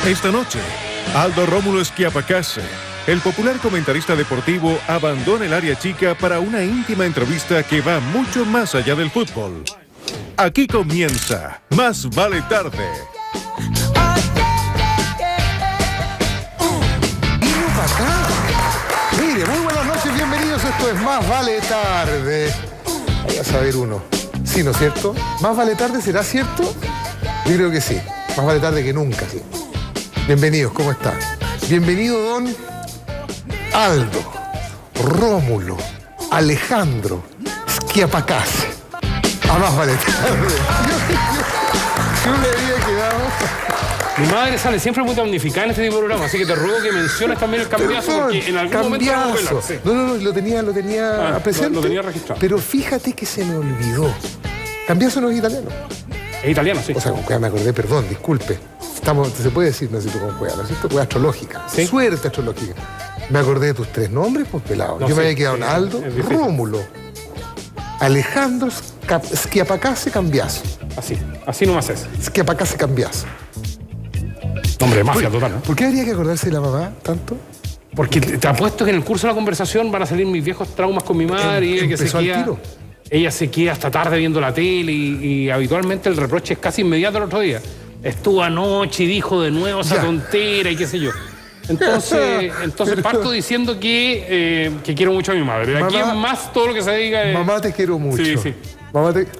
Esta noche, Aldo Rómulo Schiapacase, el popular comentarista deportivo, abandona el área chica para una íntima entrevista que va mucho más allá del fútbol. Aquí comienza Más Vale Tarde. Vino para acá. Mire, muy buenas noches, bienvenidos. Esto es Más Vale Tarde. Vaya a saber uno. Sí, ¿no es cierto? ¿Más vale tarde será cierto? Yo creo que sí. Más vale tarde que nunca, sí. Bienvenidos, ¿cómo está? Bienvenido, don Aldo Rómulo Alejandro Schiapacase. A Más Vale Tarde. Yo me había quedado... Mi madre sale siempre muy damnificada en este tipo de programa, así que te ruego que menciones también el cambiazo, porque en algún momento vamos a hablar, sí. No, lo tenía presente. Lo tenía registrado. Pero fíjate que se me olvidó. Cambiazo no es italiano. Es italiano, sí. O sea, con cueva me acordé, perdón, disculpe. Se puede decir, no necesito con cueva, ¿no es cierto? Cueva astrológica. ¿Sí? Suerte astrológica. Me acordé de tus tres nombres, pues pelado. No, yo me sí, había quedado en Aldo, Rómulo, Alejandro Schiapacase Cambiazo. Así nomás es. Schiapacase Cambiazo. Hombre, mafia total, ¿no? ¿Por qué habría que acordarse de la mamá tanto? Porque te apuesto que en el curso de la conversación van a salir mis viejos traumas con mi madre y ella que se Empezó al queda... tiro. Ella se queda hasta tarde viendo la tele y habitualmente el reproche es casi inmediato el otro día. Estuvo anoche y dijo de nuevo esa tontera y qué sé yo. Entonces parto diciendo que quiero mucho a mi madre. De aquí en más todo lo que se diga es... Mamá, te quiero mucho. Sí.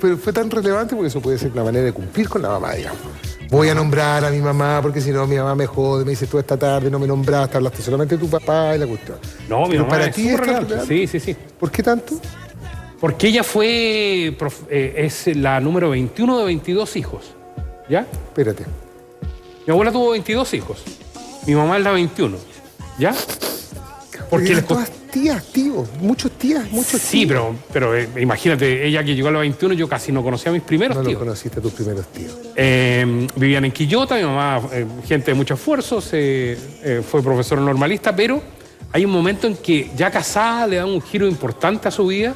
Pero fue tan relevante porque eso puede ser una manera de cumplir con la mamá, digamos. Voy a nombrar a mi mamá porque si no mi mamá me jode, me dice tú esta tarde no me nombraste, hablaste solamente de tu papá y la cuestión. No, mi mamá para es ti es relevante. Sí. ¿Por qué tanto? Porque ella es la número 21 de 22 hijos. ¿Ya? Espérate. Mi abuela tuvo 22 hijos. Mi mamá es la 21. ¿Ya? Porque todas tías, tíos, muchos tíos. Sí, pero imagínate, ella que llegó a los 21, yo casi no conocía a mis primeros tíos. No conociste a tus primeros tíos. Vivían en Quillota, mi mamá, gente de mucho esfuerzo, fue profesora normalista, pero hay un momento en que ya casada le da un giro importante a su vida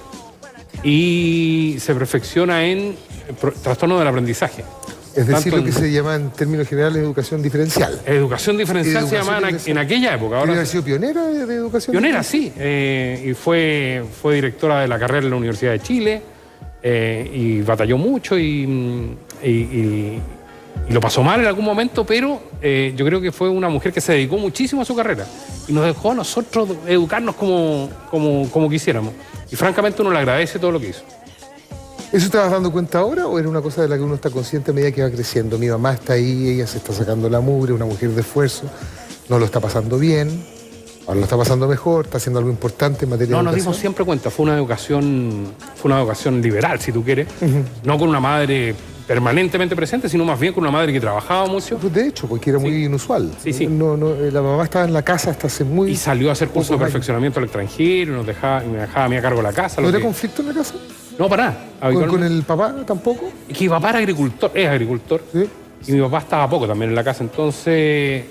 y se perfecciona en trastorno del aprendizaje. Es decir, lo que se llama en términos generales educación diferencial. Educación diferencial se llamaba en aquella época. ¿Tiene haber sido pionera de educación Pionera, diferencial? sí. Y fue directora de la carrera en la Universidad de Chile y batalló mucho y lo pasó mal en algún momento, pero yo creo que fue una mujer que se dedicó muchísimo a su carrera y nos dejó a nosotros educarnos como quisiéramos. Y francamente uno le agradece todo lo que hizo. ¿Eso te vas dando cuenta ahora o era una cosa de la que uno está consciente a medida que va creciendo? Mi mamá está ahí, ella se está sacando la mugre, una mujer de esfuerzo, no lo está pasando bien, ahora lo está pasando mejor, está haciendo algo importante en materia de educación. No, nos dimos siempre cuenta, fue una educación liberal, si tú quieres, no con una madre permanentemente presente, sino más bien con una madre que trabajaba mucho. Pues de hecho, porque era muy inusual. Sí. La mamá estaba en la casa hasta hace muy... Y salió a hacer cursos de perfeccionamiento al extranjero, me dejaba a mí a cargo de la casa. ¿No era conflicto en la casa? No, para nada. ¿Con el papá tampoco? Es que mi papá era agricultor, es agricultor. ¿Sí? Y mi papá estaba poco también en la casa. Entonces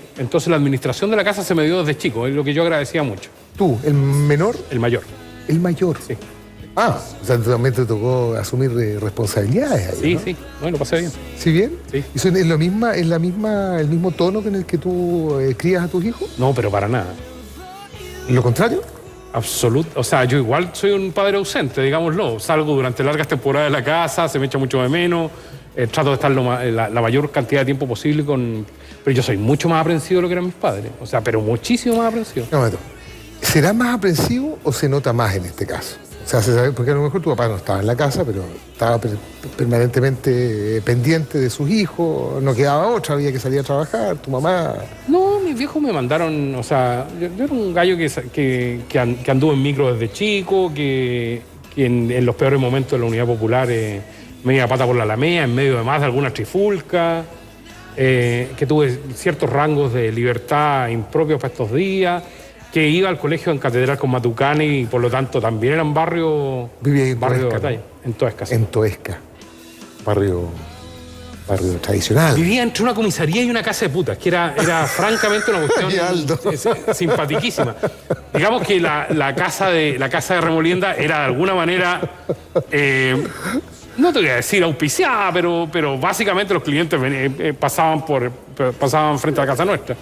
la administración de la casa se me dio desde chico, es lo que yo agradecía mucho. ¿Tú, el menor? El mayor. El mayor. Sí. O sea, también te tocó asumir responsabilidades ahí, ¿no? Sí. Bueno, lo pasé bien. ¿Sí bien? Sí. ¿Y son el mismo tono en el que tú crías a tus hijos? No, pero para nada. ¿Lo contrario? Absoluto. O sea, yo igual soy un padre ausente, digámoslo. Salgo durante largas temporadas de la casa, se me echa mucho de menos. Trato de estar la mayor cantidad de tiempo posible con... Pero yo soy mucho más aprensivo de lo que eran mis padres. O sea, pero muchísimo más aprensivo. No, ¿será más aprensivo o se nota más en este caso? O sea, se sabe, porque a lo mejor tu papá no estaba en la casa, pero estaba permanentemente pendiente de sus hijos, no quedaba otra, había que salir a trabajar, tu mamá... No, mis viejos me mandaron, o sea, yo era un gallo que anduvo en micro desde chico, que en los peores momentos de la Unidad Popular me iba a pata por la Alameda, en medio de más de alguna trifulca, que tuve ciertos rangos de libertad impropios para estos días, que iba al colegio en Catedral con Matucane y por lo tanto también eran barrio... Vivía en barrio Toesca, de batalla. ¿no? En Toesca, sí. En Toesca, barrio tradicional. Vivía entre una comisaría y una casa de putas, que era francamente una cuestión simpaticísima. Digamos que la casa de Remolienda era de alguna manera no te voy a decir auspiciada, pero básicamente los clientes pasaban frente a la casa nuestra.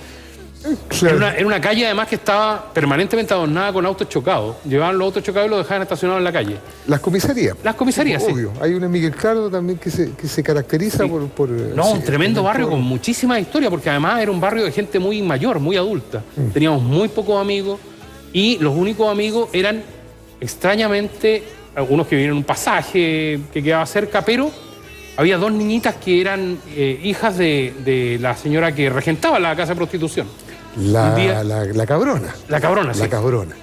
Claro. Era una calle además que estaba permanentemente adornada con autos chocados. Llevaban los autos chocados y los dejaban estacionados en la calle. Las comisarías. Las comisarías, sí. Obvio. Hay una en Miguel Claro también que se caracteriza Sí. por No, sí, un tremendo barrio por- con muchísima historia, porque además era un barrio de gente muy mayor, muy adulta. Teníamos muy pocos amigos y los únicos amigos eran extrañamente algunos que vivían en un pasaje que quedaba cerca, pero había dos niñitas que eran hijas de la señora que regentaba la casa de prostitución. La, Un día- la cabrona. La cabrona, sí. La cabrona.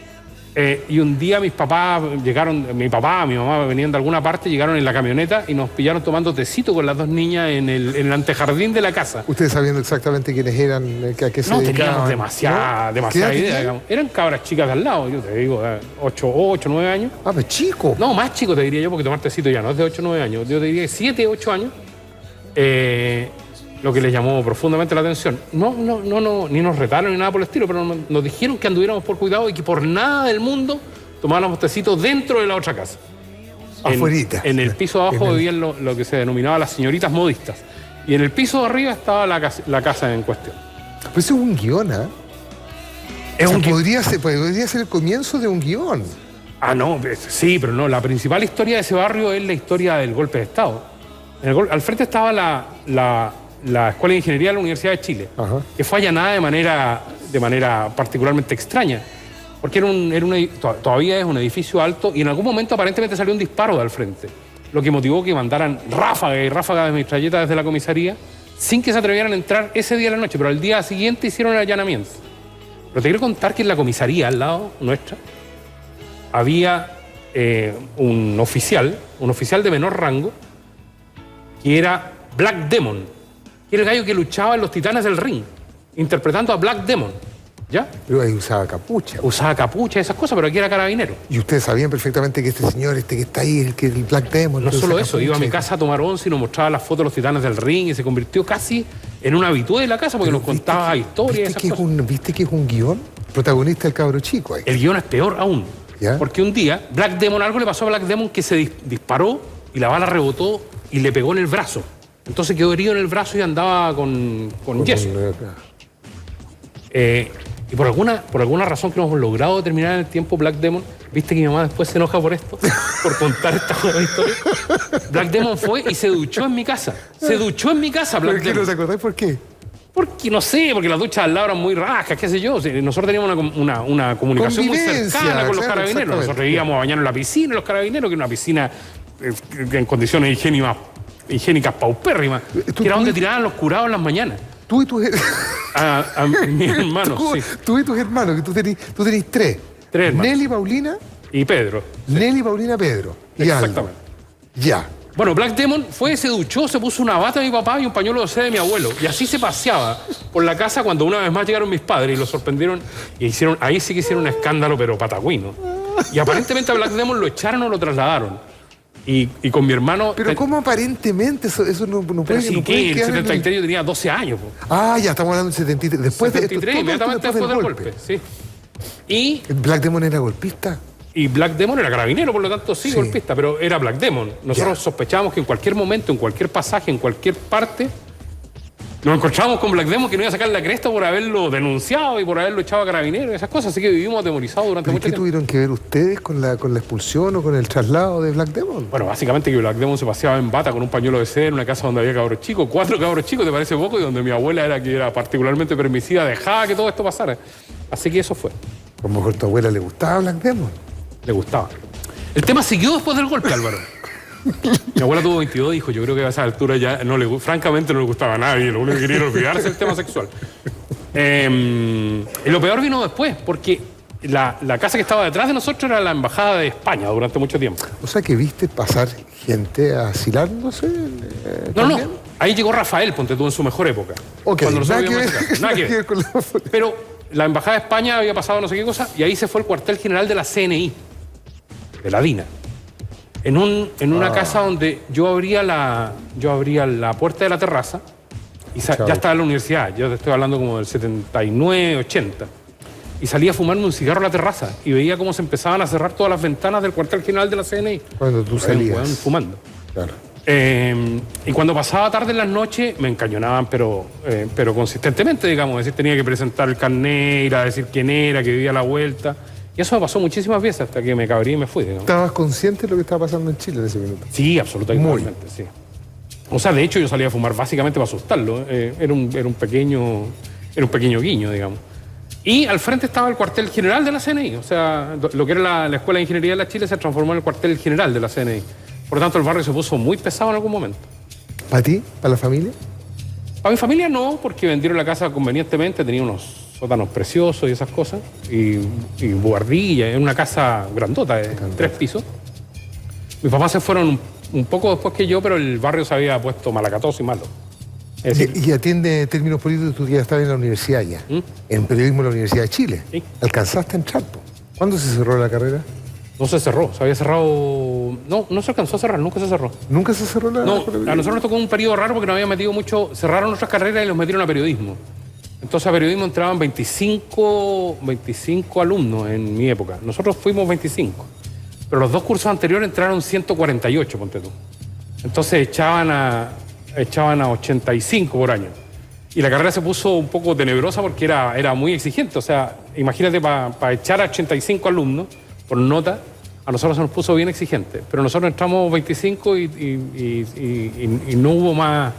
Y un día mis papás llegaron, mi papá, mi mamá venían de alguna parte, llegaron en la camioneta y nos pillaron tomando tecito con las dos niñas en el antejardín de la casa. Ustedes sabiendo exactamente quiénes eran, a qué se No dedicaban. teníamos demasiada ¿Qué edad idea. tenían? Digamos. Eran cabras chicas de al lado, yo te digo, 8, 9 años. Ah, pues chico. No, más chico te diría yo, porque tomar tecito ya no es de 8, 9 años. Yo te diría 7, 8 años. Lo que les llamó profundamente la atención. No, ni nos retaron ni nada por el estilo, pero nos dijeron que anduviéramos por cuidado y que por nada del mundo tomáramos tecito dentro de la otra casa. Afuerita. En el piso de abajo vivían lo que se denominaba las señoritas modistas. Y en el piso de arriba estaba la casa en cuestión. Pues eso es un guión, ¿ah? Es O sea, un podría ser el comienzo de un guión. Ah, no, sí, pero no. La principal historia de ese barrio es la historia del golpe de Estado. Al frente estaba la Escuela de Ingeniería de la Universidad de Chile, Ajá. que fue allanada de manera particularmente extraña, porque todavía es un edificio alto y en algún momento aparentemente salió un disparo de al frente, lo que motivó que mandaran ráfagas y ráfagas de metralleta desde la comisaría sin que se atrevieran a entrar ese día de la noche, pero al día siguiente hicieron el allanamiento. Pero te quiero contar que en la comisaría al lado nuestra había un oficial de menor rango, que era Black Demon, que era el gallo que luchaba en los Titanes del Ring, interpretando a Black Demon, ¿ya? Pero ahí usaba capucha. Usaba capucha y esas cosas, pero aquí era carabinero. Y ustedes sabían perfectamente que este señor, que está ahí, el Black Demon. No que solo usa eso, iba a mi capucha. casa a tomar once y nos mostraba las fotos de los Titanes del Ring y se convirtió casi en un habitué de la casa porque nos contaba historias y esas cosas. ¿Viste que es un guión? Protagonista el cabro chico ahí. El guión es peor aún, ¿Ya? porque un día algo le pasó a Black Demon que se disparó y la bala rebotó y le pegó en el brazo. Entonces quedó herido en el brazo y andaba con yeso. Y por alguna razón que no hemos logrado determinar en el tiempo, Black Demon, viste que mi mamá después se enoja por esto, por contar esta joda historia. Black Demon fue y se duchó en mi casa. Se duchó en mi casa, Black ¿Por qué no Demon. te acordás por qué? Porque no sé, porque las duchas al lado eran muy rascas, qué sé yo. Nosotros teníamos una comunicación muy Convivencia, cercana con los claro, carabineros. exactamente. Nosotros íbamos a bañar en la piscina, los carabineros, que era una piscina en condiciones higiénicas paupérrimas, que era donde tiraban los curados en las mañanas. Tú y tus A mis hermanos, sí. tú y tus hermanos, que tú tenés tres. Tres hermanos. Nelly, Paulina, Y Pedro. Nelly, Paulina, Pedro. Y Aldo. Exactamente. Ya. Bueno, Black Demon fue, se duchó, se puso una bata de mi papá y un pañuelo de seda de mi abuelo. Y así se paseaba por la casa cuando una vez más llegaron mis padres y lo sorprendieron. Y ahí sí que hicieron un escándalo, pero patagüino. Y aparentemente a Black Demon lo echaron o lo trasladaron. Y con mi hermano... Pero ¿cómo aparentemente eso no Pero puede, sí, no que puede el quedar en el- 73 yo tenía 12 años. Po. Ah, ya, estamos hablando del 73. Después de 73, todo esto inmediatamente después del golpe. Sí. Y ¿Black Demon era golpista? Black Demon era carabinero, por lo tanto sí, Sí. golpista, pero era Black Demon. Nosotros Ya. sospechábamos que en cualquier momento, en cualquier pasaje, en cualquier parte, nos encontrábamos con Black Demon que no iba a sacar la cresta por haberlo denunciado y por haberlo echado a carabinero y esas cosas. Así que vivimos atemorizados durante ¿Pero mucho qué tiempo. tuvieron que ver ustedes con la expulsión o con el traslado de Black Demon? Bueno, básicamente que Black Demon se paseaba en bata con un pañuelo de seda en una casa donde había cabros chicos, 4 cabros chicos, ¿te parece poco? Y donde mi abuela que era particularmente permisiva, dejaba que todo esto pasara. Así que eso fue. A lo mejor a tu abuela le gustaba Black Demon. Le gustaba. El tema siguió después del golpe, Álvaro. Mi abuela tuvo 22 hijos. Yo creo que a esa altura ya francamente no le gustaba a nadie. Lo único que quería era olvidarse del tema sexual. Y lo peor vino después, porque la casa que estaba detrás de nosotros era la embajada de España durante mucho tiempo. O sea que viste pasar gente asilándose. No. Ahí llegó Rafael, ponte tú, en su mejor época. Ok, Cuando nosotros nada que vivíamos en esa casa. Nada que ver. con la... Pero la embajada de España había pasado no sé qué cosa y ahí se fue el cuartel general de la CNI, de la DINA. En una casa donde yo abría la puerta de la terraza y ya estaba en la universidad. Yo te estoy hablando como del 79, 80. Y salía a fumarme un cigarro a la terraza y veía cómo se empezaban a cerrar todas las ventanas del cuartel general de la CNI. Cuando tú Había un salías. weón fumando. Claro. Y cuando pasaba tarde en las noches, me encañonaban, pero consistentemente, digamos. Es decir, tenía que presentar el carnet, ir a decir quién era, que vivía a la vuelta. Y eso me pasó muchísimas veces hasta que me cabrí y me fui, digamos. ¿Estabas consciente de lo que estaba pasando en Chile en ese minuto? Sí, absolutamente, sí. O sea, de hecho, yo salía a fumar básicamente para asustarlo. Era un pequeño guiño, digamos. Y al frente estaba el cuartel general de la CNI. O sea, lo que era la Escuela de Ingeniería de la Chile se transformó en el cuartel general de la CNI. Por lo tanto, el barrio se puso muy pesado en algún momento. ¿Para ti? ¿Para la familia? Para mi familia no, porque vendieron la casa convenientemente, tenía unos sótanos preciosos y esas cosas, y buhardilla, era una casa grandota de 3 pisos. Mis papás se fueron un poco después que yo, pero el barrio se había puesto malacatoso y malo. Es decir, Y atiende términos políticos, tú ya estabas en la universidad ya, en periodismo en la Universidad de Chile. Sí. ¿Alcanzaste a entrar? ¿Cuándo se cerró la carrera? no se cerró, se había cerrado... No se alcanzó a cerrar, nunca se cerró. ¿Nunca se cerró la No, carrera? a nosotros nos tocó un periodo raro porque nos habían metido mucho... Cerraron nuestras carreras y los metieron a periodismo. Entonces a periodismo entraban 25 alumnos en mi época. Nosotros fuimos 25. Pero los 2 cursos anteriores entraron 148, ponte tú. Entonces echaban a 85 por año. Y la carrera se puso un poco tenebrosa porque era muy exigente. O sea, imagínate, para echar a 85 alumnos por nota, a nosotros se nos puso bien exigente. Pero nosotros entramos 25 y no hubo más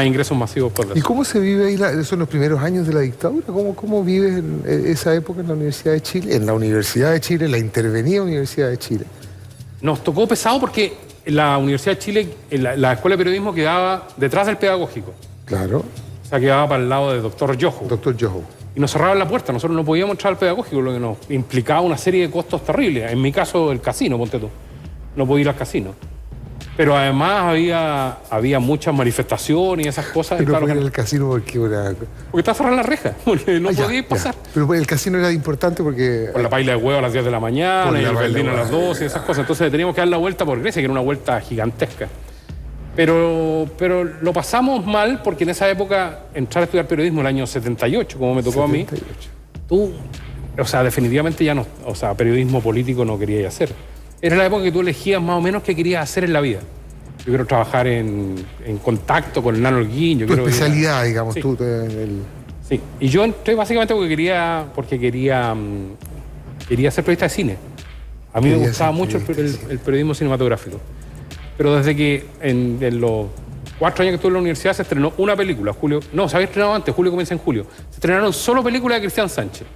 ingresos masivos por eso. ¿Y cómo se vive ahí esos los primeros años de la dictadura? ¿Cómo vives en esa época en la Universidad de Chile? En la Universidad de Chile, la intervenida Universidad de Chile. Nos tocó pesado porque la Universidad de Chile, la Escuela de Periodismo quedaba detrás del Pedagógico. Claro. O sea, quedaba para el lado de Dr. Yoho. Doctor Yoho. Y nos cerraban la puerta, nosotros no podíamos entrar al Pedagógico, lo que nos implicaba una serie de costos terribles. En mi caso, el casino, ponte tú. No podía ir al casino. Pero además había muchas manifestaciones y esas cosas. Pero claro, no ir al casino porque era... porque estaba cerrada la reja, porque no podía pasar. Pero el casino era importante porque... Con la paila de huevo a las 10 de la mañana, Con y la el paila Berlín de a las huevo. 12 y esas cosas. Entonces teníamos que dar la vuelta por Grecia, que era una vuelta gigantesca. Pero lo pasamos mal porque en esa época, entrar a estudiar periodismo el año 78, como me tocó 78. a mí, tú, o sea, definitivamente ya no, o sea, periodismo político no querías hacer. Era la época que tú elegías más o menos qué querías hacer en la vida. Yo quiero trabajar en contacto con el Nano Holguín. Tu especialidad, digamos, sí. tú. Sí, y yo entré básicamente porque quería ser periodista de cine. A mí me gustaba mucho el periodismo cinematográfico. Pero desde que en los 4 años que estuve en la universidad se estrenó una película, Julio. No, se había estrenado antes, Julio comienza en julio. Se estrenaron solo películas de Cristian Sánchez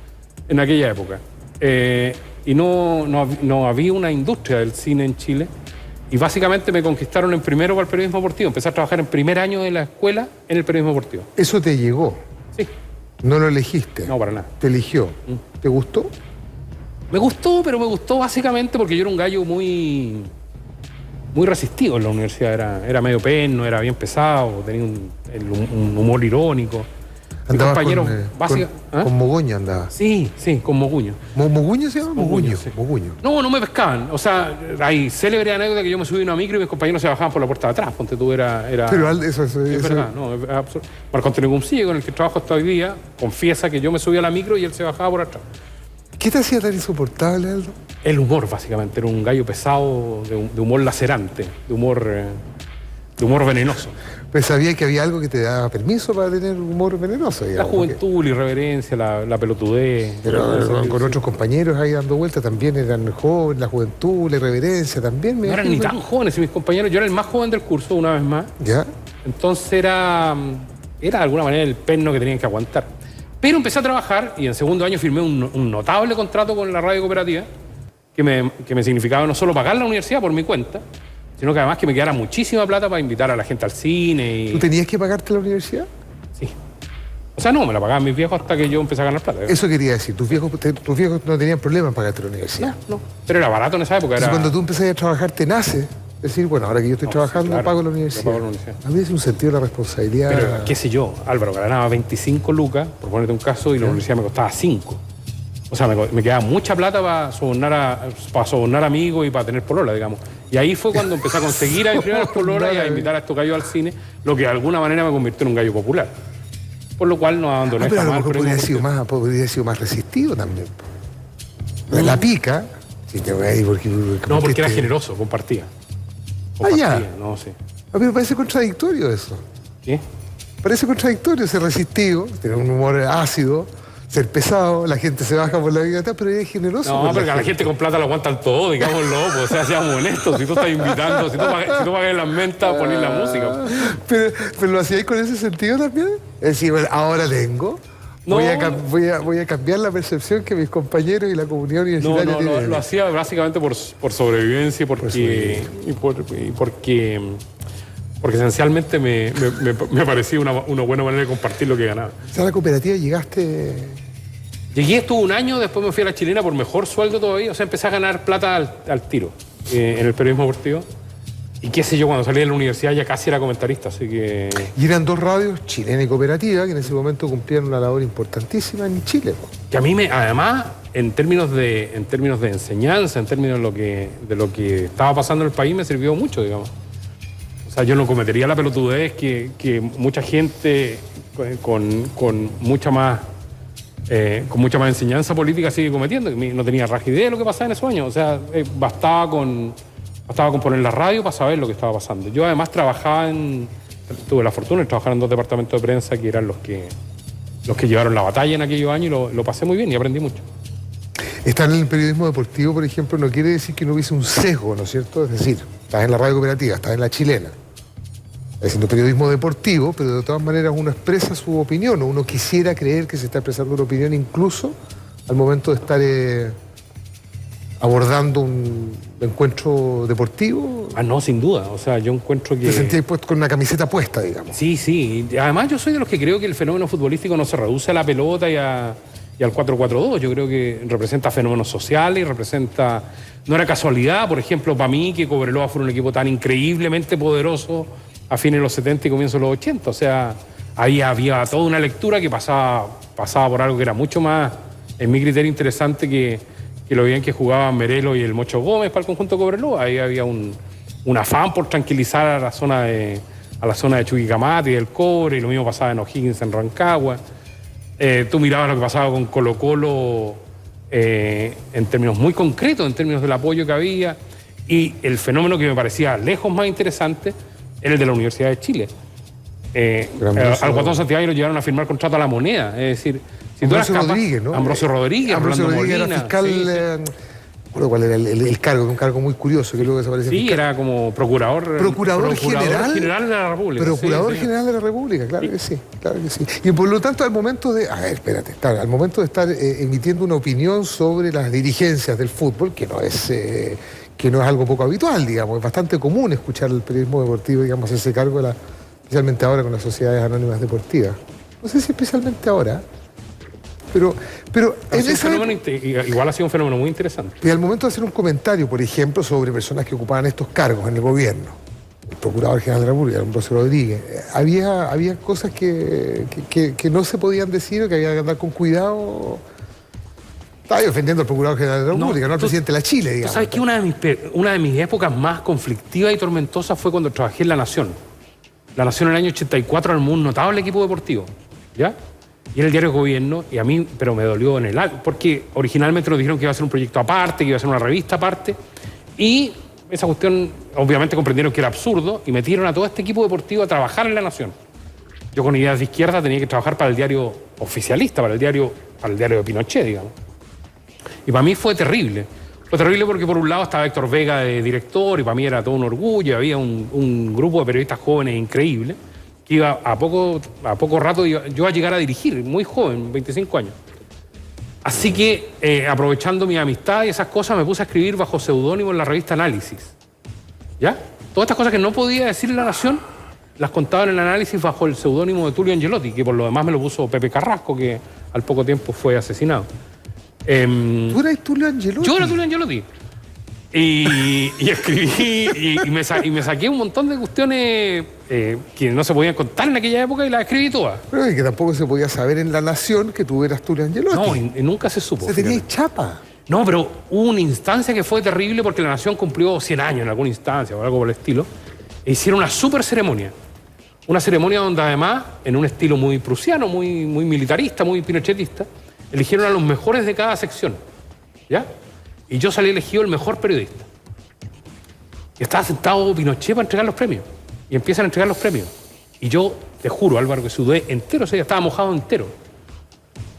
en aquella época. Y no había una industria del cine en Chile. Y básicamente me conquistaron en primero para el periodismo deportivo. Empecé a trabajar en primer año de la escuela en el periodismo deportivo. ¿Eso te llegó? Sí. ¿No lo elegiste? No, para nada. ¿Te eligió? ¿Te gustó? Me gustó, pero me gustó básicamente porque yo era un gallo muy resistido en la universidad. Era medio penno, era bien pesado, tenía un humor irónico. Mi Andabas compañero con Mogoño andaba. Sí, con Moguño. ¿Moguño se llama? Moguño, Moguño. sí. Moguño. No me pescaban. O sea, hay célebre anécdota que yo me subí a una micro y mis compañeros se bajaban por la puerta de atrás. Ponte tú, era... Pero eso es verdad, no, es absurdo. Marco Antonio Gumcille, con el que trabajo hasta hoy día, confiesa que yo me subí a la micro y él se bajaba por atrás. ¿Qué te hacía tan insoportable, Aldo? El humor, básicamente. Era un gallo pesado, de humor lacerante, de humor venenoso. Pues sabía que había algo que te daba permiso para tener humor venenoso, digamos. La juventud, la irreverencia, la pelotudez. Pero con otros compañeros ahí dando vueltas también eran jóvenes, la juventud, la irreverencia también. No eran ni tan jóvenes, y mis compañeros, yo era el más joven del curso, una vez más. ¿Ya? Entonces era de alguna manera el perno que tenían que aguantar. Pero empecé a trabajar y en segundo año firmé un notable contrato con la radio cooperativa que me significaba no solo pagar la universidad por mi cuenta, sino que además que me quedara muchísima plata para invitar a la gente al cine. ¿Tú tenías que pagarte la universidad? Sí. O sea, no, me la pagaban mis viejos hasta que yo empecé a ganar plata. Eso quería decir, tus viejos no tenían problema en pagarte la universidad. No. Pero era barato en esa época. Entonces, cuando tú empezás a trabajar, te nace decir, bueno, ahora que yo estoy trabajando, claro, pago la universidad. pago la universidad. A mí es un sentido de la responsabilidad. Pero, qué sé yo, Álvaro, ganaba 25 lucas, por ponerte un caso, y la universidad me costaba 5. O sea, me quedaba mucha plata para sobornar amigos y para tener polola, digamos. Y ahí fue cuando empecé a conseguir a mis primeras pololas y a invitar a estos gallos al cine, lo que de alguna manera me convirtió en un gallo popular. Por lo cual no abandoné pero a lo jamás. mejor podría haber sido más resistido también. La pica, si te voy a ir porque No, porque era generoso, compartía. compartía, no sé. A mí me parece contradictorio eso. ¿Qué? Parece contradictorio ser resistido, tener un humor ácido, ser pesado, la gente se baja por la vida, pero es generoso. No, porque a la gente con plata lo aguantan todo, digámoslo, pues, o sea, seamos honestos. Si tú estás invitando, si tú pagas las mentas, pones la música. Pero lo hacíais con ese sentido también. Es decir, bueno, ahora tengo. No. Voy a cambiar la percepción que mis compañeros y la comunidad universitaria tienen. Lo hacía básicamente por sobrevivencia y porque esencialmente me parecía una buena manera de compartir lo que ganaba. O sea, a la cooperativa llegaste... Llegué, estuve un año, después me fui a la chilena por mejor sueldo todavía. O sea, empecé a ganar plata al tiro en el periodismo deportivo. Y qué sé yo, cuando salí de la universidad ya casi era comentarista, así que... Y eran dos radios, Chilena y Cooperativa, que en ese momento cumplían una labor importantísima en Chile. Que a mí, además, en términos de enseñanza, en términos de lo que estaba pasando en el país, me sirvió mucho, digamos. O sea, yo no cometería la pelotudez que mucha gente con mucha más enseñanza política sigue cometiendo. No tenía raja idea de lo que pasaba en esos años. O sea, bastaba con poner la radio para saber lo que estaba pasando. Yo además tuve la fortuna de trabajar en 2 departamentos de prensa que eran los que llevaron la batalla en aquellos años y lo pasé muy bien y aprendí mucho. Estar en el periodismo deportivo, por ejemplo, no quiere decir que no hubiese un sesgo, ¿no es cierto? Es decir, estás en la radio cooperativa, estás en la chilena, haciendo periodismo deportivo, pero de todas maneras uno expresa su opinión, o uno quisiera creer que se está expresando una opinión incluso al momento de estar abordando un encuentro deportivo. Ah, no, sin duda. O sea, yo encuentro que... Te sentías puesto con una camiseta puesta, digamos. Sí. Además, yo soy de los que creo que el fenómeno futbolístico no se reduce a la pelota y al 4-4-2. Yo creo que representa fenómenos sociales y representa... No era casualidad, por ejemplo, para mí que Cobreloa fue un equipo tan increíblemente poderoso a fines de los 70 y comienzos de los 80. O sea, ahí había toda una lectura que pasaba por algo que era mucho más, en mi criterio, interesante que lo bien que jugaban Merelo y el Mocho Gómez para el conjunto de Cobreloa. Ahí había un afán por tranquilizar a la zona de Chuquicamati y del Cobre, y lo mismo pasaba en O'Higgins, en Rancagua. Tú mirabas lo que pasaba con Colo-Colo en términos muy concretos, en términos del apoyo que había, y el fenómeno que me parecía lejos más interesante era el de la Universidad de Chile. Al Guatón Santiago lo llevaron a firmar contrato a La Moneda, es decir... Ambrosio Rodríguez, ¿no? Ambrosio Rodríguez era fiscal... Sí. ¿Cuál era el cargo? Un cargo muy curioso que luego desapareció. Sí, fiscal. era como procurador general de la República. Procurador general de la República, claro que sí. Y por lo tanto, al momento de... al momento de estar emitiendo una opinión sobre las dirigencias del fútbol, que no es algo poco habitual, digamos, es bastante común escuchar el periodismo deportivo, digamos, ese cargo, especialmente ahora con las sociedades anónimas deportivas. No sé si especialmente ahora, pero en ese igual ha sido un fenómeno muy interesante. Y al momento de hacer un comentario, por ejemplo, sobre personas que ocupaban estos cargos en el gobierno, el Procurador General de la República, Ambrosio Rodríguez, había cosas que no se podían decir o que había que andar con cuidado. Estaba ofendiendo al Procurador General de la República, no al presidente de la Chile, digamos. ¿Sabes que una de mis épocas más conflictivas y tormentosas fue cuando trabajé en La Nación? La Nación en el año 84 armó un notable equipo deportivo, ¿ya? Y era el diario de gobierno, y a mí, pero me dolió en el alma, porque originalmente nos dijeron que iba a ser un proyecto aparte, que iba a ser una revista aparte, y esa cuestión, obviamente comprendieron que era absurdo, y metieron a todo este equipo deportivo a trabajar en La Nación. Yo con ideas de izquierda tenía que trabajar para el diario oficialista, para el diario de Pinochet, digamos. Y para mí fue terrible. Fue terrible porque por un lado estaba Héctor Vega de director, y para mí era todo un orgullo, había un grupo de periodistas jóvenes increíble, que iba a poco rato yo a llegar a dirigir, muy joven, 25 años. Así que, aprovechando mi amistad y esas cosas, me puse a escribir bajo seudónimo en la revista Análisis. ¿Ya? Todas estas cosas que no podía decir en La Nación, las contaba en el Análisis bajo el seudónimo de Tulio Angelotti, que por lo demás me lo puso Pepe Carrasco, que al poco tiempo fue asesinado. ¿Tú eras Tulio Angelotti? Yo era Tulio Angelotti. Y escribí, y me saqué un montón de cuestiones que no se podían contar en aquella época y las escribí todas. Pero es que tampoco se podía saber en La Nación que tú eras Tulio Angelotti. No, y nunca se supo. Se tenía chapa. No, pero hubo una instancia que fue terrible porque La Nación cumplió 100 años en alguna instancia o algo por el estilo. E hicieron una súper ceremonia. Una ceremonia donde además, en un estilo muy prusiano, muy militarista, muy pinochetista, eligieron a los mejores de cada sección. ¿Ya? Y yo salí elegido el mejor periodista. Y estaba sentado Pinochet para entregar los premios. Y empiezan a entregar los premios. Y yo, te juro, Álvaro, que sudé entero ese día, estaba mojado entero.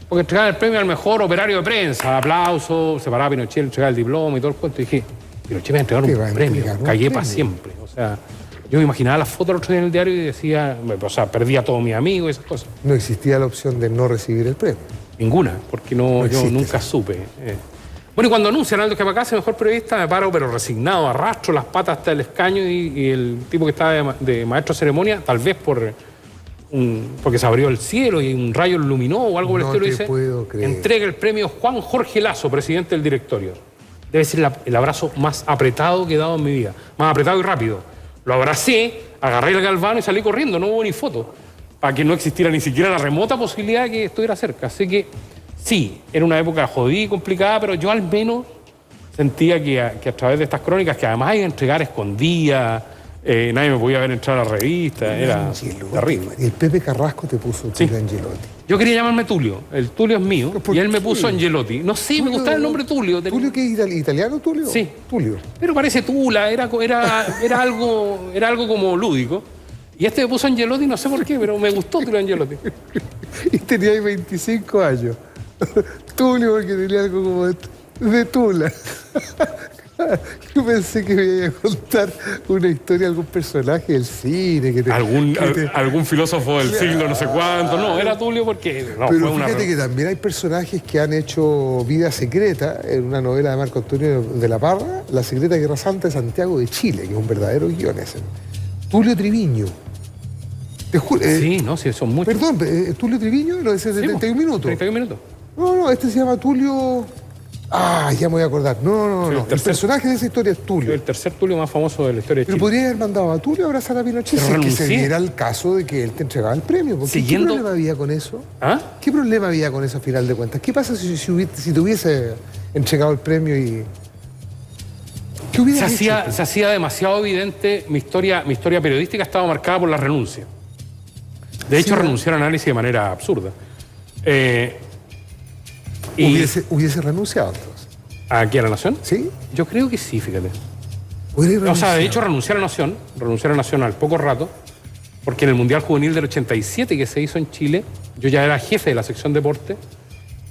Porque entregaban el premio al mejor operario de prensa, aplauso, se paraba Pinochet, entregaba el diploma y todo el cuento. Y dije, Pinochet me va a entregar un premio, cagué para siempre. O sea, yo me imaginaba las fotos del otro día en el diario y decía, o sea, perdía a todos mis amigos y esas cosas. No existía la opción de no recibir el premio. Ninguna, porque yo nunca supe. Bueno, y cuando anuncian a Aldo Esquiapacase, mejor periodista, me paro pero resignado, arrastro las patas hasta el escaño y el tipo que estaba de maestro de ceremonia, tal vez porque se abrió el cielo y un rayo lo iluminó o algo por el estilo, dice, puedo creer. Entrega el premio Juan Jorge Lazo, presidente del directorio. Debe ser el abrazo más apretado que he dado en mi vida, más apretado y rápido. Lo abracé, agarré el galvano y salí corriendo, no hubo ni foto, para que no existiera ni siquiera la remota posibilidad de que estuviera cerca. Así que sí, era una época jodida y complicada, pero yo al menos sentía que a través de estas crónicas, que además hay que entregar escondidas, nadie me podía ver entrar a la revista, era terrible. Y el Pepe Carrasco te puso Tulio Angelotti. Yo quería llamarme Tulio, el Tulio es mío, y él me puso Angelotti. No sé, me gustaba el nombre Tulio. ¿Tulio que es italiano, Tulio? Sí. Tulio. Pero parece Tula, era algo como lúdico. Y me puso Angelotti, no sé por qué, pero me gustó Tulio Angelotti. Y tenía ahí 25 años. Tulio, porque tenía algo como de Tula. Yo pensé que me iba a contar una historia de algún personaje del cine. Algún filósofo del siglo no sé cuánto. No, era Tulio porque... No, pero fíjate que también hay personajes que han hecho vida secreta. En una novela de Marco Antonio de la Parra, La secreta guerra santa de Santiago de Chile, que es un verdadero guion ese. Tulio Triviño. Te juro, sí, no, sí, son muchos. Perdón, Tulio Triviño, lo de 31 minutos. 31 minutos. No, este se llama Tulio... ya me voy a acordar. No. El personaje de esa historia es Tulio. El tercer Tulio más famoso de la historia de Chile. Pero podría haber mandado a Tulio a abrazar a Pinochet si que se diera el caso de que él te entregaba el premio. ¿Qué problema había con eso? ¿Ah? ¿Qué problema había con eso a final de cuentas? ¿Qué pasa si te hubiese entregado el premio y... ¿Qué hubiera hecho? Se hacía demasiado evidente mi historia periodística estaba marcada por la renuncia. De hecho, renunciar a análisis de manera absurda. ¿Hubiese renunciado entonces? ¿Aquí a la Nación? ¿Sí? Yo creo que sí, fíjate. O sea, de hecho, renunciar a Nación al poco rato, porque en el Mundial Juvenil del 87 que se hizo en Chile, yo ya era jefe de la sección deporte,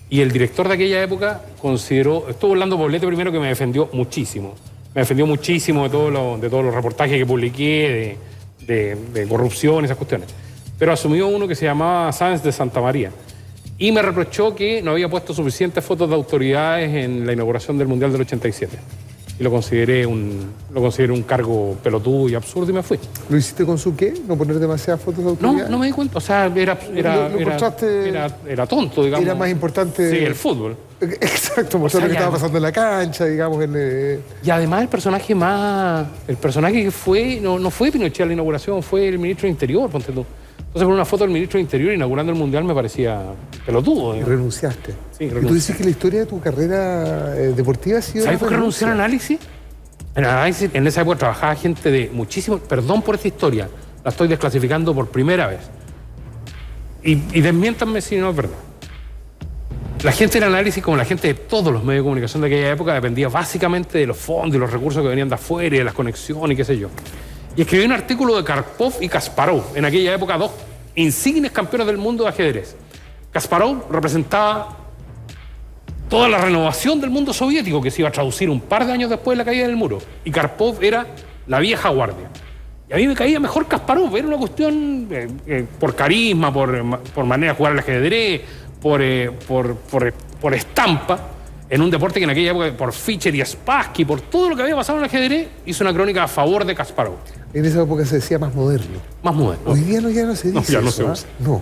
y el director de aquella época estuvo Orlando Poblete primero, que me defendió muchísimo. Me defendió muchísimo de todos los reportajes que publiqué, de corrupción y esas cuestiones. Pero asumió uno que se llamaba Sáenz de Santa María. Y me reprochó que no había puesto suficientes fotos de autoridades en la inauguración del Mundial del 87. Y lo consideré un cargo pelotudo y absurdo y me fui. ¿Lo hiciste con su qué? ¿No poner demasiadas fotos de autoridades? No me di cuenta. O sea, era tonto, digamos. Era más importante... Sí, el fútbol. Exacto, mostrar lo que estaba pasando en la cancha, digamos. Y además el personaje que fue, no fue Pinochet a la inauguración, fue el ministro de Interior, ponte tú. Entonces, por una foto del ministro de Interior inaugurando el Mundial me parecía pelotudo. Y renunciaste. Sí, renuncié. ¿Y tú dices que la historia de tu carrera deportiva ha sido... ¿Sabes por qué renuncié al análisis? En análisis, en esa época trabajaba gente de muchísimo... Perdón por esta historia, la estoy desclasificando por primera vez. Y desmiéntanme si no es verdad. La gente del análisis, como la gente de todos los medios de comunicación de aquella época, dependía básicamente de los fondos y los recursos que venían de afuera y de las conexiones y qué sé yo. Y escribí un artículo de Karpov y Kasparov, en aquella época dos insignes campeones del mundo de ajedrez. Kasparov representaba toda la renovación del mundo soviético que se iba a traducir un par de años después de la caída del muro. Y Karpov era la vieja guardia. Y a mí me caía mejor Kasparov, era una cuestión por carisma, por manera de jugar al ajedrez, por estampa, en un deporte que en aquella época, por Fischer y Spassky, por todo lo que había pasado en el ajedrez, hizo una crónica a favor de Kasparov. En esa época se decía más moderno. Más moderno. Hoy día ya no se dice ya eso, no se usa. No.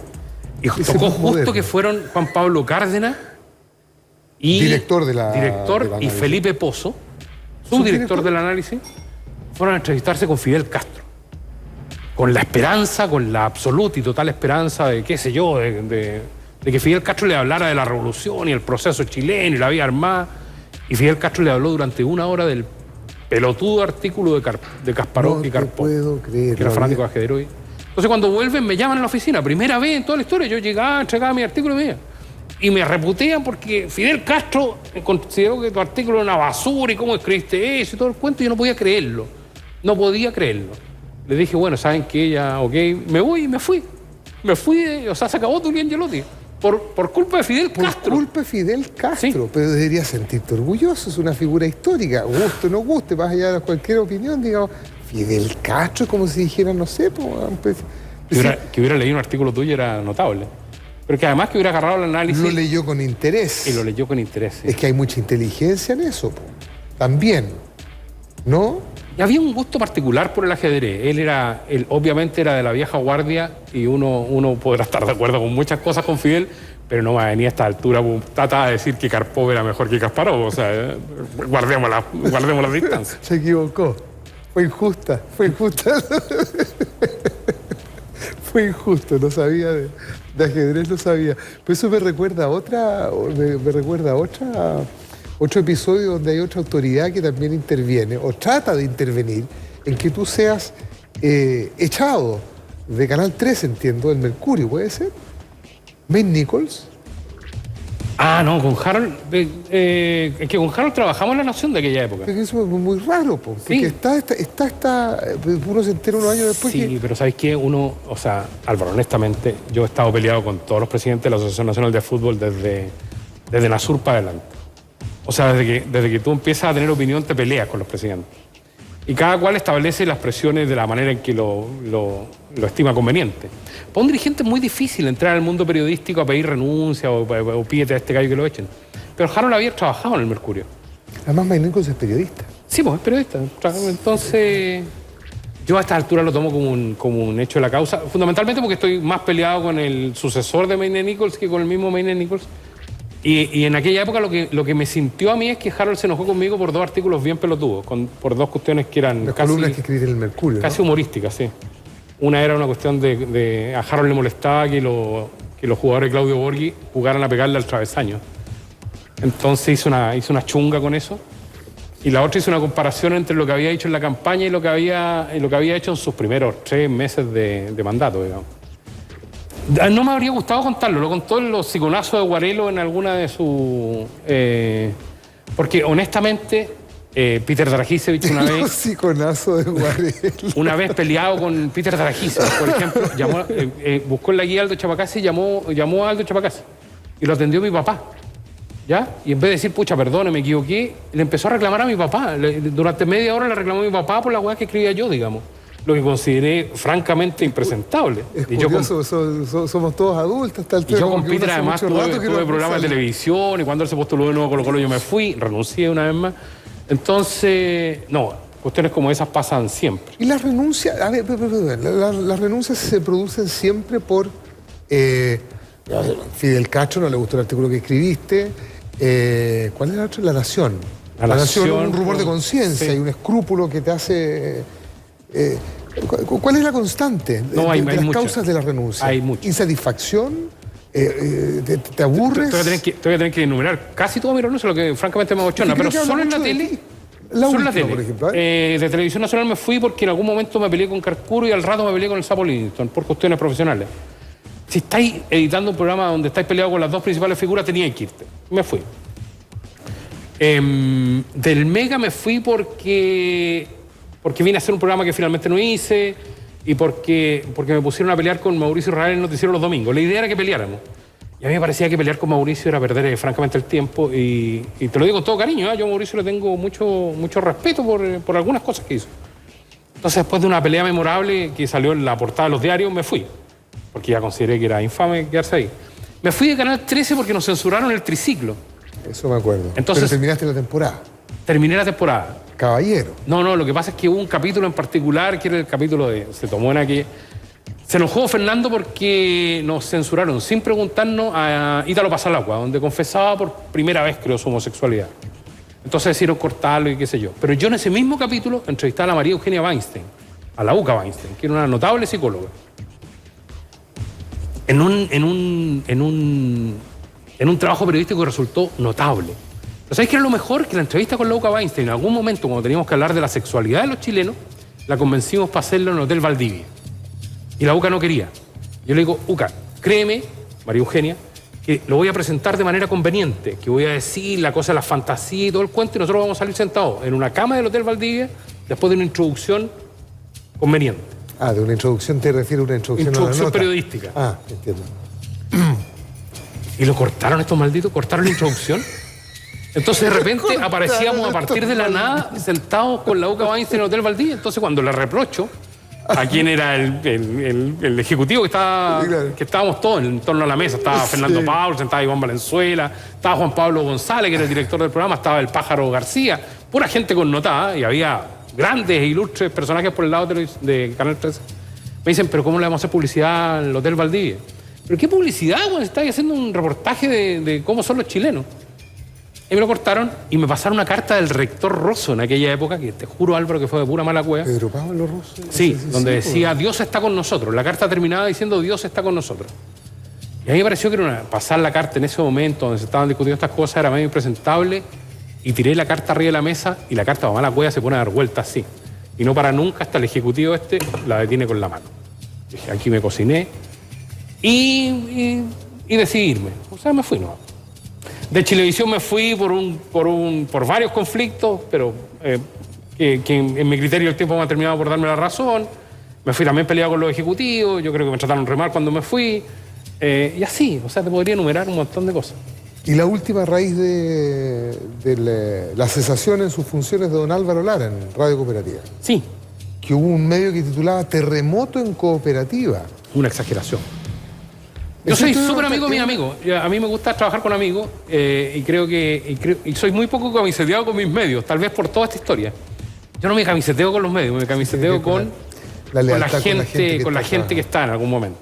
Y tocó justo que fueron Juan Pablo Cárdenas y... Director y Felipe Pozo, subdirector del análisis, fueron a entrevistarse con Fidel Castro. Con la esperanza, con la absoluta y total esperanza de, qué sé yo, de que Fidel Castro le hablara de la revolución y el proceso chileno y la vía armada. Y Fidel Castro le habló durante 1 hora del pelotudo artículo de Kasparov y Karpov. No puedo creer. Que era fanático de ajedrez. Entonces cuando vuelven me llaman a la oficina, primera vez en toda la historia. Yo llegaba, entregaba mi artículo y me reputean porque Fidel Castro consideró que tu artículo era una basura y cómo escribiste eso y todo el cuento, y yo no podía creerlo. No podía creerlo. Le dije, bueno, ¿saben qué? Ya, ok, me voy y me fui. Me fui, o sea, se acabó Tulio Angelotti. Por culpa de Fidel Castro. Por culpa de Fidel Castro. Sí. Pero deberías sentirte orgulloso, es una figura histórica. Guste o no guste, más allá de cualquier opinión, digamos. Fidel Castro, como si dijeran, no sé, pues... Que hubiera leído un artículo tuyo era notable. Pero que además que hubiera agarrado el análisis... Lo leyó con interés. Y lo leyó con interés, sí. Es que hay mucha inteligencia en eso, po. También, ¿no? Y había un gusto particular por el ajedrez. Él obviamente era de la vieja guardia y uno podrá estar de acuerdo con muchas cosas con Fidel, pero no va a venir a esta altura trata de decir que Karpov era mejor que Kasparov. O sea, guardemos las distancias. Se equivocó. Fue injusta. Fue injusto, no sabía de ajedrez, no sabía. Pero eso me recuerda a otro episodio donde hay otra autoridad que también interviene o trata de intervenir en que tú seas echado de Canal 3, entiendo, del Mercurio, ¿puede ser? ¿Maine Nichols? Ah, no, con Harold... es que con Harold trabajamos en La Nación de aquella época. Es que eso es muy raro, porque Sí. uno se entera unos años después Sí, que... pero ¿sabes qué? Álvaro, honestamente, yo he estado peleado con todos los presidentes de la Asociación Nacional de Fútbol desde Nasur para adelante. O sea, desde que tú empiezas a tener opinión, te peleas con los presidentes. Y cada cual establece las presiones de la manera en que lo estima conveniente. Para un dirigente es muy difícil entrar al mundo periodístico a pedir renuncia o pídete a este gallo que lo echen. Pero Harold había trabajado en el Mercurio. Además, Maine Nichols es periodista. Sí, pues es periodista. Entonces, yo a esta altura lo tomo como un hecho de la causa, fundamentalmente porque estoy más peleado con el sucesor de Maine Nichols que con el mismo Maine Nichols. Y en aquella época lo que me sintió a mí es que Harold se enojó conmigo por dos artículos bien pelotudos, por dos cuestiones que eran Las columnas que escribiste en el Mercurio, casi ¿no? humorísticas, sí. Una era una cuestión de a Harold le molestaba que los jugadores de Claudio Borghi jugaran a pegarle al travesaño. Entonces hizo una chunga con eso. Y la otra hizo una comparación entre lo que había hecho en la campaña y lo que había hecho en sus primeros 3 meses de mandato, digamos. No me habría gustado contarlo, lo contó en los sigonazos de Guarelo en alguna de sus... porque honestamente, Peter Dragisevich una vez... Siconazo de Guarelo. Una vez peleado con Peter Dragisevich, por ejemplo, buscó en la guía Aldo Chapacase y llamó a Aldo Chapacase. Y lo atendió mi papá. ¿Ya? Y en vez de decir, pucha, perdone, me equivoqué, le empezó a reclamar a mi papá. Durante media hora le reclamó a mi papá por la weá que escribía yo, digamos. Lo que consideré francamente impresentable. Es curioso, somos todos adultos. Y yo con Peter además tuve programas de televisión y cuando él se postuló de nuevo Colo-Colo yo me fui, renuncié una vez más. Entonces, no, cuestiones como esas pasan siempre. Y las renuncias, a ver, las renuncias se producen siempre por... Fidel Castro no le gustó el artículo que escribiste. ¿Cuál era el otro? La Nación. La Nación, un rumor de conciencia y un escrúpulo que te hace... ¿Cuál es la constante de las causas de la renuncia? Hay muchas. ¿Insatisfacción? ¿Te aburres? Te voy a tener que enumerar casi todo mi renuncia, lo que francamente me abochona, pero solo en la tele. Solo en la tele, por ejemplo. De Televisión Nacional me fui porque en algún momento me peleé con Carcuro y al rato me peleé con el Sapo Livingston por cuestiones profesionales. Si estáis editando un programa donde estáis peleados con las dos principales figuras, teníais que irte. Me fui. Del Mega me fui porque vine a hacer un programa que finalmente no hice y porque me pusieron a pelear con Mauricio Israel en el noticiero los domingos. La idea era que peleáramos. Y a mí me parecía que pelear con Mauricio era perder francamente el tiempo y te lo digo con todo cariño, ¿eh? Yo a Mauricio le tengo mucho respeto por algunas cosas que hizo. Entonces, después de una pelea memorable que salió en la portada de los diarios, me fui. Porque ya consideré que era infame quedarse ahí. Me fui de Canal 13 porque nos censuraron el triciclo. Eso me acuerdo. Entonces, pero terminaste la temporada. Terminé la temporada. Caballero. No, lo que pasa es que hubo un capítulo en particular, que era el capítulo se tomó en aquella... Se enojó Fernando porque nos censuraron sin preguntarnos a Ítalo Pasalagua, donde confesaba por primera vez, creo, su homosexualidad. Entonces decidieron cortarlo y qué sé yo. Pero yo en ese mismo capítulo entrevistaba a la María Eugenia Weinstein, a la UCA Weinstein, que era una notable psicóloga. En un trabajo periodístico que resultó notable. ¿Pero sabéis qué era lo mejor? Que la entrevista con la UCA Weinstein, en algún momento, cuando teníamos que hablar de la sexualidad de los chilenos, la convencimos para hacerlo en el Hotel Valdivia. Y la UCA no quería. Yo le digo, UCA, créeme, María Eugenia, que lo voy a presentar de manera conveniente, que voy a decir la cosa de la fantasía y todo el cuento, y nosotros vamos a salir sentados en una cama del Hotel Valdivia después de una introducción conveniente. Ah, de una introducción te refieres a una introducción a la nota. Periodística. Ah, entiendo. Y lo cortaron estos malditos, cortaron la introducción. Entonces de repente aparecíamos a partir de la nada sentados con la boca Weinstein en el Hotel Valdivia. Entonces cuando le reprocho a quién era el ejecutivo que estábamos todos en torno a la mesa, estaba Fernando Paulsen, estaba Iván Valenzuela, estaba Juan Pablo González, que era el director del programa, estaba el Pájaro García, pura gente connotada, y había grandes e ilustres personajes por el lado de Canal 13. Me dicen, pero ¿cómo le vamos a hacer publicidad al Hotel Valdivia? ¿Pero qué publicidad cuando estáis haciendo un reportaje de cómo son los chilenos? Y me lo cortaron y me pasaron una carta del rector Rosso en aquella época, que te juro, Álvaro, que fue de pura mala cueva. ¿Pedro Pablo Rosso? Sí, donde decía, Dios está con nosotros. La carta terminaba diciendo, Dios está con nosotros. Y a mí me pareció que pasar la carta en ese momento donde se estaban discutiendo estas cosas era medio impresentable, y tiré la carta arriba de la mesa y la carta de mala cueva se pone a dar vueltas así. Y no para nunca, hasta el ejecutivo la detiene con la mano. Dije, aquí me cociné y decidí irme. O sea, me fui, ¿no? De Chilevisión me fui por varios conflictos, pero que en mi criterio el tiempo me ha terminado por darme la razón. Me fui también peleado con los ejecutivos, yo creo que me trataron re mal cuando me fui. Y así, o sea, te podría enumerar un montón de cosas. Y la última raíz de la cesación en sus funciones de don Álvaro Lara en Radio Cooperativa. Sí. Que hubo un medio que titulaba Terremoto en Cooperativa. Una exageración. Yo soy súper amigo de mis amigos. A mí me gusta trabajar con amigos y creo que soy muy poco camiseteado con mis medios, tal vez por toda esta historia. Yo no me camiseteo con los medios, me camiseteo con la gente que está en algún momento.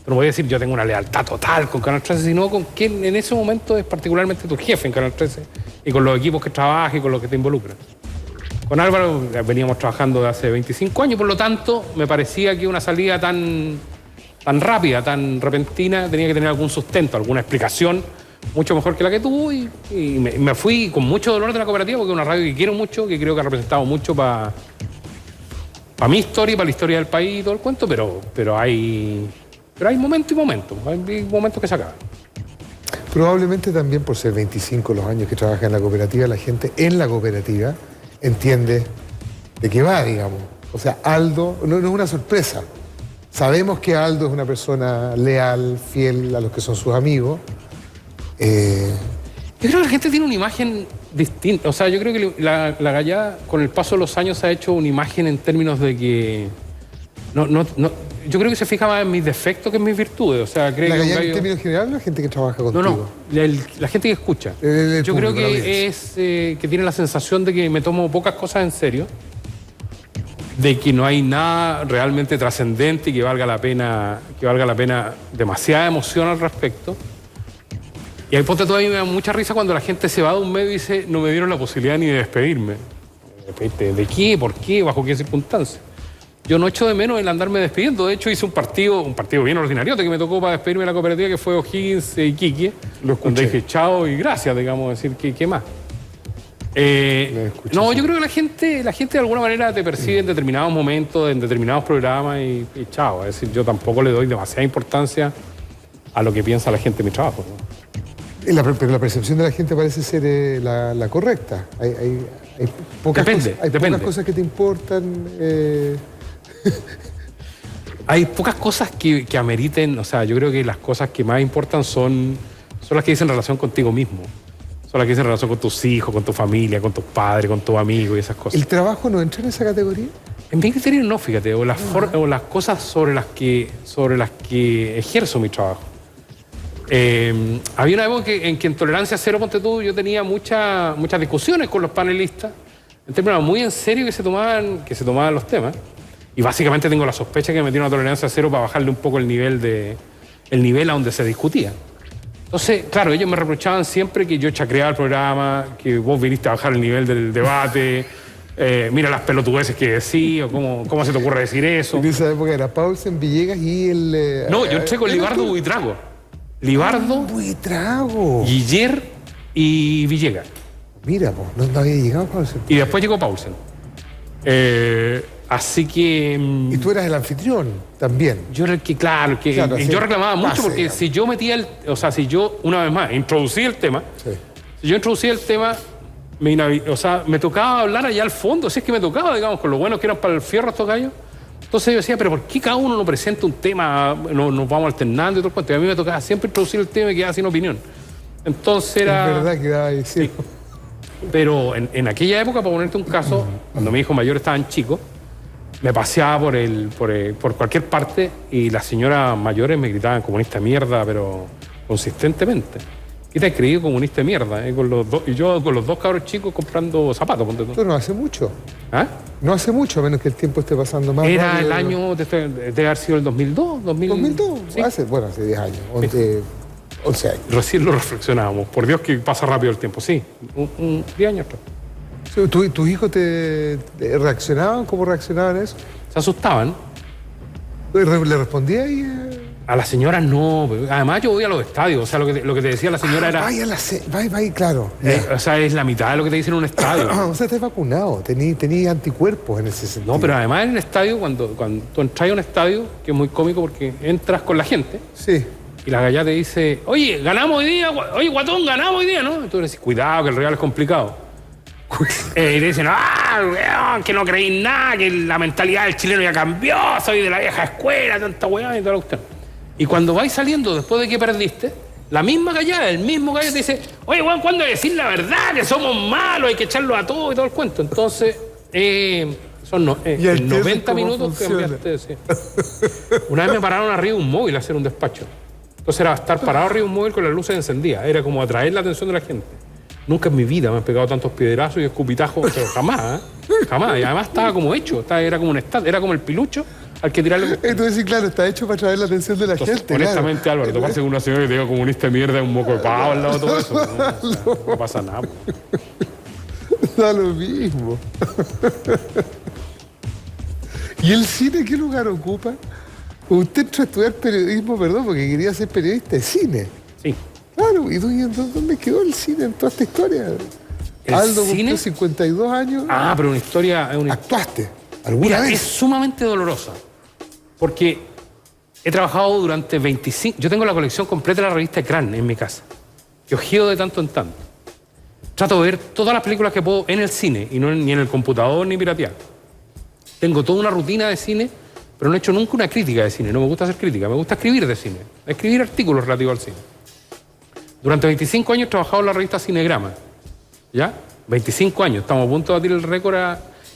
Pero no voy a decir yo tengo una lealtad total con Canal 13, sino con quien en ese momento es particularmente tu jefe en Canal 13 y con los equipos que trabajas y con los que te involucran. Con Álvaro veníamos trabajando de hace 25 años, por lo tanto me parecía que una salida tan rápida, tan repentina, tenía que tener algún sustento, alguna explicación mucho mejor que la que tuvo y me fui con mucho dolor de la cooperativa porque es una radio que quiero mucho, que creo que ha representado mucho para mi historia y para la historia del país y todo el cuento, pero hay momentos y momentos, hay momentos que se acaban. Probablemente también por ser 25 los años que trabaja en la cooperativa, la gente en la cooperativa entiende de qué va, digamos. O sea, Aldo no es una sorpresa. Sabemos que Aldo es una persona leal, fiel a los que son sus amigos. Yo creo que la gente tiene una imagen distinta. O sea, yo creo que la Gallada, con el paso de los años, ha hecho una imagen en términos de que... yo creo que se fija más en mis defectos que en mis virtudes. O sea, creo ¿La Gallada en términos generales o la gente que trabaja contigo? No, la gente que escucha. Yo creo que que tiene la sensación de que me tomo pocas cosas en serio, de que no hay nada realmente trascendente y que valga la pena demasiada emoción al respecto. Y ahí todavía me da mucha risa cuando la gente se va de un medio y dice, no me dieron la posibilidad ni de despedirme. ¿De qué? ¿Por qué? ¿Bajo qué circunstancias? Yo no echo de menos el andarme despidiendo. De hecho, hice un partido bien ordinario que me tocó para despedirme de la cooperativa, que fue O'Higgins y Quique. Donde dije chao y gracias, digamos, decir, ¿qué más? No, yo creo que la gente de alguna manera te percibe en determinados momentos, en determinados programas y chao. Es decir, yo tampoco le doy demasiada importancia a lo que piensa la gente de mi trabajo, ¿no? Pero la percepción de la gente parece ser la correcta. Hay pocas cosas que te importan. Hay pocas cosas que ameriten. O sea, yo creo que las cosas que más importan son las que dicen relación contigo mismo. Son las que dicen relación con tus hijos, con tu familia, con tus padres, con tus amigos y esas cosas. ¿El trabajo no entra en esa categoría? En mi criterio no, fíjate. O las cosas sobre las que ejerzo mi trabajo. Había una época en que en Tolerancia Cero, ponte tú, yo tenía muchas discusiones con los panelistas, en términos muy en serio que se tomaban los temas. Y básicamente tengo la sospecha que me metieron a Tolerancia Cero para bajarle un poco el nivel a donde se discutía. Entonces, claro, ellos me reprochaban siempre que yo chacreaba el programa, que vos viniste a bajar el nivel del debate, mira las pelotudeces que decís, o cómo se te ocurre decir eso. En esa época era Paulsen, Villegas y el... No, yo entré con Libardo Buitrago. Buitrago. Guiller y Villegas. Mira, pues, no había llegado Paulsen. Y después llegó Paulsen. Así que... Y tú eras el anfitrión también. Yo era el que, claro, yo reclamaba mucho porque digamos. Si yo una vez más, introducía el tema, si yo introducía el tema, o sea, me tocaba hablar allá al fondo, si es que me tocaba, digamos, con lo buenos que eran para el fierro estos gallos. Entonces yo decía, pero ¿por qué cada uno no presenta un tema? Nos vamos alternando y todo el cuento. Y a mí me tocaba siempre introducir el tema y quedaba sin opinión. Entonces era... Es verdad que daba ahí, sí. Pero en aquella época, para ponerte un caso, cuando mis hijos mayores estaban chicos, me paseaba por cualquier parte y las señoras mayores me gritaban comunista de mierda, pero consistentemente. ¿Qué te has creído comunista de mierda? Y yo con los dos cabros chicos comprando zapatos. Esto no hace mucho. ¿Ah? No hace mucho, a menos que el tiempo esté pasando más Era rápido. el año, debe haber sido el 2002. 2002, sí. hace 10 años, 11 años. Recién lo reflexionábamos. Por Dios que pasa rápido el tiempo, sí. 10 años atrás. ¿Tus hijos te reaccionaban? ¿Cómo reaccionaban a eso? Se asustaban. ¿Le respondía ahí? A las señoras no. Además yo voy a los estadios. O sea, lo que te decía la señora era... Vaya, claro. o sea, es la mitad de lo que te dicen en un estadio. O sea, estás vacunado, tenías anticuerpos en ese sentido. No, pero además en el estadio, cuando tú entras a un estadio, que es muy cómico porque entras con la gente... Sí. Y la gallá te dice, oye, ganamos hoy día, oye, guatón, ganamos hoy día, ¿no? Y tú le dices, cuidado, que el Real es complicado. Y te dicen, weón, que no creí nada, que la mentalidad del chileno ya cambió, soy de la vieja escuela, tanta weá y toda la cuestión. Y cuando vais saliendo después de que perdiste, la misma gallada, el mismo gallo te dice, oye, weón, ¿cuándo hay que decir la verdad? Que somos malos, hay que echarlo a todo y todo el cuento. Entonces, son 90 minutos que enviaste, sí. Una vez me pararon arriba de un móvil a hacer un despacho. Entonces era estar parado arriba de un móvil con las luces encendidas. Era como atraer la atención de la gente. Nunca en mi vida me han pegado tantos piedrazos y escupitajos, pero jamás, jamás. Y además estaba como hecho, era como un era como el pilucho al que tirarle... Entonces, claro, está hecho para atraer la atención de la gente. Honestamente, claro. Álvaro, toparse con una señora que te diga comunista de mierda, un moco de pavo al lado de todo eso. No, o sea, no pasa nada. Da lo mismo. ¿Y el cine qué lugar ocupa? Usted entró a estudiar periodismo, perdón, porque quería ser periodista de cine. Sí. Claro, ¿y dónde quedó el cine en toda esta historia? Aldo cumplió 52 años. Ah, pero una historia... ¿Actuaste alguna vez? Es sumamente dolorosa, porque he trabajado durante 25... Yo tengo la colección completa de la revista Ecrán en mi casa, que ojeo de tanto en tanto. Trato de ver todas las películas que puedo en el cine, y no ni en el computador ni piratear. Tengo toda una rutina de cine, pero no he hecho nunca una crítica de cine. No me gusta hacer crítica, me gusta escribir de cine. Escribir artículos relativos al cine. Durante 25 años he trabajado en la revista Cinegrama. ¿Ya? 25 años. Estamos a punto de batir el récord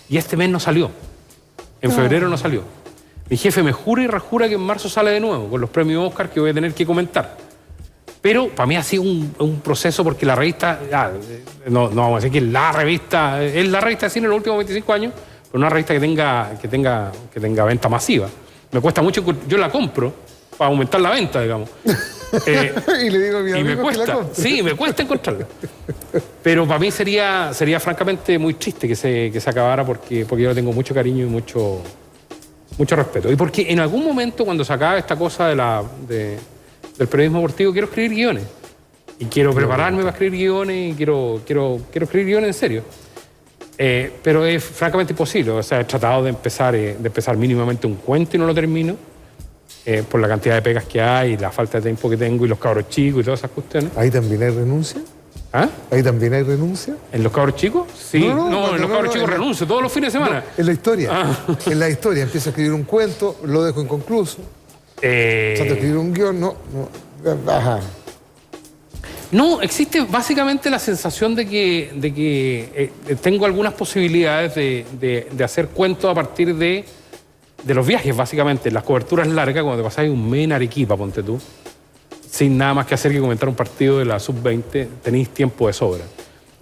y este mes no salió. En febrero no salió. Mi jefe me jura y rejura que en marzo sale de nuevo, con los premios Oscar que voy a tener que comentar. Pero para mí ha sido un proceso porque la revista... no vamos a decir que es la revista de cine en los últimos 25 años, pero una revista que tenga venta masiva. Me cuesta mucho, yo la compro para aumentar la venta, digamos. Y le digo a mi amigo me cuesta, que la compre. sí, me cuesta encontrarla. Pero para mí sería francamente muy triste que se acabara porque yo le tengo mucho cariño y mucho respeto. Y porque en algún momento cuando se acabe esta cosa del periodismo deportivo quiero escribir guiones. Y quiero prepararme para escribir guiones y quiero escribir guiones en serio. Pero es francamente imposible. O sea, he tratado de empezar mínimamente un cuento y no lo termino. Por la cantidad de pegas que hay, la falta de tiempo que tengo y los cabros chicos y todas esas cuestiones. ¿Ahí también hay renuncia? ¿Ah? ¿Ahí también hay renuncia? ¿En los cabros chicos? Sí. No, en los cabros chicos renuncio todos los fines de semana. En la historia. En la historia. Empiezo a escribir un cuento, lo dejo inconcluso. Trato de escribir un guión, no. Ajá. No, existe básicamente la sensación de que tengo algunas posibilidades de hacer cuentos a partir de los viajes, básicamente. Las coberturas largas, cuando te pasáis un mes en Arequipa, ponte tú, sin nada más que hacer que comentar un partido de la Sub-20, tenéis tiempo de sobra.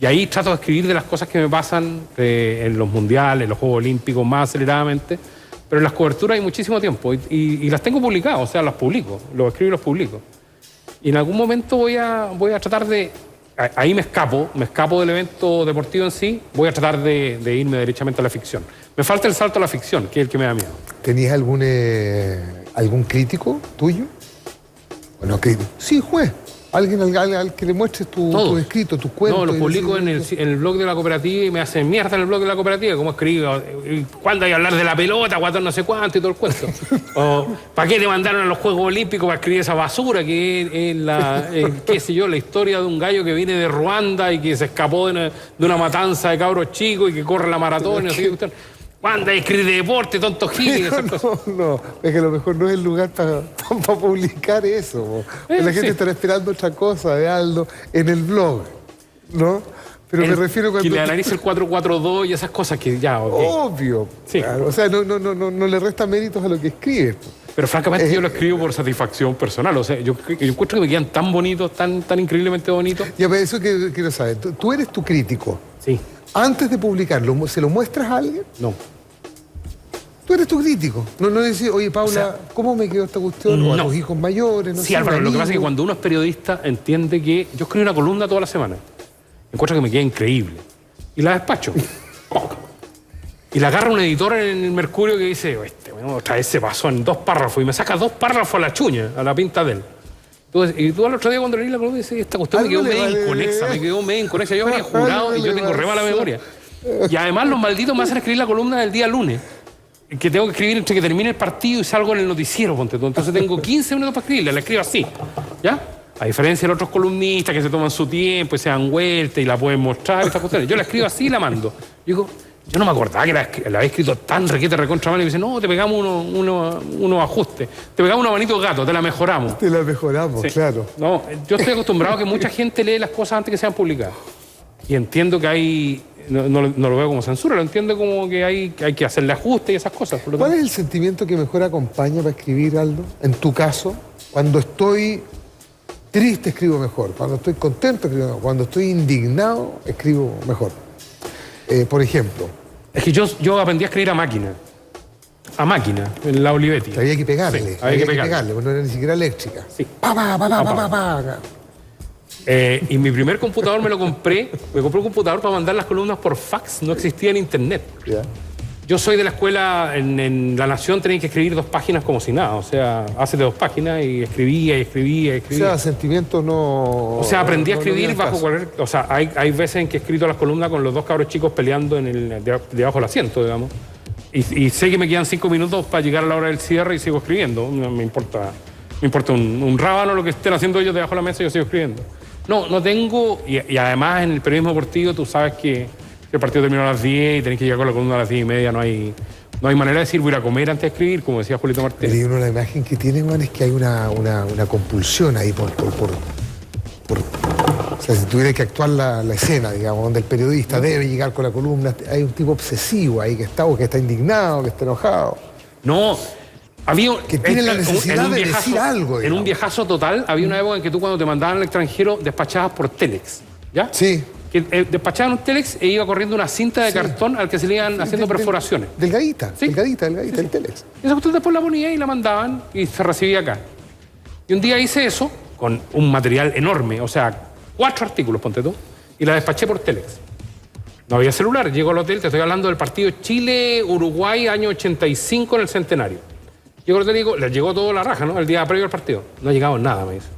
Y ahí trato de escribir de las cosas que me pasan en los mundiales, en los Juegos Olímpicos, más aceleradamente. Pero en las coberturas hay muchísimo tiempo y las tengo publicadas, o sea, las publico, los escribo y los publico. Y en algún momento voy a tratar de... Ahí me escapo del evento deportivo en sí, voy a tratar de irme derechamente a la ficción. Me falta el salto a la ficción, que es el que me da miedo. ¿Tenías algún crítico tuyo? Bueno, crítico. Sí, juez. Alguien al que le muestres tu escrito, tus cuentos. No, lo y publico en el blog de la cooperativa y me hacen mierda en el blog de la cooperativa. ¿Cómo escribo? ¿Cuándo hay que hablar de la pelota? ¿Cuándo no sé cuánto? Y todo el cuento. O ¿para qué te mandaron a los Juegos Olímpicos para escribir esa basura que es qué sé yo, la historia de un gallo que viene de Ruanda y que se escapó de una matanza de cabros chicos y que corre la maratón y no sé qué cuestión? ¿Cuándo hay que escribir de deporte, tonto gil? No, es que a lo mejor no es el lugar para publicar eso. La gente estará esperando otra cosa de Aldo en el blog, ¿no? Pero me refiero cuando... Que le analice el 442 y esas cosas que ya... Okay. Obvio. Sí. Claro, o sea, no le resta méritos a lo que escribes. Pero francamente yo lo escribo por satisfacción personal. O sea, yo encuentro que me quedan tan bonitos, tan increíblemente bonitos. Ya, pero eso que quiero saber. Tú eres tu crítico. Sí. Antes de publicarlo, ¿se lo muestras a alguien? No. Tú eres tu crítico. No decís, oye, Paula, o sea, ¿cómo me quedó esta cuestión? O a tus hijos mayores, no sé. Sí, Álvaro, lo que pasa es que cuando uno es periodista entiende que yo escribo una columna toda la semana. Encuentro que me queda increíble. Y la despacho. Y la agarra un editor en el Mercurio que dice, otra vez se pasó en 2 párrafos. Y me saca 2 párrafos a la chuña, a la pinta de él. Y tú al otro día cuando leí la columna dices, esta cuestión me quedó medio inconexa. Yo habría jurado y yo tengo re mala memoria. Y además los malditos me hacen escribir la columna del día lunes. Que tengo que escribir entre que termine el partido y salgo en el noticiero, ponte tú. Entonces tengo 15 minutos para escribirla, la escribo así. ¿Ya? A diferencia de los otros columnistas que se toman su tiempo y se dan vuelta y la pueden mostrar, estas cuestiones. Yo la escribo así y la mando. Digo, yo no me acordaba que la había escrito tan recontra mal. Y me dice, no, te pegamos unos ajustes. Te pegamos una manito de gato, te la mejoramos. Te la mejoramos, sí. Claro. No, yo estoy acostumbrado a que mucha gente lee las cosas antes que sean publicadas. Y entiendo que hay... No lo veo como censura, lo entiendo como que hay que hacerle ajustes y esas cosas. ¿Cuál es el sentimiento que mejor acompaña para escribir, Aldo? En tu caso, cuando estoy triste escribo mejor, cuando estoy contento escribo mejor, cuando estoy indignado escribo mejor. Por ejemplo. Es que yo aprendí a escribir a máquina, en la Olivetti. Había que pegarle, sí, había que pegarle, porque no era ni siquiera eléctrica. Sí. Pa. Y mi primer computador me compré un computador para mandar las columnas por fax, no existía en internet. Yeah. Yo soy de la escuela, en La Nación tenéis que escribir 2 páginas como si nada, o sea, haces 2 páginas y escribía. O sea, sentimientos no... O sea, aprendí a escribir bajo cualquier... O sea, hay veces en que he escrito las columnas con los 2 cabros chicos peleando debajo del asiento, digamos. Y sé que me quedan 5 minutos para llegar a la hora del cierre y sigo escribiendo. No me importa un rábano lo que estén haciendo ellos debajo de la mesa, yo sigo escribiendo. No tengo... Y además en el periodismo deportivo tú sabes que el partido terminó a las 10 y tenés que llegar con la columna a las 10:30, no hay manera de decir voy a ir a comer antes de escribir, como decía Julito Martínez. Y uno la imagen que tiene, man, es que hay una compulsión ahí por... O sea, si tuviera que actuar la escena, digamos, donde el periodista debe llegar con la columna, hay un tipo obsesivo ahí que está indignado, que está enojado. No, había... Que tiene la necesidad de decir algo, digamos. En un viajazo total, había una época en que tú cuando te mandaban al extranjero despachabas por Telex, ¿ya? Sí. Que despachaban un Telex e iba corriendo una cinta de cartón al que se le iban haciendo perforaciones. Delgadita, sí. delgadita, el Telex. Esa cuestión después la ponía y la mandaban y se recibía acá. Y un día hice eso con un material enorme, o sea, 4 artículos, ponte tú, y la despaché por Telex. No había celular, llego al hotel, te estoy hablando del partido Chile-Uruguay, año 85 en el Centenario. Llego al hotel y digo, les llegó todo la raja, ¿no? El día previo al partido. No ha llegado nada, me dice.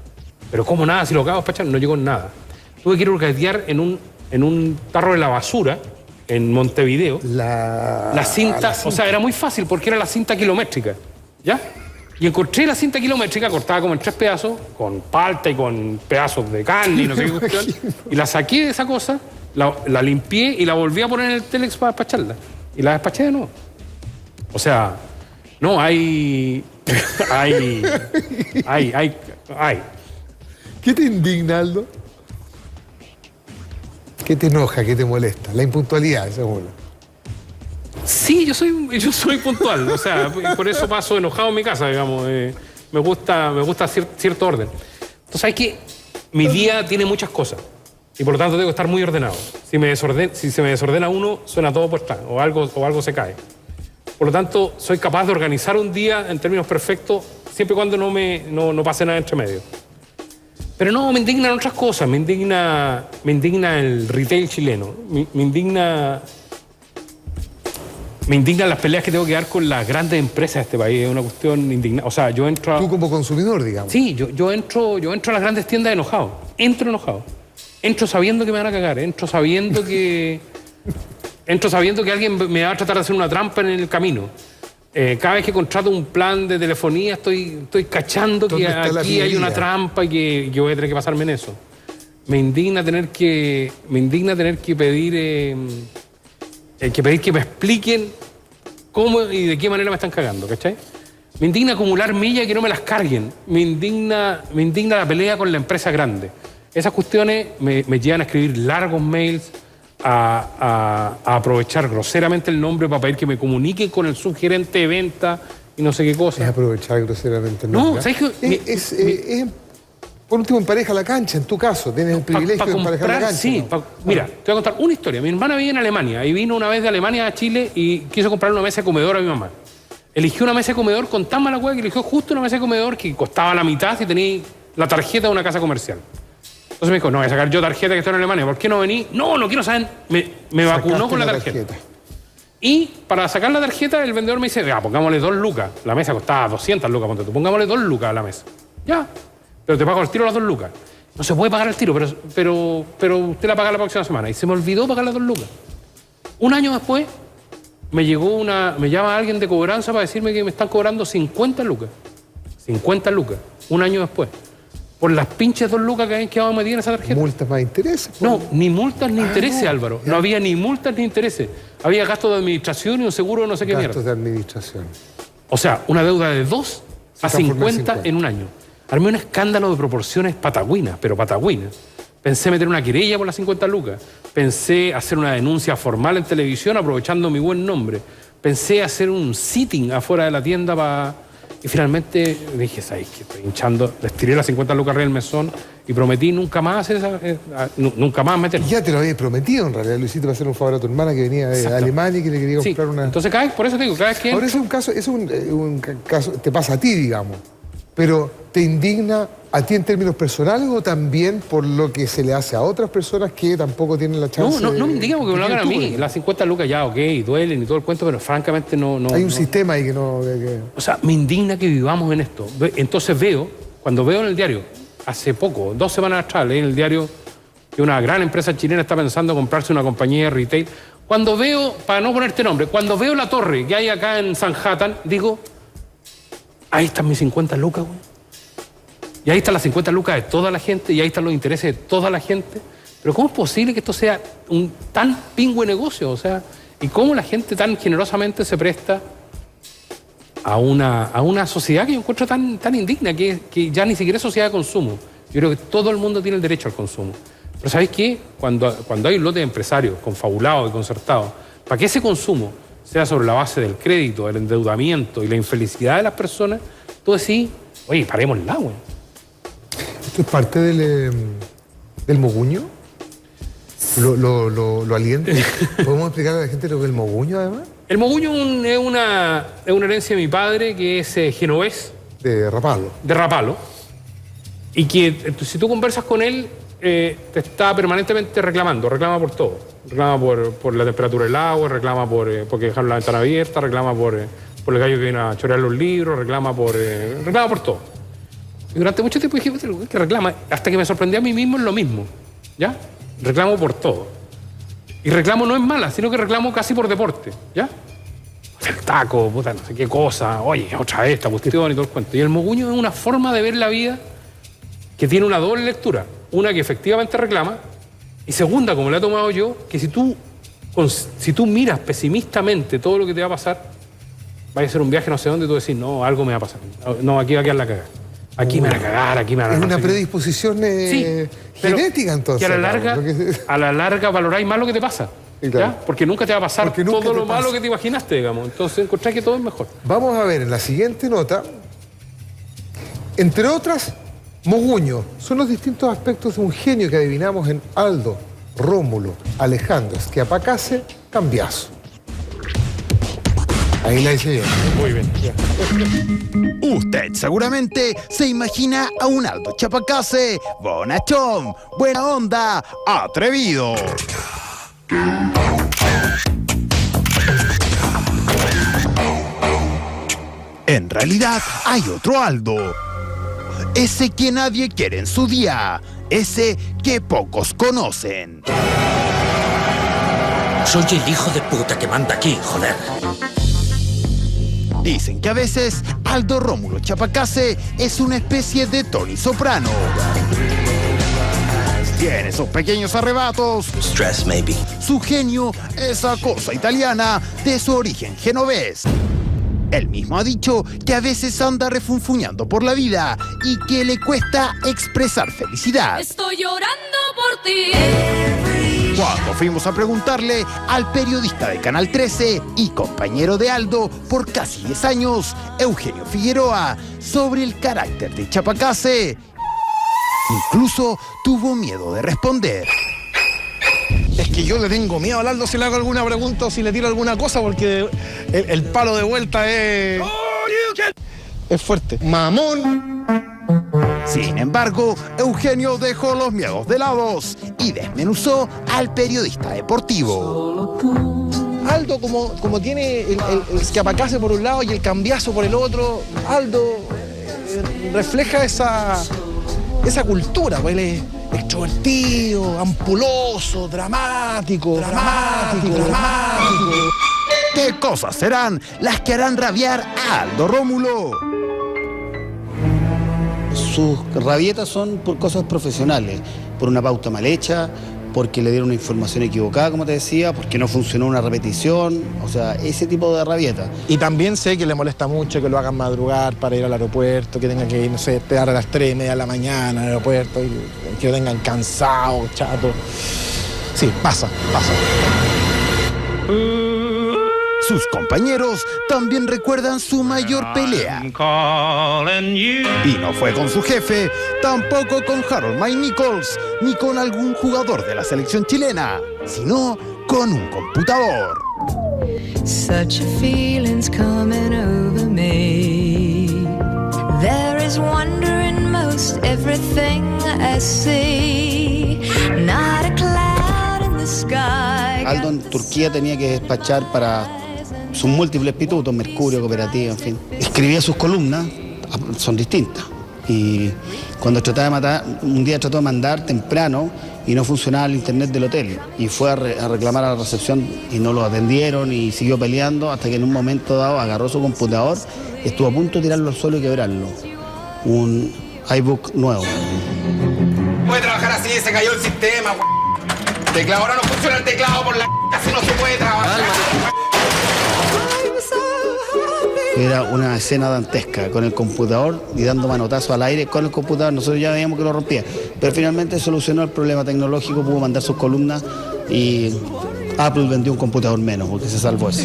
Pero ¿cómo nada? Si lo acabo de despachar, no llegó nada. Tuve que ir a hurgatear en un tarro de la basura en Montevideo. La cinta, o sea, era muy fácil porque era la cinta kilométrica, ¿ya? Y encontré la cinta kilométrica cortada como en 3 pedazos, con palta y con pedazos de carne y no sé qué cuestión. Y la saqué de esa cosa, la limpié y la volví a poner en el Telex para despacharla. Y la despaché de nuevo. O sea, no, hay. ¿Qué te indigna, Aldo? ¿Qué te enoja? ¿Qué te molesta? La impuntualidad, esa es una. Sí, yo soy puntual. O sea, por eso paso enojado en mi casa, digamos. Me gusta cierto orden. Entonces hay que... Mi día tiene muchas cosas. Y por lo tanto tengo que estar muy ordenado. Si se me desordena uno, suena todo por atrás. O algo se cae. Por lo tanto, soy capaz de organizar un día en términos perfectos, siempre y cuando no pase nada entre medio. Pero no, me indignan otras cosas. Me indigna el retail chileno. Me indigna Me indignan las peleas que tengo que dar con las grandes empresas de este país. Es una cuestión indignante. O sea, yo entro Tú como consumidor, digamos. Sí, yo entro a las grandes tiendas enojado. Entro enojado. Entro sabiendo que me van a cagar. Entro sabiendo que alguien me va a tratar de hacer una trampa en el camino. Cada vez que contrato un plan de telefonía estoy cachando que aquí hay una trampa y que yo voy a tener que pasarme en eso. Me indigna tener que pedir que me expliquen cómo y de qué manera me están cagando, ¿cachai? Me indigna acumular millas y que no me las carguen. Me indigna la pelea con la empresa grande. Esas cuestiones me llevan a escribir largos mails, a aprovechar groseramente el nombre para pedir que me comuniquen con el subgerente de venta y no sé qué cosa. Es aprovechar groseramente el nombre. No, ¿sabes qué? Por último, empareja la cancha, en tu caso. Tienes el privilegio de emparejar la cancha. Sí, ¿no? Mira, te voy a contar una historia. Mi hermana vive en Alemania y vino una vez de Alemania a Chile y quiso comprar una mesa de comedor a mi mamá. Eligió una mesa de comedor con tan mala hueá que eligió justo una mesa de comedor que costaba la mitad si tenía la tarjeta de una casa comercial. Entonces me dijo, no, voy a sacar yo tarjeta que estoy en Alemania. ¿Por qué no vení? No quiero saber. Me vacunó con la tarjeta. Y para sacar la tarjeta, el vendedor me dice, pongámosle 2 lucas. La mesa costaba 200 lucas, ponte tú. Pongámosle 2 lucas a la mesa. Ya. Pero te pago al tiro las 2 lucas. No se puede pagar al tiro, pero usted la paga la próxima semana. Y se me olvidó pagar las 2 lucas. Un año después, me llama alguien de cobranza para decirme que me están cobrando 50 lucas. 50 lucas. Un año después. Por las pinches 2 lucas que habían quedado metidas en esa tarjeta. ¿Multas más intereses? No, ni multas ni intereses, no, Álvaro. Ya. No había ni multas ni intereses. Había gastos de administración y un seguro de no sé qué mierda. Gastos de administración. O sea, una deuda de 2 a 50 en un año. Armé un escándalo de proporciones patagüinas, pero patagüinas. Pensé meter una querella por las 50 lucas. Pensé hacer una denuncia formal en televisión aprovechando mi buen nombre. Pensé hacer un sitting afuera de la tienda para... Y finalmente dije, ¿sabes qué? Estoy hinchando. Les tiré las 50 lucas arriba del mesón y prometí nunca más hacer nunca más meter. Ya te lo habías prometido, en realidad. Lo hiciste para hacer un favor a tu hermana que venía de Alemania y que le quería comprar una... Entonces, por eso te digo, cada vez que... Ahora es un caso, te pasa a ti, digamos. Pero ¿te indigna a ti en términos personales o también por lo que se le hace a otras personas que tampoco tienen la chance? No me indigna porque me lo hagan a mí. Las 50 lucas ya, ok, duelen y todo el cuento, pero francamente no... Hay un sistema ahí que no... O sea, me indigna que vivamos en esto. Entonces cuando veo en el diario, hace poco, 2 semanas atrás, leí en el diario que una gran empresa chilena está pensando comprarse una compañía de retail. Cuando veo, para no ponerte nombre, cuando veo la torre que hay acá en Sanhattan, digo... Ahí están mis 50 lucas, güey. Y ahí están las 50 lucas de toda la gente, y ahí están los intereses de toda la gente. Pero ¿cómo es posible que esto sea un tan pingüe negocio? O sea, ¿y cómo la gente tan generosamente se presta a una sociedad que yo encuentro tan indigna, que ya ni siquiera es sociedad de consumo? Yo creo que todo el mundo tiene el derecho al consumo. Pero ¿sabéis qué? Cuando hay un lote de empresarios confabulados y concertados, para que ese consumo sea sobre la base del crédito, del endeudamiento y la infelicidad de las personas, tú decís, oye, parémosla, güey. ¿Esto es parte del moguño? ¿Lo alienta? ¿Podemos explicar a la gente lo que es el moguño, además? El moguño es una herencia de mi padre, que es genovés. De Rapalo. De Rapalo. Y que si tú conversas con él, te está permanentemente reclama por todo. Reclama por la temperatura del agua, reclama porque dejaron la ventana abierta, reclama por el gallo que viene a chorear los libros, reclama por todo. Y durante mucho tiempo dije, que reclama, hasta que me sorprendí a mí mismo en lo mismo, ¿ya? Reclamo por todo. Y reclamo no es mala, sino que reclamo casi por deporte, ¿ya? El taco, puta, no sé qué cosa, oye, otra vez esta cuestión y todo el cuento. Y el moguño es una forma de ver la vida que tiene una doble lectura. Una que efectivamente reclama, y segunda, como la he tomado yo, que si tú miras pesimistamente todo lo que te va a pasar, vaya a ser un viaje no sé dónde y tú decís, no, algo me va a pasar. No, aquí va a quedar la cagada. Aquí me van a cagar, aquí me van a... Es una predisposición genética, entonces. Que a la larga valoráis más lo que te pasa. Claro. ¿Ya? Porque nunca te va a pasar todo lo malo que te imaginaste, digamos. Entonces encontrás que todo es mejor. Vamos a ver en la siguiente nota, entre otras... Moguño, son los distintos aspectos de un genio que adivinamos en Aldo, Rómulo, Alejandro, Schiapacase, Cambiaso. Ahí la hice yo. Muy bien. Usted seguramente se imagina a un Aldo Schiapacase bonachón, buena onda, atrevido. en realidad hay otro Aldo. Ese que nadie quiere en su día. Ese que pocos conocen. Soy el hijo de puta que manda aquí, joder. Dicen que a veces Aldo Rómulo Chapacase es una especie de Tony Soprano. Tiene esos pequeños arrebatos. Stress, maybe. Su genio, esa cosa italiana de su origen genovés. Él mismo ha dicho que a veces anda refunfuñando por la vida y que le cuesta expresar felicidad. Estoy llorando por ti. Cuando fuimos a preguntarle al periodista de Canal 13 y compañero de Aldo por casi 10 años, Eugenio Figueroa, sobre el carácter de Chapacase, incluso tuvo miedo de responder. Es que yo le tengo miedo al Aldo si le hago alguna pregunta o si le tiro alguna cosa, porque el palo de vuelta es fuerte. Mamón. Sin embargo, Eugenio dejó los miedos de lado y desmenuzó al periodista deportivo. Aldo, como tiene el Chapacase por un lado y el cambiazo por el otro, Aldo refleja esa cultura, pues él es extrovertido, ampuloso, dramático. ¿Qué cosas serán las que harán rabiar a Aldo Rómulo? Sus rabietas son por cosas profesionales, por una pauta mal hecha, porque le dieron una información equivocada, como te decía, porque no funcionó una repetición, o sea, ese tipo de rabietas. Y también sé que le molesta mucho que lo hagan madrugar para ir al aeropuerto, que tenga que ir, no sé, esperar a las 3:30 de la mañana al aeropuerto, y que lo tengan cansado, chato. Sí, pasa. Sus compañeros también recuerdan su mayor pelea. Y no fue con su jefe, tampoco con Harold Mike Nichols, ni con algún jugador de la selección chilena, sino con un computador. Such a feeling's coming over me. There is wonder in most everything I see. Not a cloud in the sky. Aldo en Turquía tenía que despachar para sus múltiples pitutos, Mercurio, Cooperativa, en fin. Escribía sus columnas, son distintas. Y cuando trataba de matar, un día trató de mandar temprano y no funcionaba el internet del hotel. Y fue a reclamar a la recepción y no lo atendieron y siguió peleando hasta que en un momento dado agarró su computador y estuvo a punto de tirarlo al suelo y quebrarlo. Un iBook nuevo. Puede trabajar así, se cayó el sistema. Teclado, ahora no funciona el teclado por la así no se puede trabajar. Era una escena dantesca, con el computador y dando manotazo al aire con el computador. Nosotros ya veíamos que lo rompía, pero finalmente solucionó el problema tecnológico, pudo mandar sus columnas y Apple vendió un computador menos porque se salvó eso.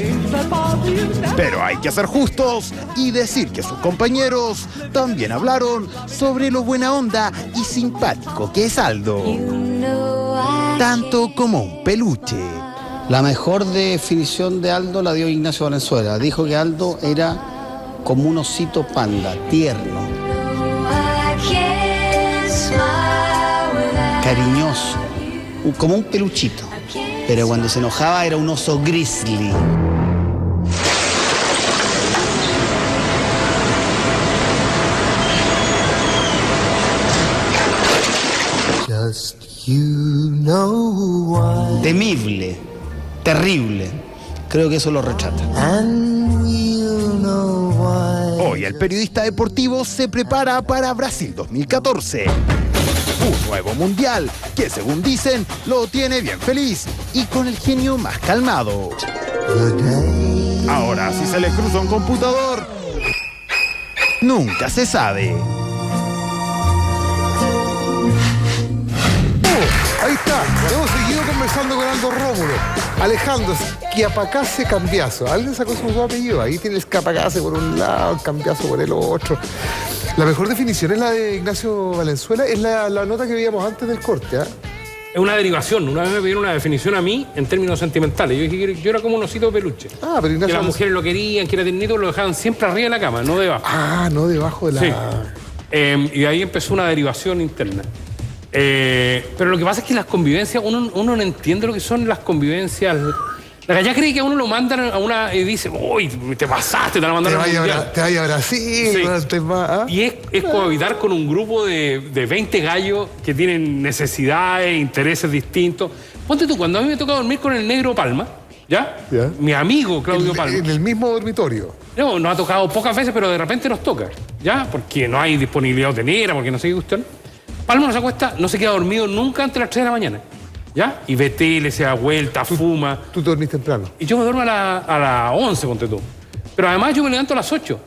Pero hay que ser justos y decir que sus compañeros también hablaron sobre lo buena onda y simpático que es Aldo, tanto como un peluche. La mejor definición de Aldo la dio Ignacio Valenzuela. Dijo que Aldo era como un osito panda, tierno, cariñoso, como un peluchito. Pero cuando se enojaba era un oso grizzly. Temible, terrible. Creo que eso lo retrata. Hoy el periodista deportivo se prepara para Brasil 2014. Un nuevo mundial que, según dicen, lo tiene bien feliz y con el genio más calmado. Ahora, si se le cruza un computador, nunca se sabe. Ahí está, hemos seguido conversando con Aldo Rómulo. Alejandro, Chapacase Cambiazo. Alguien sacó su apellido. Ahí tiene el Chapacase por un lado, el Cambiazo por el otro. La mejor definición es la de Ignacio Valenzuela, es la nota que veíamos antes del corte, ¿eh? Es una derivación. Una vez me pidieron una definición a mí en términos sentimentales. Yo dije que yo era como un osito de peluche. Ah, pero Ignacio... Que las mujeres lo querían, que era tiernito, lo dejaban siempre arriba de la cama, no debajo. Ah, no debajo de la... Sí. Y ahí empezó una derivación interna. Pero lo que pasa es que las convivencias, uno no entiende lo que son las convivencias La gallá cree que a uno lo mandan a una y dice, uy, te pasaste, te la mandaron a Mundial. Te vaya a Brasil, Sí. Y es cohabitar con un grupo de 20 gallos que tienen necesidades, intereses distintos. Ponte tú, cuando a mí me toca dormir con el negro Palma, ¿ya? Mi amigo Claudio Palma. En el mismo dormitorio. No, nos ha tocado pocas veces, pero de repente nos toca, ¿ya? Porque no hay disponibilidad hotelera, porque no sé qué cuestión. Palma no se acuesta, no se queda dormido nunca antes de las 3 de la mañana, ¿ya? Y ve tele, se da vuelta, fuma. Tú te dormís temprano. Y yo me duermo a las 11, ponte tú. Pero además yo me levanto a las 8,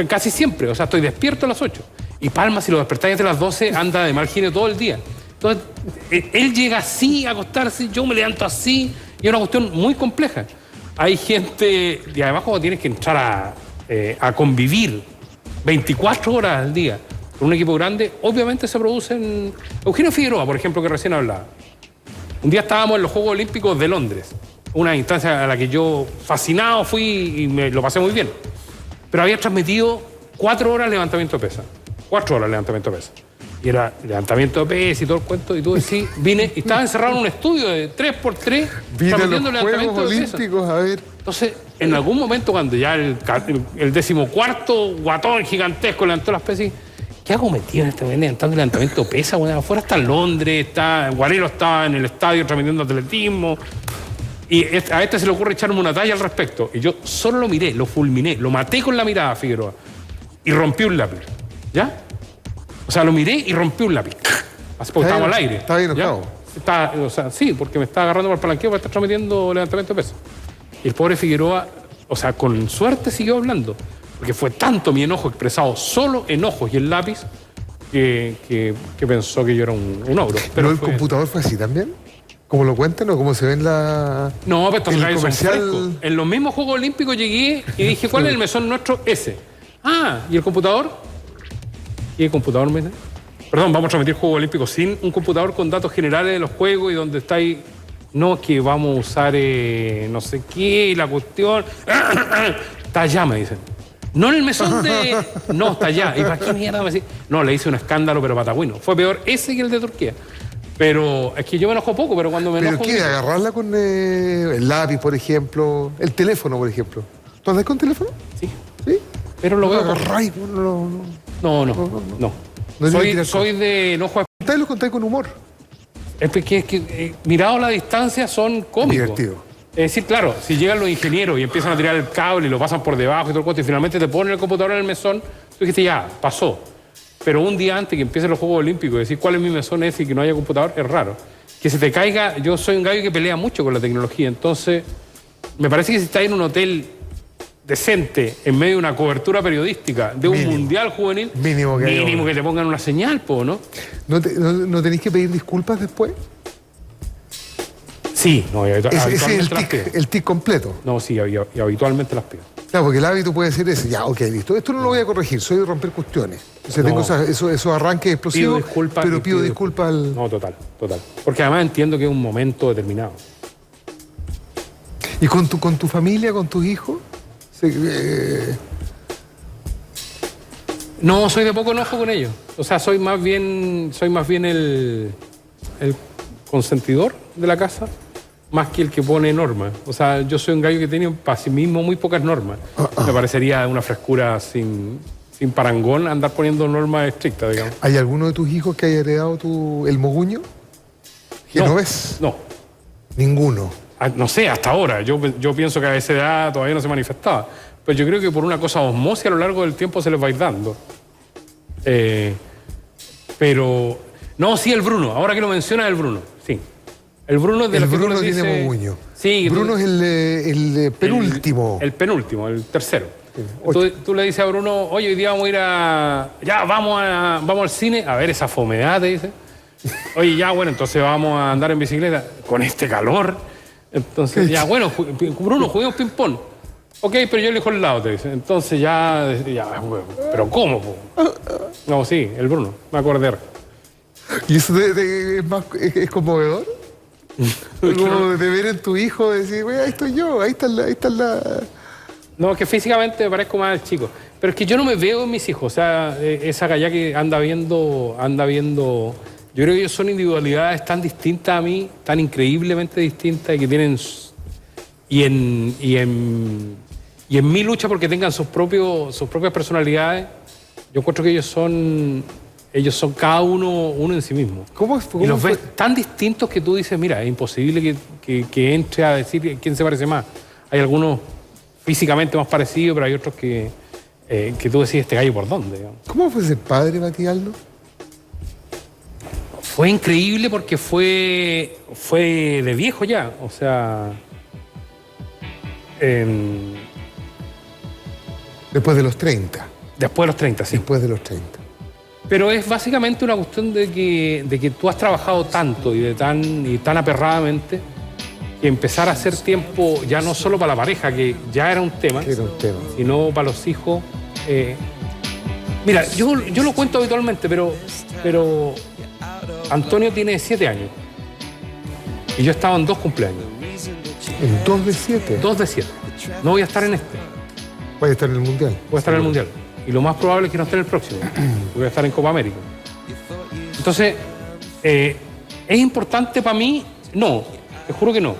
casi siempre, o sea, estoy despierto a las 8. Y Palma, si lo despertáis desde las 12, anda de mal genio todo el día. Entonces, él llega así a acostarse, yo me levanto así, y es una cuestión muy compleja. Hay gente, y además cuando tienes que entrar a convivir 24 horas al día con un equipo grande, obviamente se producen... Eugenio Figueroa, por ejemplo, que recién hablaba. Un día estábamos en los Juegos Olímpicos de Londres, una instancia a la que yo fascinado fui y me lo pasé muy bien. Pero había transmitido 4 horas levantamiento de pesa. 4 horas levantamiento de pesa. Y era levantamiento de pesa y todo el cuento. Y tú decís, vine y estaba encerrado en un estudio de 3x3 Vine a transmitiendo los Juegos levantamiento de pesa. Olímpicos, a ver. Entonces, en algún momento, cuando ya el 14º guatón gigantesco levantó las pesas, ¿qué hago metido en este momento levantando levantamiento de pesa? Bueno, afuera está Londres, Guarero estaba en el estadio transmitiendo atletismo. Y a este se le ocurre echarme una talla al respecto. Y yo solo lo miré, lo fulminé, lo maté con la mirada, Figueroa. Y rompí un lápiz. ¿Ya? O sea, lo miré y rompí un lápiz. Así porque estábamos al aire. Está bien enojado. O sea, sí, porque me estaba agarrando por el palanqueo para estar transmitiendo levantamiento de peso. Y el pobre Figueroa, o sea, con suerte siguió hablando. Porque fue tanto mi enojo expresado solo en ojos y en lápiz que pensó que yo era un ogro. ¿Pero el computador fue así también? ¿Cómo lo cuentan o cómo se ve en la... No, pero estos en el gallos son comercial? frescos. En los mismos Juegos Olímpicos llegué y dije, ¿cuál es el mesón nuestro? Ese. Ah, ¿y el computador? ¿Y el computador me dice? Perdón, vamos a transmitir Juegos Olímpicos sin un computador con datos generales de los juegos y donde está ahí. No, que vamos a usar no sé qué, la cuestión. Está allá, me dicen. No en el mesón de... No, está allá. ¿Y para qué mierda me decís? No, le hice un escándalo, pero patagüino. Fue peor ese que el de Turquía. Pero es que yo me enojo poco, pero cuando me enojo... ¿Pero qué? ¿Agarrarla con el lápiz, por ejemplo? ¿El teléfono, por ejemplo? ¿Tú andas con teléfono? Sí. ¿Sí? Pero lo veo... Agarráis, No. Soy de enojo... Ustedes lo contáis con humor. Es que mirado a la distancia son cómicos. Divertido. Es decir, claro, si llegan los ingenieros y empiezan a tirar el cable y lo pasan por debajo y todo el cuento y finalmente te ponen el computador en el mesón, tú dijiste, ya, pasó. Pero un día antes que empiecen los Juegos Olímpicos, decir cuál es mi mesón ese y que no haya computador, es raro. Que se te caiga, yo soy un gallo que pelea mucho con la tecnología, entonces me parece que si estás en un hotel decente, en medio de una cobertura periodística de un mundial juvenil, mínimo que te pongan una señal, ¿no? ¿No tenéis que pedir disculpas después? Sí, no, Ese es habitualmente el tic completo. No, sí, y habitualmente las pido. Claro, porque el hábito puede ser ese. Ya, ok, listo. Esto no lo voy a corregir, soy de romper cuestiones. Entonces tengo esos arranques explosivos, pero pido disculpas al... No, total. Porque además entiendo que es un momento determinado. ¿Y con tu familia, con tus hijos? No, soy de poco enojo con ellos. O sea, soy más bien el consentidor de la casa, más que el que pone normas. O sea, yo soy un gallo que tiene para sí mismo muy pocas normas. Me parecería una frescura sin parangón andar poniendo normas estrictas, digamos. ¿Hay alguno de tus hijos que haya heredado el moguño? ¿Que no ves? No. Ninguno. No sé, hasta ahora. Yo pienso que a esa edad todavía no se manifestaba. Pero yo creo que por una cosa osmosis a lo largo del tiempo se les va a ir dando. Pero... No, sí, el Bruno. Ahora que lo mencionas, el Bruno. Sí. El Bruno es de los que Bruno dice... tiene moguño. Sí. Bruno es el penúltimo. El penúltimo, el tercero. Tú le dices a Bruno, oye, hoy día vamos a ir a... Ya, vamos al cine a ver esa fomedad, te dice. Oye, ya, bueno, entonces vamos a andar en bicicleta con este calor. Entonces, ya, bueno, Bruno, juguemos ping-pong. Ok, pero yo elijo el lado, te dice. Entonces ya ¿pero cómo? No, sí, el Bruno, me acordé. ¿Y eso es conmovedor? Como de ver en tu hijo, decir, güey, ahí estoy yo, ahí está la... No, que físicamente me parezco más chico. Pero es que yo no me veo en mis hijos. O sea, esa galla que anda viendo... Yo creo que ellos son individualidades tan distintas a mí, tan increíblemente distintas y que tienen y en mi lucha porque tengan sus propias personalidades, yo encuentro que ellos son cada uno en sí mismo. ¿Cómo y los ves tan distintos que tú dices, mira, es imposible que entre a decir quién se parece más. Hay algunos físicamente más parecidos, pero hay otros que tú decís, este gallo por dónde. Digamos. ¿Cómo fue ser padre, Matías Aldo? Fue increíble porque fue de viejo ya, o sea... Después de los 30. Después de los 30, sí. Después de los 30. Pero es básicamente una cuestión de que tú has trabajado tanto y tan aperradamente que empezar a hacer tiempo ya no solo para la pareja, que ya era un tema, sino para los hijos. Mira, yo lo cuento habitualmente, pero Antonio tiene 7 años y yo estaba en 2 cumpleaños. ¿En 2 de 7? 2 de 7. No voy a estar en este. Voy a estar en el Mundial. Voy a estar en el Mundial. Y lo más probable es que no esté en el próximo. Voy a estar en Copa América. Entonces, ¿es importante para mí? No, te juro que no.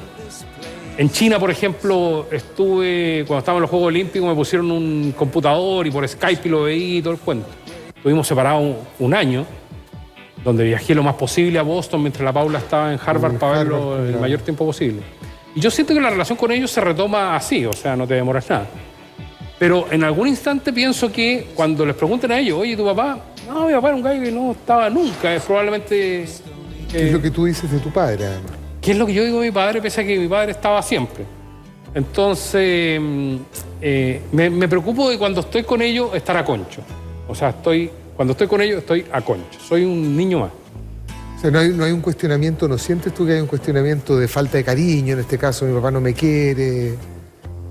En China, por ejemplo, cuando estaba en los Juegos Olímpicos, me pusieron un computador y por Skype y lo veí y todo el cuento. Estuvimos separados un año, donde viajé lo más posible a Boston mientras la Paula estaba en Harvard para verlo el mayor tiempo posible. Y yo siento que la relación con ellos se retoma así, o sea, no te demoras nada. Pero en algún instante pienso que cuando les pregunten a ellos, oye, ¿tu papá? No, mi papá era un gallo que no estaba nunca, es probablemente... ¿Qué es lo que tú dices de tu padre, además? ¿Qué es lo que yo digo de mi padre, pese a que mi padre estaba siempre? Entonces, me preocupo de cuando estoy con ellos estar a concho. O sea, cuando estoy con ellos estoy a concho. Soy un niño más. O sea, no hay un cuestionamiento, ¿no sientes tú que hay un cuestionamiento de falta de cariño? En este caso, mi papá no me quiere,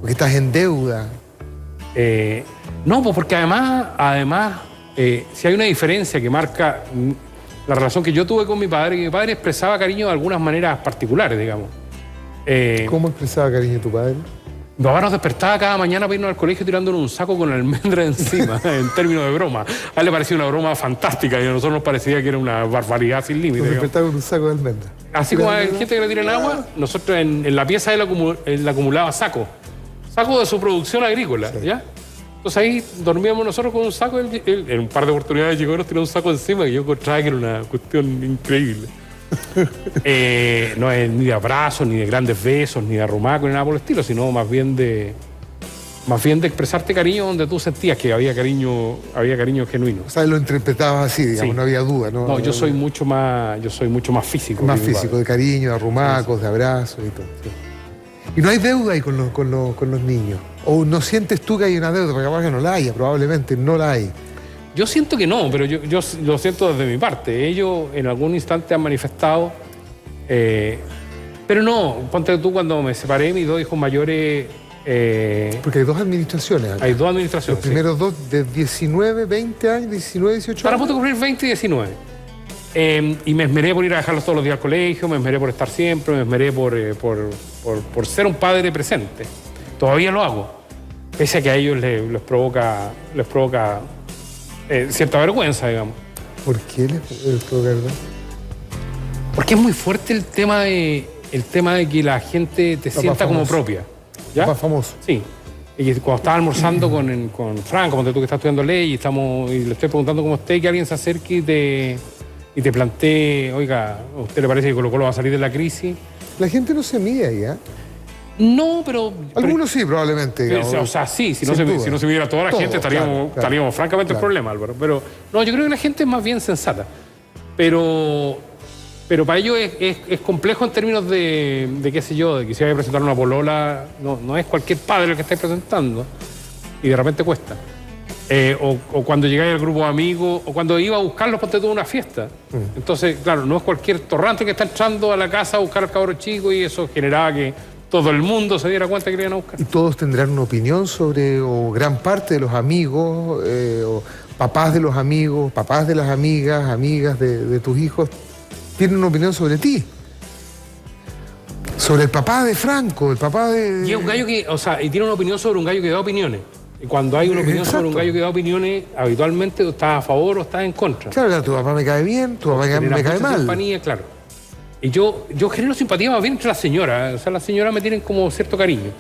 porque estás en deuda. No, pues porque además si hay una diferencia que marca la relación que yo tuve con mi padre expresaba cariño de algunas maneras particulares, digamos. ¿Cómo expresaba cariño tu padre? Mi papá nos despertaba cada mañana para irnos al colegio tirándonos un saco con almendra encima, en términos de broma. A él le parecía una broma fantástica y a nosotros nos parecía que era una barbaridad sin límite. Nos despertaba con un saco de almendra. Así como hay gente que le tiran agua, nosotros en la pieza él acumulaba saco de su producción agrícola, sí. ¿Ya? Entonces ahí dormíamos nosotros con un saco, él en un par de oportunidades llegó y nos tiró un saco encima y yo encontraba que era una cuestión increíble. No es ni de abrazos, ni de grandes besos, ni de arrumaco, ni nada por el estilo, sino más bien de expresarte cariño donde tú sentías que había cariño genuino. O sea, lo interpretabas así, digamos, sí. No había duda, ¿no? No, yo soy mucho más físico. Más físico, de cariño, de arrumacos, de abrazos y todo. Sí. Y no hay deuda ahí con los niños. ¿O no sientes tú que hay una deuda? Porque capaz que no la haya, probablemente no la hay. Yo siento que no, pero yo lo siento desde mi parte. Ellos en algún instante han manifestado, pero no, ponte tú cuando me separé, mis 2 hijos mayores... Porque hay 2 administraciones acá. Hay 2 administraciones. Los primeros 2 de 19, 20 años, 19, 18 años. Para punto de cumplir 20 y 19. Y me esmeré por ir a dejarlos todos los días al colegio, me esmeré por estar siempre, me esmeré por ser un padre presente. Todavía lo hago, pese a que a ellos les provoca cierta vergüenza, digamos. ¿Por qué les provoca vergüenza? Porque es muy fuerte el tema de que la gente te sienta famoso. Como propia. ¿Ya? Papá famoso. Sí. Y que cuando estaba almorzando con Franco, cuando tú que estás estudiando ley, y le estoy preguntando cómo esté, que alguien se acerque y te plantee, oiga, ¿a usted le parece que Colo-Colo va a salir de la crisis? La gente no se mide ahí, ¿eh? No, pero... Algunos sí, probablemente. Digamos, o sea, sí, si no se midiera toda la gente, estaríamos francamente en problema, Álvaro. Pero no, yo creo que la gente es más bien sensata. Pero para ellos es complejo en términos de qué sé yo, de que si vaya a presentar una polola, no es cualquier padre el que estáis presentando, y de repente cuesta. O cuando llegáis al grupo de amigos, o cuando iba a buscarlos, ponte tú una fiesta. Entonces, claro, no es cualquier torrante que está entrando a la casa a buscar al cabro chico y eso generaba que todo el mundo se diera cuenta que le iban a buscar. ¿Y todos tendrán una opinión sobre, o gran parte de los amigos, o papás de los amigos, papás de las amigas de tus hijos, tienen una opinión sobre ti? Sobre el papá de Franco, el papá de... Y es un gallo que, y tiene una opinión sobre un gallo que da opiniones. Y cuando hay una opinión sobre un gallo que da opiniones, habitualmente estás a favor o estás en contra. Claro, tu papá me cae bien, tu papá me cae mal. Compañía, claro. Y yo genero simpatía más bien entre las señoras. O sea, las señoras me tienen como cierto cariño.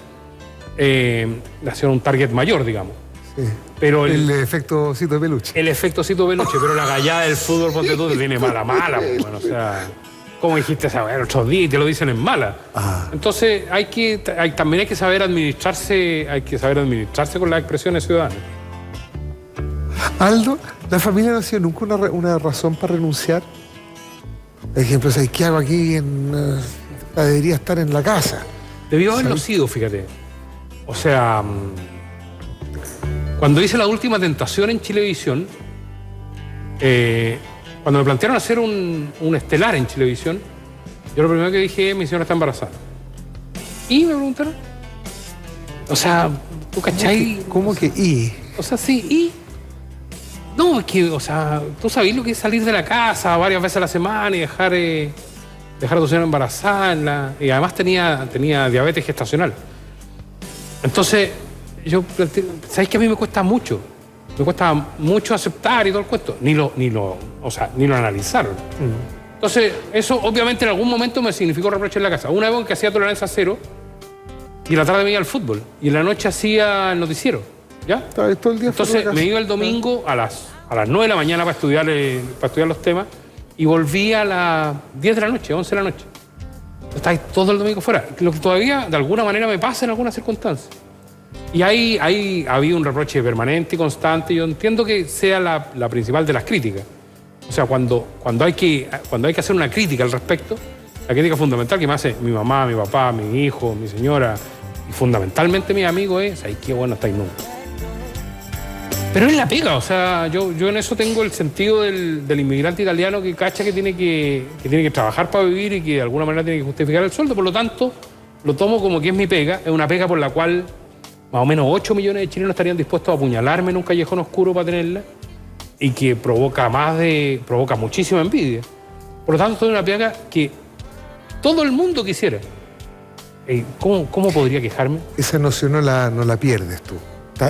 Nació un target mayor, digamos. Sí. Pero el efecto osito de peluche. El efecto osito de peluche, pero la gallada del fútbol, ponte tú, te tiene mala, pues, bueno, o sea, como dijiste esa el otro día y te lo dicen en mala. Entonces también hay que saber administrarse, con las expresiones ciudadanas. Aldo, ¿la familia no ha sido nunca una razón para renunciar? Por ejemplo, ¿sabes qué hago aquí? Debería estar en la casa. Debió haberlo sido, fíjate. O sea, cuando hice La Última Tentación en Chilevisión, cuando me plantearon hacer un estelar en Chilevisión, yo lo primero que dije, mi señora está embarazada. Y me preguntaron, o sea, ¿tú cachai? ¿Cómo que y? O sea, sí, y... No, es que, o sea, tú sabés lo que es salir de la casa varias veces a la semana y dejar a tu señora embarazada. Y además tenía diabetes gestacional. Entonces, yo planteé, ¿sabéis que a mí me cuesta mucho? Me cuesta mucho aceptar y todo el cuento. Ni lo analizaron. Entonces, eso obviamente en algún momento me significó reproche en la casa. Una vez que hacía tolerancia cero y en la tarde me iba al fútbol y en la noche hacía el noticiero. ¿Ya? Todo el día. Entonces me iba el domingo a las 9 de la mañana para estudiar los temas y volví a las 10 de la noche, 11 de la noche. Estáis todo el domingo fuera. Lo que todavía de alguna manera me pasa en algunas circunstancias. Y ahí había un reproche permanente y constante. Yo entiendo que sea la principal de las críticas. O sea, cuando hay que hacer una crítica al respecto, la crítica fundamental que me hace mi mamá, mi papá, mi hijo, mi señora y fundamentalmente mis amigos es, ay, qué bueno estáis nunca. Pero es la pega, o sea, yo en eso tengo el sentido del inmigrante italiano que cacha que tiene que trabajar para vivir y que de alguna manera tiene que justificar el sueldo. Por lo tanto, lo tomo como que es mi pega. Es una pega por la cual más o menos 8 millones de chilenos estarían dispuestos a apuñalarme en un callejón oscuro para tenerla y que provoca muchísima envidia. Por lo tanto, es una pega que todo el mundo quisiera. ¿Cómo podría quejarme? Esa noción no la pierdes tú.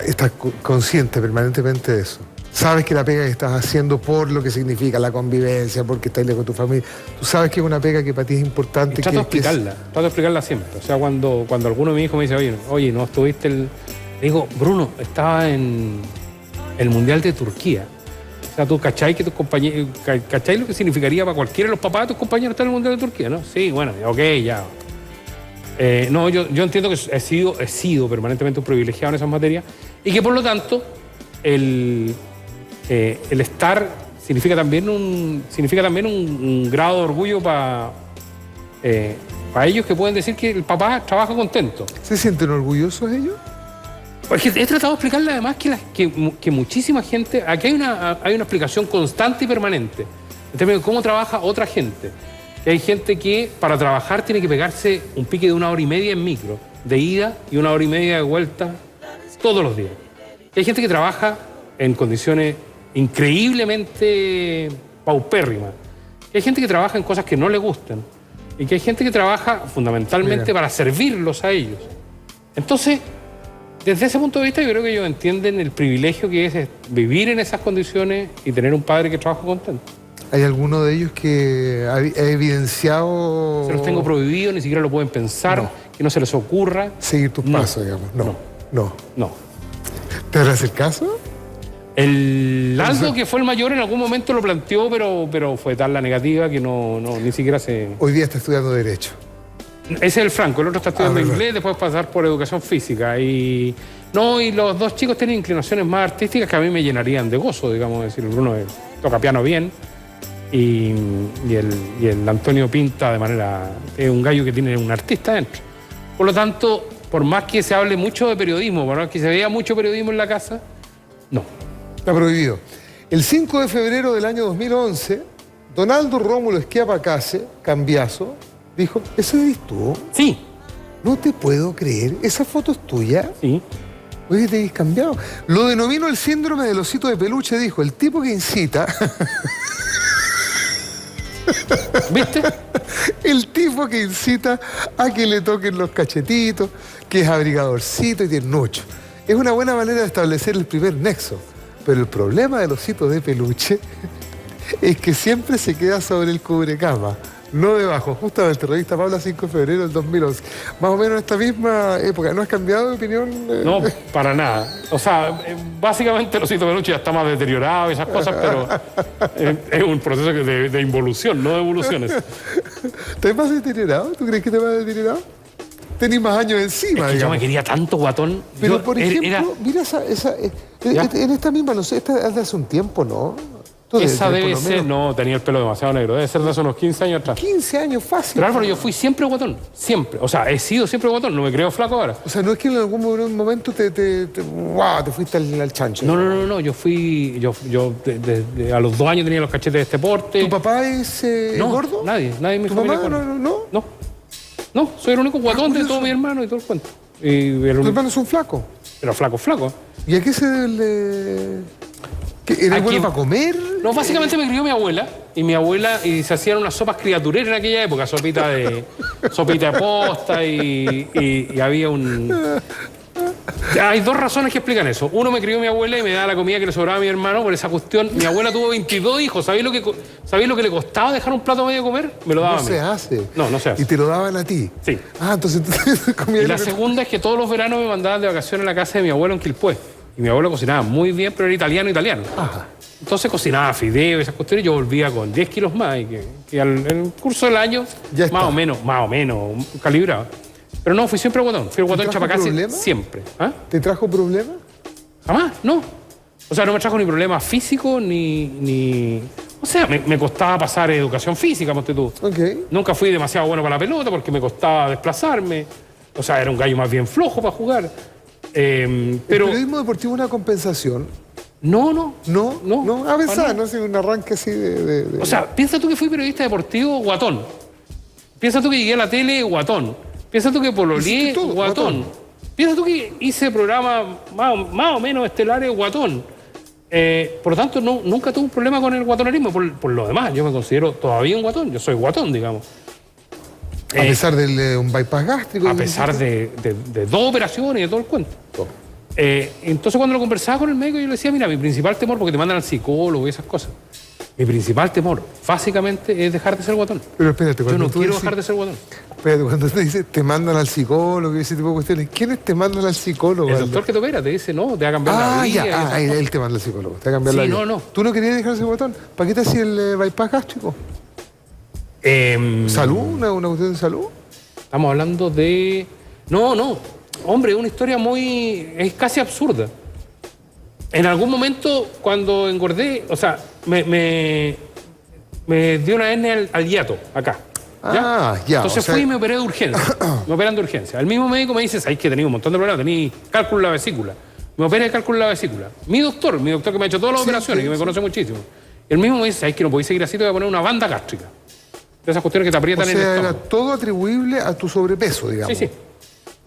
Estás consciente permanentemente de eso. Sabes que la pega que estás haciendo por lo que significa la convivencia, porque estás lejos de tu familia. Tú sabes que es una pega que para ti es importante. Trato de explicarla siempre. O sea, cuando alguno de mis hijos me dice, oye, ¿no estuviste Le digo, Bruno, estaba en el Mundial de Turquía. O sea, tú cachai que tus compañeros... ¿Cachai lo que significaría para cualquiera de los papás de tus compañeros estar en el Mundial de Turquía, no? Sí, bueno, ok, ya. No, yo entiendo que he sido permanentemente un privilegiado en esas materias y que por lo tanto el estar significa también un grado de orgullo para ellos que pueden decir que el papá trabaja contento. ¿Se sienten orgullosos ellos? Porque he tratado de explicarle además que muchísima gente... Aquí hay una explicación constante y permanente en términos de cómo trabaja otra gente. Hay gente que para trabajar tiene que pegarse un pique de 1 hora y media en micro, de ida y 1 hora y media de vuelta todos los días. Hay gente que trabaja en condiciones increíblemente paupérrimas. Hay gente que trabaja en cosas que no le gustan. Y que hay gente que trabaja fundamentalmente para servirlos a ellos. Entonces, desde ese punto de vista, yo creo que ellos entienden el privilegio que es vivir en esas condiciones y tener un padre que trabaja contento. ¿Hay alguno de ellos que ha evidenciado...? Se los tengo prohibido, ni siquiera lo pueden pensar, que no se les ocurra. Seguir tus pasos, digamos. No. ¿Te harás el caso? El Aldo, que fue el mayor, en algún momento lo planteó, pero fue tal la negativa que ni siquiera se... Hoy día está estudiando Derecho. Ese es el Franco, el otro está estudiando inglés, después pasar por Educación Física. Y los dos chicos tienen inclinaciones más artísticas que a mí me llenarían de gozo, digamos, decir, el Bruno toca piano bien. Y el Antonio pinta de manera... Es un gallo que tiene un artista dentro. Por lo tanto, por más que se hable mucho de periodismo, por más que se vea mucho periodismo en la casa, no. Está prohibido. El 5 de febrero del año 2011, Donaldo Rómulo Schiapacase, Cambiaso, dijo, ¿ese eres tú? Sí. No te puedo creer. ¿Esa foto es tuya? Sí. Oye, te habéis cambiado. Lo denominó el síndrome del osito de peluche, dijo, el tipo que incita... ¿Viste? El tipo que incita a que le toquen los cachetitos, que es abrigadorcito y tiernucho. Es una buena manera de establecer el primer nexo. Pero el problema del osito de peluche es que siempre se queda sobre el cubrecama. No debajo, justamente, revista Paula 5 de febrero del 2011. Más o menos en esta misma época. ¿No has cambiado de opinión? No, para nada. O sea, básicamente el osito peluche ya está más deteriorado y esas cosas, pero es un proceso de involución, no de evoluciones. ¿Estás más deteriorado? ¿Tú crees que te vas deteriorado? Tenís más años encima, Es que yo me quería tanto, guatón. Pero, Yo por ejemplo, mira en esta misma, no sé, esta es de hace un tiempo, ¿no? Esa debe ser, no, tenía el pelo demasiado negro, debe ser de hace unos 15 años atrás. 15 años fácil. Pero Álvaro, yo fui siempre guatón, siempre. O sea, he sido siempre guatón, no me creo flaco ahora. O sea, no es que en algún momento te fuiste al chancho. No, yo fui, a los 2 años tenía los cachetes de este porte. ¿Tu papá es gordo? Nadie en mi ¿Tu familia mamá? gordo. No, soy el único guatón de todos mis hermanos y todo el cuento. ¿Tus hermanos son flacos? Pero flacos. ¿Y a qué se debe ¿Eres bueno para comer? No, básicamente me crió mi abuela. Y se hacían unas sopas criatureras en aquella época. Sopita de posta y había un... Hay 2 razones que explican eso. Uno, me crió mi abuela y me daba la comida que le sobraba a mi hermano por esa cuestión. Mi abuela tuvo 22 hijos. ¿Sabéis lo que le costaba dejar un plato medio comer? Me lo daba a mí. No se hace. No se hace. ¿Y te lo daban a ti? Sí. Entonces comías. Y la segunda es que todos los veranos me mandaban de vacaciones a la casa de mi abuelo en Quilpué. Y mi abuelo cocinaba muy bien, pero era italiano. Ajá. Entonces cocinaba fideo y esas cuestiones. Yo volvía con 10 kilos más. Y que en el curso del año, más o menos calibrado. Pero no, fui siempre guatón. Fui el guatón Chapacase siempre. ¿Ah? ¿Te trajo problemas? Jamás, no. O sea, no me trajo ni problemas físicos ni... O sea, me costaba pasar educación física, ponte tú. Okay. Nunca fui demasiado bueno para la pelota porque me costaba desplazarme. O sea, era un gallo más bien flojo para jugar. ¿El periodismo deportivo es una compensación? No. A veces, no sé, un arranque así de... O sea, piensa tú que fui periodista deportivo guatón. Piensa tú que llegué a la tele guatón. Piensa tú que pololeé guatón. Piensa tú que hice programas más o menos estelares guatón. Por lo tanto, nunca tuve un problema con el guatonerismo. Por lo demás, yo me considero todavía un guatón. Yo soy guatón, digamos. A pesar de un bypass gástrico. A pesar de 2 operaciones y de todo el cuento. Entonces, cuando lo conversaba con el médico, yo le decía, mira, mi principal temor, porque te mandan al psicólogo y esas cosas, mi principal temor, básicamente, es dejar de ser guatón. Pero espérate, yo no quiero dejar de ser guatón. Espérate, cuando te dice, te mandan al psicólogo y ese tipo de cuestiones, ¿quiénes te mandan al psicólogo? El doctor que te opera te dice, no, te va a cambiar la vida. Él te manda al psicólogo, te va a cambiar la vida. No. ¿Tú no querías dejar de ser guatón? ¿Para qué te hacía el bypass gástrico? ¿Salud? ¿Una cuestión de salud? Estamos hablando de... No. Hombre, es una historia es casi absurda. En algún momento, cuando engordé, o sea, me dio una hernia al hiato, acá. ¿Ya? Entonces fui y me operé de urgencia. Me operan de urgencia. El mismo médico me dice, ¿sabes que tenía un montón de problemas? Tenía cálculo en la vesícula. Me operé de cálculo en la vesícula. Mi doctor que me ha hecho todas las operaciones, que me conoce muchísimo. Y el mismo me dice, ¿sabes que no podéis seguir así? Te voy a poner una banda gástrica. De esas cuestiones que te aprietan en el estómago. Era todo atribuible a tu sobrepeso, digamos. Sí.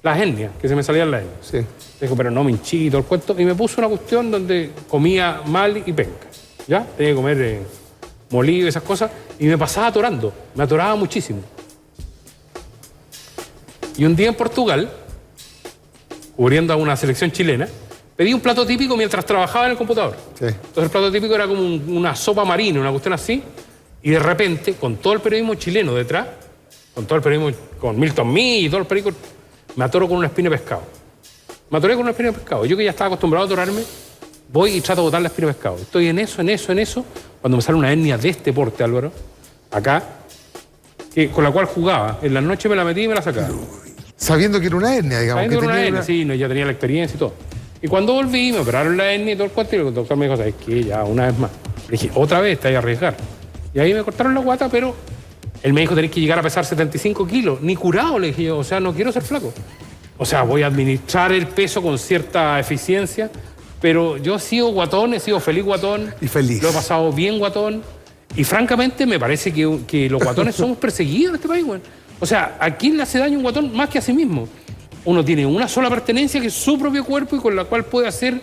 Las hernias, que se me salían las hernias. Sí. Dijo, pero no me hinchí y todo el cuento. Y me puso una cuestión donde comía mal y penca. ¿Ya? Tenía que comer molido y esas cosas. Y me pasaba atorando. Me atoraba muchísimo. Y un día en Portugal, cubriendo a una selección chilena, pedí un plato típico mientras trabajaba en el computador. Sí. Entonces el plato típico era como una sopa marina, una cuestión así. Y de repente, con todo el periodismo chileno detrás, con Milton Mee y todo el periódico, me atoro con una espina de pescado. Me atoré con una espina de pescado. Yo que ya estaba acostumbrado a atorarme, voy y trato de botar la espina de pescado. Estoy en eso, cuando me sale una hernia de este porte, Álvaro, acá, con la cual jugaba. En la noche me la metí y me la sacaba. Sabiendo que era una hernia, digamos. Sabiendo que era una hernia, sí, ya tenía la experiencia y todo. Y cuando volví, me operaron la hernia y todo el cuento, y el doctor me dijo, ¿sabes qué? Ya, una vez más. Le dije, otra vez, te vas a arriesgar. Y ahí me cortaron la guata, pero él me dijo, tenés que llegar a pesar 75 kilos. Ni curado, le dije yo, o sea, no quiero ser flaco. O sea, voy a administrar el peso con cierta eficiencia, pero yo he sido guatón, he sido feliz guatón. Y feliz. Lo he pasado bien guatón. Y francamente me parece que los guatones somos perseguidos en este país, güey. O sea, ¿a quién le hace daño un guatón más que a sí mismo? Uno tiene una sola pertenencia que es su propio cuerpo y con la cual puede hacer...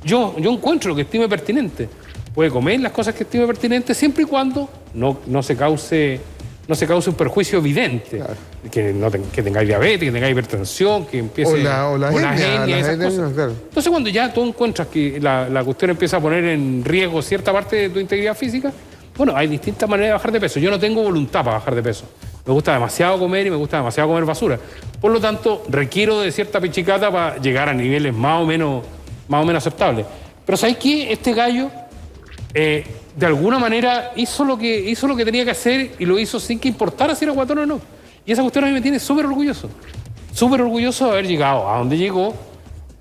Yo encuentro lo que estime pertinente. Puede comer las cosas que estime pertinentes siempre y cuando no se cause un perjuicio evidente. Claro. Que tengáis diabetes, que tengáis hipertensión, que empiece... O la hernia, esas cosas. Claro. Entonces, cuando ya tú encuentras que la cuestión empieza a poner en riesgo cierta parte de tu integridad física, Bueno, hay distintas maneras de bajar de peso. Yo no tengo voluntad para bajar de peso. Me gusta demasiado comer y me gusta demasiado comer basura. Por lo tanto, requiero de cierta pichicata para llegar a niveles más o menos aceptables. Pero ¿sabes qué? Este gallo, de alguna manera, hizo lo que tenía que hacer y lo hizo sin que importara si era guatón o no. Y esa cuestión a mí me tiene súper orgulloso. Súper orgulloso de haber llegado a donde llegó,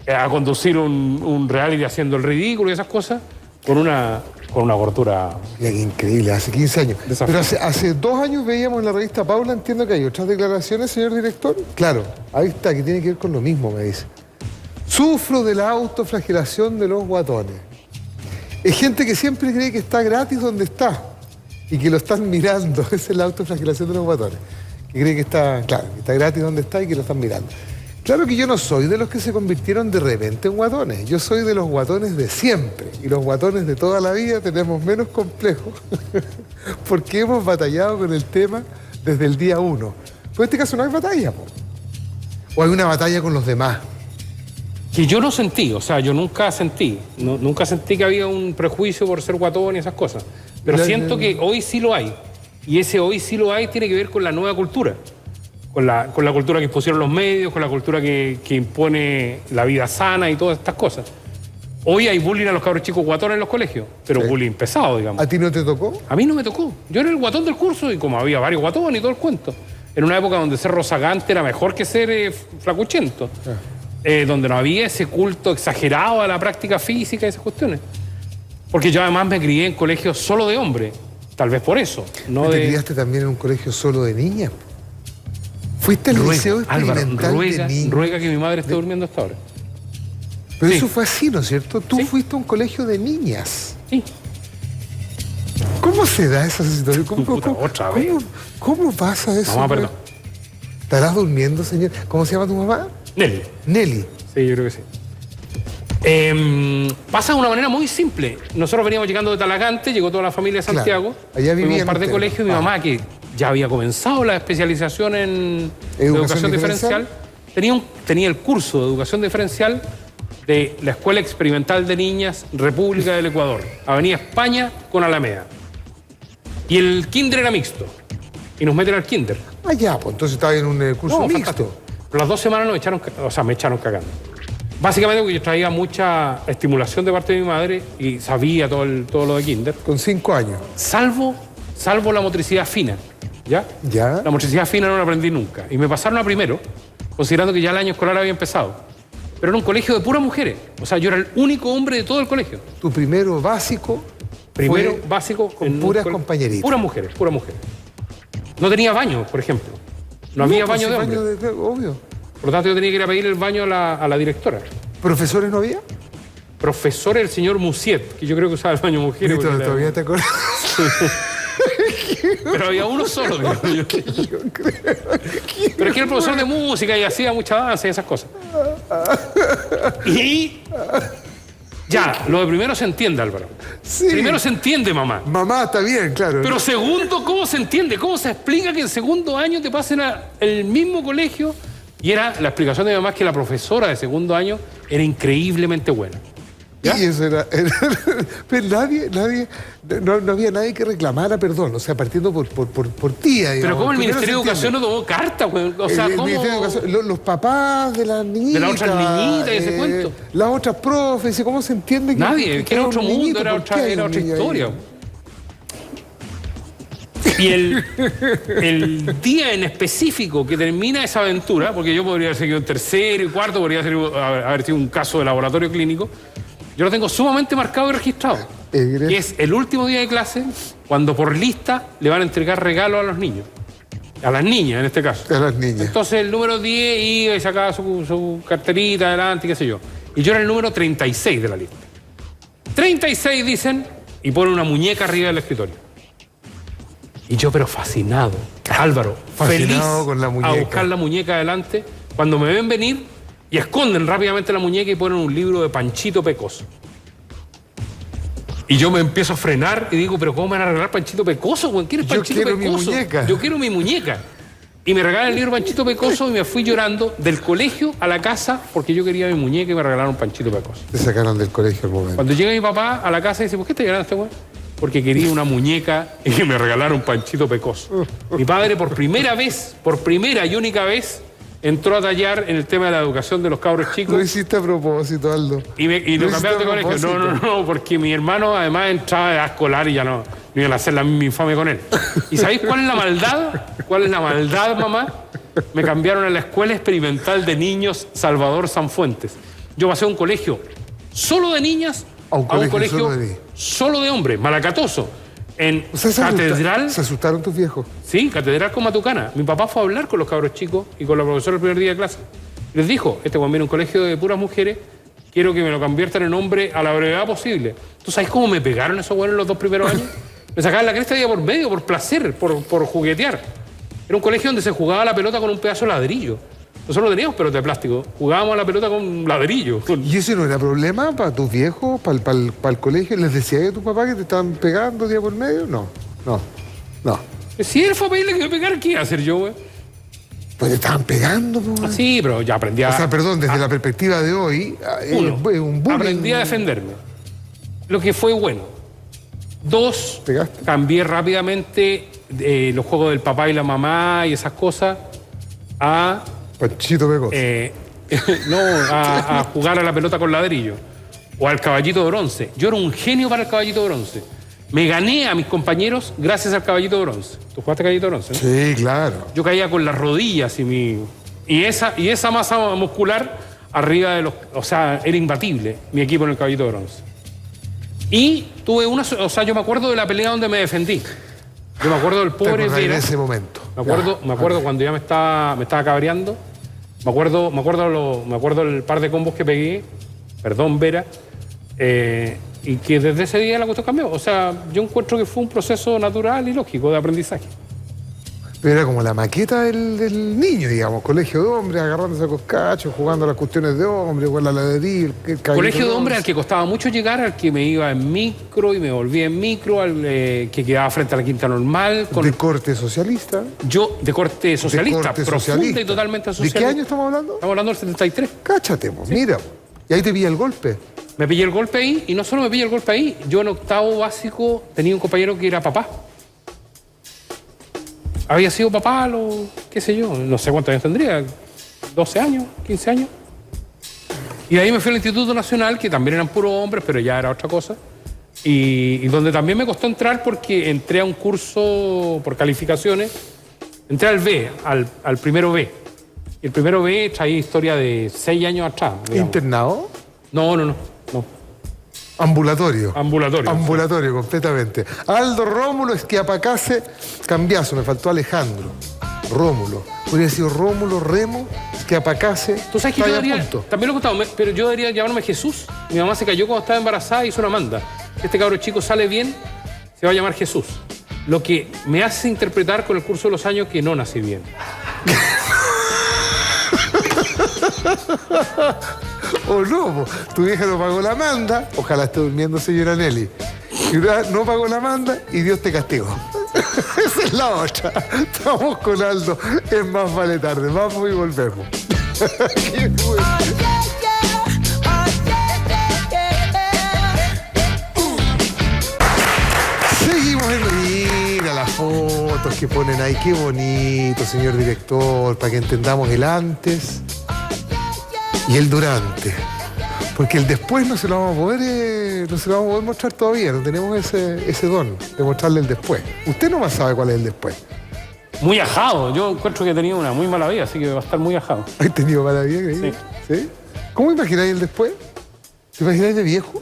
a conducir un reality haciendo el ridículo y esas cosas, con una gordura. Increíble, hace 15 años. Pero hace 2 años veíamos en la revista Paula, entiendo que hay otras declaraciones, señor director. Claro, ahí está, que tiene que ver con lo mismo, me dice. Sufro de la autoflagelación de los guatones. Es gente que siempre cree que está gratis donde está y que lo están mirando. Esa es la autoflagelación de los guatones. Que cree que está, claro, que está gratis donde está y que lo están mirando. Claro que yo no soy de los que se convirtieron de repente en guatones. Yo soy de los guatones de siempre. Y los guatones de toda la vida tenemos menos complejos porque hemos batallado con el tema desde el día 1. Pero en este caso no hay batalla, po. O hay una batalla con los demás. Que yo no sentí, o sea, yo nunca sentí que había un prejuicio por ser guatón y esas cosas. Pero siento que hoy sí lo hay. Y ese hoy sí lo hay tiene que ver con la nueva cultura. Con la cultura que impusieron los medios, con la cultura que impone la vida sana y todas estas cosas. Hoy hay bullying a los cabros chicos guatones en los colegios, pero sí, bullying pesado, digamos. ¿A ti no te tocó? A mí no me tocó. Yo era el guatón del curso y como había varios guatones y todo el cuento. En una época donde ser rozagante era mejor que ser flacuchento. Donde no había ese culto exagerado a la práctica física y esas cuestiones. Porque yo además me crié en colegios solo de hombres. Tal vez por eso. No ¿Te criaste también en un colegio solo de niñas? ¿Fuiste al liceo experimental de niñas? Ruega que mi madre esté durmiendo hasta ahora. Pero sí, eso fue así, ¿no es cierto? Tú fuiste a un colegio de niñas. Sí. ¿Cómo se da esa situación? ¿Cómo pasa eso? Mamá, perdón. ¿Estarás durmiendo, señor? ¿Cómo se llama tu mamá? Nelly. Nelly. Sí, yo creo que sí. Pasa de una manera muy simple. Nosotros veníamos llegando de Talagante, llegó toda la familia de Santiago. Claro. Allá vivía un par de colegios y mi mamá, que ya había comenzado la especialización en educación diferencial, tenía el curso de educación diferencial de la Escuela Experimental de Niñas República del Ecuador, Avenida España con Alameda. Y el kinder era mixto. Y nos meten al kinder. Ah, ya, pues entonces estaba en un curso mixto. Fantástico. Pero las 2 semanas me echaron cagando. Básicamente porque yo traía mucha estimulación de parte de mi madre y sabía todo lo de kinder. Con 5 años. Salvo la motricidad fina. ¿Ya? Ya. La motricidad fina no la aprendí nunca. Y me pasaron a primero, considerando que ya el año escolar había empezado. Pero era un colegio de puras mujeres. O sea, yo era el único hombre de todo el colegio. Tu primero básico. Primero básico. Con puras compañeritas. Puras mujeres. No tenía baño, por ejemplo. No había baño de hombre. Obvio. Por lo tanto, yo tenía que ir a pedir el baño a la directora. ¿Profesores no había? Profesor el señor Musiet, que yo creo que usaba el baño mujeres. ¿Todavía te acuerdas? Pero había uno solo, digamos. Yo creo. Pero es que era el profesor de música y hacía mucha danza y esas cosas. Y ya, lo de primero se entiende, Álvaro. Sí. Primero se entiende, mamá. Mamá, está bien, claro. Pero segundo, ¿cómo se entiende? ¿Cómo se explica que en segundo año te pasen al mismo colegio? Y la explicación de mi mamá es que la profesora de segundo año era increíblemente buena. ¿Ya? Y eso era pero no había nadie que reclamara perdón, o sea, partiendo por tía. Pero ¿cómo el Ministerio de Educación no tomó carta, güey? O sea, ¿cómo? Ministerio de Educación, los papás de las niñitas. De las otras niñitas y ese cuento. Las otras profes, ¿cómo se entiende? Nadie, que era otro mundo, era otra historia. Y el día en específico que termina esa aventura, porque yo podría haber seguido en tercero y cuarto, podría haber sido un caso de laboratorio clínico, yo lo tengo sumamente marcado y registrado. Y es el último día de clase, cuando por lista le van a entregar regalos a los niños. A las niñas, en este caso. A las niñas. Entonces el número 10 iba y sacaba su carterita adelante, qué sé yo. Y yo era el número 36 de la lista. 36 dicen, y ponen una muñeca arriba del escritorio. Y yo, pero fascinado, Álvaro, feliz con la muñeca. A buscar la muñeca adelante, cuando me ven venir y esconden rápidamente la muñeca y ponen un libro de Panchito Pecoso. Y yo me empiezo a frenar y digo, pero ¿cómo me van a regalar Panchito Pecoso? ¿Quién es Panchito Pecoso? Mi muñeca. Yo quiero mi muñeca. Y me regalan el libro Panchito Pecoso y me fui llorando del colegio a la casa porque yo quería mi muñeca y me regalaron Panchito Pecoso. Te sacaron del colegio al momento. Cuando llega mi papá a la casa y dice, ¿por qué te llorando este güey? porque quería una muñeca y que me regalaron Panchito Pecoso. Mi padre por primera y única vez, entró a tallar en el tema de la educación de los cabros chicos. Lo hiciste a propósito, Aldo. Y lo cambiaron de colegio. No, porque mi hermano además entraba de edad escolar y ya no iban a hacer la misma infame con él. ¿Y sabéis cuál es la maldad? ¿Cuál es la maldad, mamá? Me cambiaron a la Escuela Experimental de Niños Salvador Sanfuentes. Yo pasé a un colegio solo de niñas a un colegio solo de hombres, malacatoso. En Catedral. ¿Se asustaron tus viejos? Sí, Catedral con Matucana. Mi papá fue a hablar con los cabros chicos y con la profesora el primer día de clase. Les dijo, cuando viene un colegio de puras mujeres, quiero que me lo conviertan en hombre a la brevedad posible. ¿Tú sabes cómo me pegaron esos buenos los 2 primeros años? Me sacaban la cresta día por medio, por placer, por juguetear. Era un colegio donde se jugaba la pelota con un pedazo de ladrillo. Nosotros no teníamos pelota de plástico, jugábamos a la pelota con ladrillo. ¿Y ese no era problema para tus viejos, para el colegio? ¿Les decías a tu papá que te estaban pegando día por medio? No. Si él fue a pedirle que me pegara, ¿qué iba a hacer yo, güey? Pues te estaban pegando, güey. Sí, pero ya aprendí a... O sea, perdón, desde la perspectiva de hoy, un bullying. Aprendí a defenderme. Lo que fue bueno. 2, ¿pegaste? Cambié rápidamente los juegos del papá y la mamá y esas cosas a... Panchito Pecoso. A jugar a la pelota con ladrillo. O al caballito de bronce. Yo era un genio para el caballito de bronce. Me gané a mis compañeros gracias al caballito de bronce. ¿Tú jugaste caballito de bronce? ¿No? Sí, claro. Yo caía con las rodillas y esa masa muscular arriba de los... O sea, era imbatible mi equipo en el caballito de bronce. Y tuve yo me acuerdo de la pelea donde me defendí. Yo me acuerdo del pobre Vera. En ese momento. Me acuerdo cuando ya me estaba cabreando. Me acuerdo el par de combos que pegué. Perdón, Vera. Y que desde ese día la cuestión cambió. O sea, yo encuentro que fue un proceso natural y lógico de aprendizaje. Pero era como la maqueta del niño, digamos, colegio de hombres, agarrándose a coscachos, jugando a las cuestiones de hombres, con la ladrillo, el colegio de hombres al que costaba mucho llegar, al que me iba en micro y me volvía en micro, al que quedaba frente a la Quinta Normal. ¿De corte socialista? Yo, de corte socialista, profunda y totalmente socialista. ¿De qué año estamos hablando? Estamos hablando del 73. Cáchate, pues, mira. Y ahí te pilla el golpe. Me pillé el golpe ahí, y no solo me pillé el golpe ahí, yo en octavo básico tenía un compañero que era papá. Había sido papá, qué sé yo, no sé cuántos años tendría, 12 años, 15 años. Y de ahí me fui al Instituto Nacional, que también eran puros hombres, pero ya era otra cosa. Y donde también me costó entrar porque entré a un curso por calificaciones. Entré al B, al primero B. Y el primero B traía historia de 6 años atrás. Digamos. ¿Internado? No. Ambulatorio. Ambulatorio, completamente. Aldo Rómulo Esquiapacase, cambiazo, me faltó Alejandro. Rómulo. Podría haber sido Rómulo, Remo, Esquiapacase. Tú sabes que yo debería, también lo he contado, pero yo debería llamarme Jesús. Mi mamá se cayó cuando estaba embarazada y hizo una manda. Este cabro chico sale bien, se va a llamar Jesús. Lo que me hace interpretar con el curso de los años que no nací bien. O no, tu vieja no pagó la manda, ojalá esté durmiendo señora Nelly. No pagó la manda y Dios te castigó. Esa es la otra. Estamos con Aldo, es Más Vale Tarde. Vamos y volvemos. Qué bueno. Seguimos en... Mira las fotos que ponen ahí, qué bonito, señor director, para que entendamos el antes y el durante. Porque el después no se lo vamos a poder mostrar todavía, no tenemos ese don de mostrarle el después. Usted no más sabe cuál es el después. Muy ajado, yo encuentro que he tenido una muy mala vida, así que va a estar muy ajado. ¿Has tenido mala vida, creí? Sí. ¿Cómo imagináis el después? ¿Te imagináis de viejo?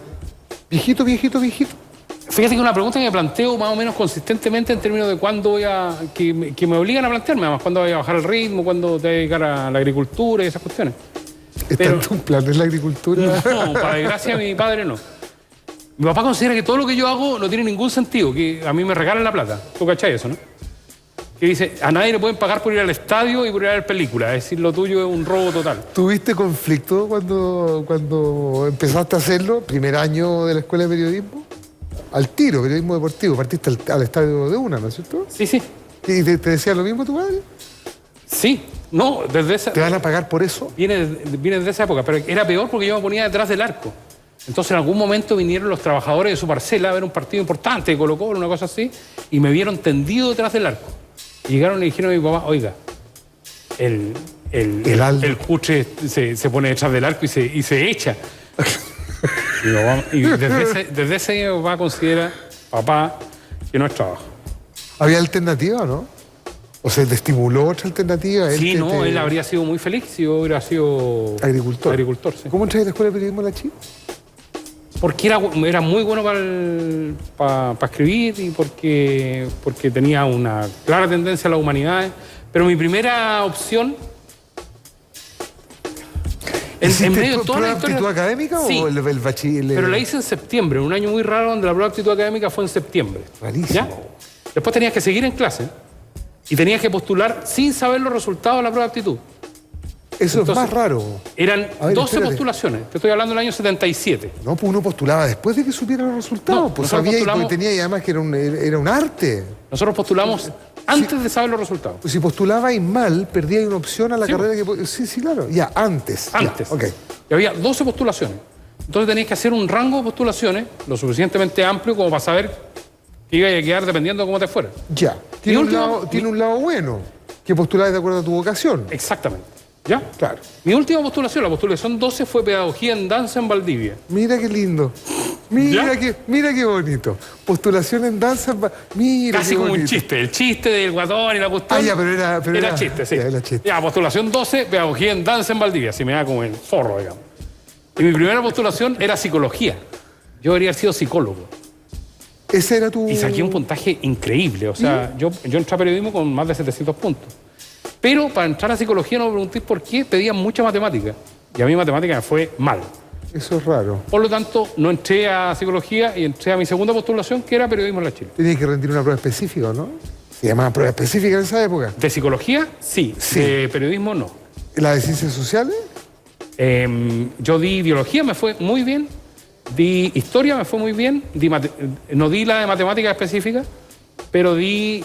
Viejito. Fíjate que una pregunta que me planteo más o menos consistentemente en términos de cuándo voy a... que me obligan a plantearme, además, cuándo voy a bajar el ritmo, cuándo te voy a dedicar a la agricultura y esas cuestiones. ¿Está en tu plan de la agricultura? No, para desgracia mi padre no. Mi papá considera que todo lo que yo hago no tiene ningún sentido, que a mí me regalan la plata. ¿Tú cachai eso, no? Que dice, a nadie le pueden pagar por ir al estadio y por ir a ver películas. Es decir, lo tuyo es un robo total. ¿Tuviste conflicto cuando empezaste a hacerlo? Primer año de la escuela de periodismo. Al tiro, periodismo deportivo. Partiste al estadio de una, ¿no es cierto? Sí. ¿Y te decía lo mismo tu padre? Sí. No, desde esa... ¿Te van a pagar por eso? Viene desde esa época, pero era peor porque yo me ponía detrás del arco. Entonces en algún momento vinieron los trabajadores de su parcela a ver un partido importante de Colo-Colo, una cosa así, y me vieron tendido detrás del arco. Y llegaron y le dijeron a mi papá, oiga, el cuche se pone detrás del arco y se echa. Y desde ese día mi papá considera, papá, que no es trabajo. ¿Había alternativa o no? ¿O se te estimuló otra alternativa? Sí, él habría sido muy feliz si yo hubiera sido agricultor. Sí. ¿Cómo entraste a la escuela de periodismo en la Chile? Porque era muy bueno para escribir y porque tenía una clara tendencia a las humanidades. Pero mi primera opción... ¿En medio de toda la historia... aptitud académica sí, o el bachiller? Pero la hice en septiembre, un año muy raro donde la prueba de aptitud académica fue en septiembre. Rarísimo. ¿Ya? Después tenías que seguir en clase y tenías que postular sin saber los resultados de la prueba de aptitud. Eso entonces, es más raro. Eran 12 postulaciones. Te estoy hablando del año 77. No, pues uno postulaba después de que supiera los resultados. No, pues sabía y tenía y además que era un arte. Nosotros postulamos antes de saber los resultados. Pues si postulabais mal, perdíais una opción a la carrera que... Sí, claro. Ya, antes. Antes. Ya, okay. Y había 12 postulaciones. Entonces tenías que hacer un rango de postulaciones lo suficientemente amplio como para saber que iba a quedar dependiendo de cómo te fuera. Ya. Tiene un lado bueno, que postulabas de acuerdo a tu vocación. Exactamente. ¿Ya? Claro. Mi última postulación, la postulación 12, fue pedagogía en danza en Valdivia. Mira qué lindo. Mira qué bonito. Postulación en danza. Mira casi como un chiste. El chiste del guatón y la cuestión. Ah, ya, pero era chiste, sí. Ya, era chiste. Ya, postulación 12, pedagogía en danza en Valdivia. Si me da como el forro, digamos. Y mi primera postulación era psicología. Yo debería haber sido psicólogo. Ese era tu... Y saqué un puntaje increíble. O sea, yo entré a periodismo con más de 700 puntos. Pero para entrar a psicología no me pregunté por qué pedían mucha matemática. Y a mí matemática me fue mal. Eso es raro. Por lo tanto, no entré a psicología y entré a mi segunda postulación, que era periodismo en la Chile. Tenías que rendir una prueba específica, ¿no? ¿Se llamaba prueba específica en esa época? ¿De psicología? Sí. De periodismo, no. ¿La de ciencias sociales? Yo di biología, me fue muy bien. Di historia, me fue muy bien. No di la de matemática específica, pero di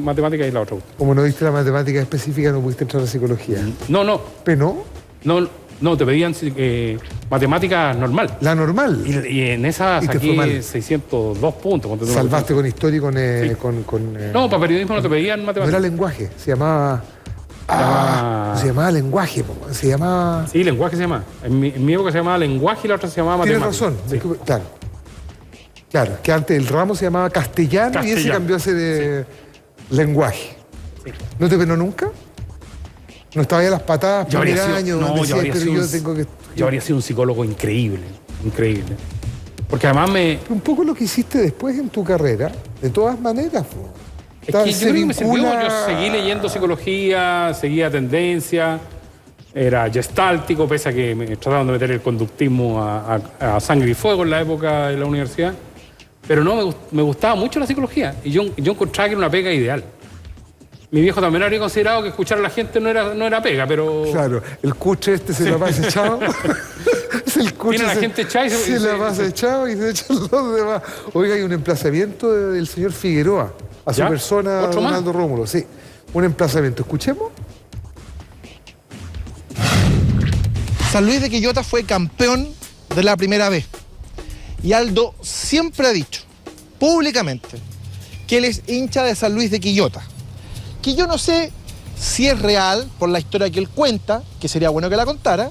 matemática y la otra. Como no diste la matemática específica, no pudiste entrar a psicología. No. ¿Pero no? No, te pedían matemática normal. ¿La normal? Y en esa saqué 602 puntos. ¿Salvaste con historia y con No, para periodismo no te pedían matemática. No era lenguaje, se llamaba... se llamaba lenguaje, se llamaba... Sí, lenguaje se llama. En mi época se llamaba lenguaje y la otra se llamaba matemática. Tienes razón, sí. Claro, que antes el ramo se llamaba castellano. Y ese cambió a ser lenguaje. Sí. ¿No te penó nunca? ¿No estaba ya las patadas primer año? Yo habría sido un psicólogo increíble. Porque además un poco lo que hiciste después en tu carrera, de todas maneras, es que yo creo que me sirvió. Yo seguí leyendo psicología, seguía tendencia, era gestáltico, pese a que me trataban de meter el conductismo a sangre y fuego en la época de la universidad. Pero no, me gustaba mucho la psicología y yo encontraba que era una pega ideal. Mi viejo también habría considerado que escuchar a la gente no era pega, pero... Claro, el cuche se la pasa echado. Tiene la gente echada y se la pasa echado y se echan los demás. Oiga, hay un emplazamiento del señor Figueroa a su persona, Donaldo Rómulo. Sí, un emplazamiento. Escuchemos. San Luis de Quillota fue campeón de la primera vez. Y Aldo siempre ha dicho, públicamente, que él es hincha de San Luis de Quillota. Que yo no sé si es real por la historia que él cuenta, que sería bueno que la contara,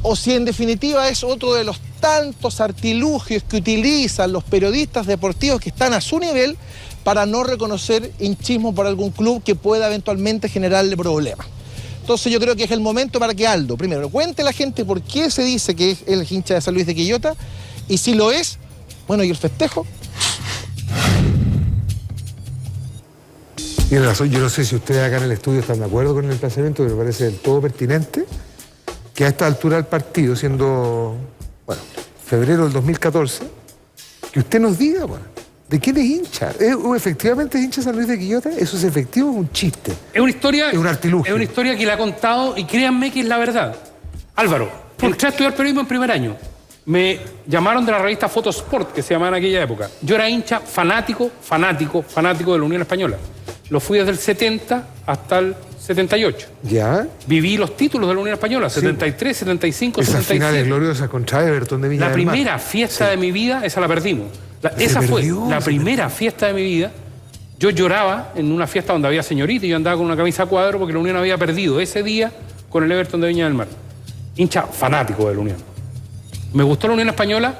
o si en definitiva es otro de los tantos artilugios que utilizan los periodistas deportivos que están a su nivel para no reconocer hinchismo por algún club que pueda eventualmente generarle problemas. Entonces yo creo que es el momento para que Aldo, primero, cuente a la gente por qué se dice que es el hincha de San Luis de Quillota, y si lo es, bueno, ¿y el festejo? Tiene razón, yo no sé si ustedes acá en el estudio están de acuerdo con el emplazamiento, pero me parece del todo pertinente que a esta altura del partido, siendo, febrero del 2014, que usted nos diga, ¿de quién es hincha? ¿Efectivamente es hincha San Luis de Quillota? ¿Eso es efectivo o es un chiste? Es una historia... Es un artilugio. Es una historia que la ha contado y créanme que es la verdad. Álvaro, entré a estudiar periodismo en primer año. Me llamaron de la revista Fotosport, que se llamaba en aquella época. Yo era hincha fanático de la Unión Española. Lo fui desde el 70 hasta el 78. ¿Ya? Viví los títulos de la Unión Española, 73, 75, Esas 77. finales gloriosas contra Everton de Viña La del Mar. primera fiesta de mi vida, esa la perdimos. Esa fue la primera fiesta de mi vida. Yo lloraba en una fiesta donde había señorita y yo andaba con una camisa a cuadro porque la Unión había perdido ese día con el Everton de Viña del Mar. Hincha fanático de la Unión. Me gustó la Unión Española,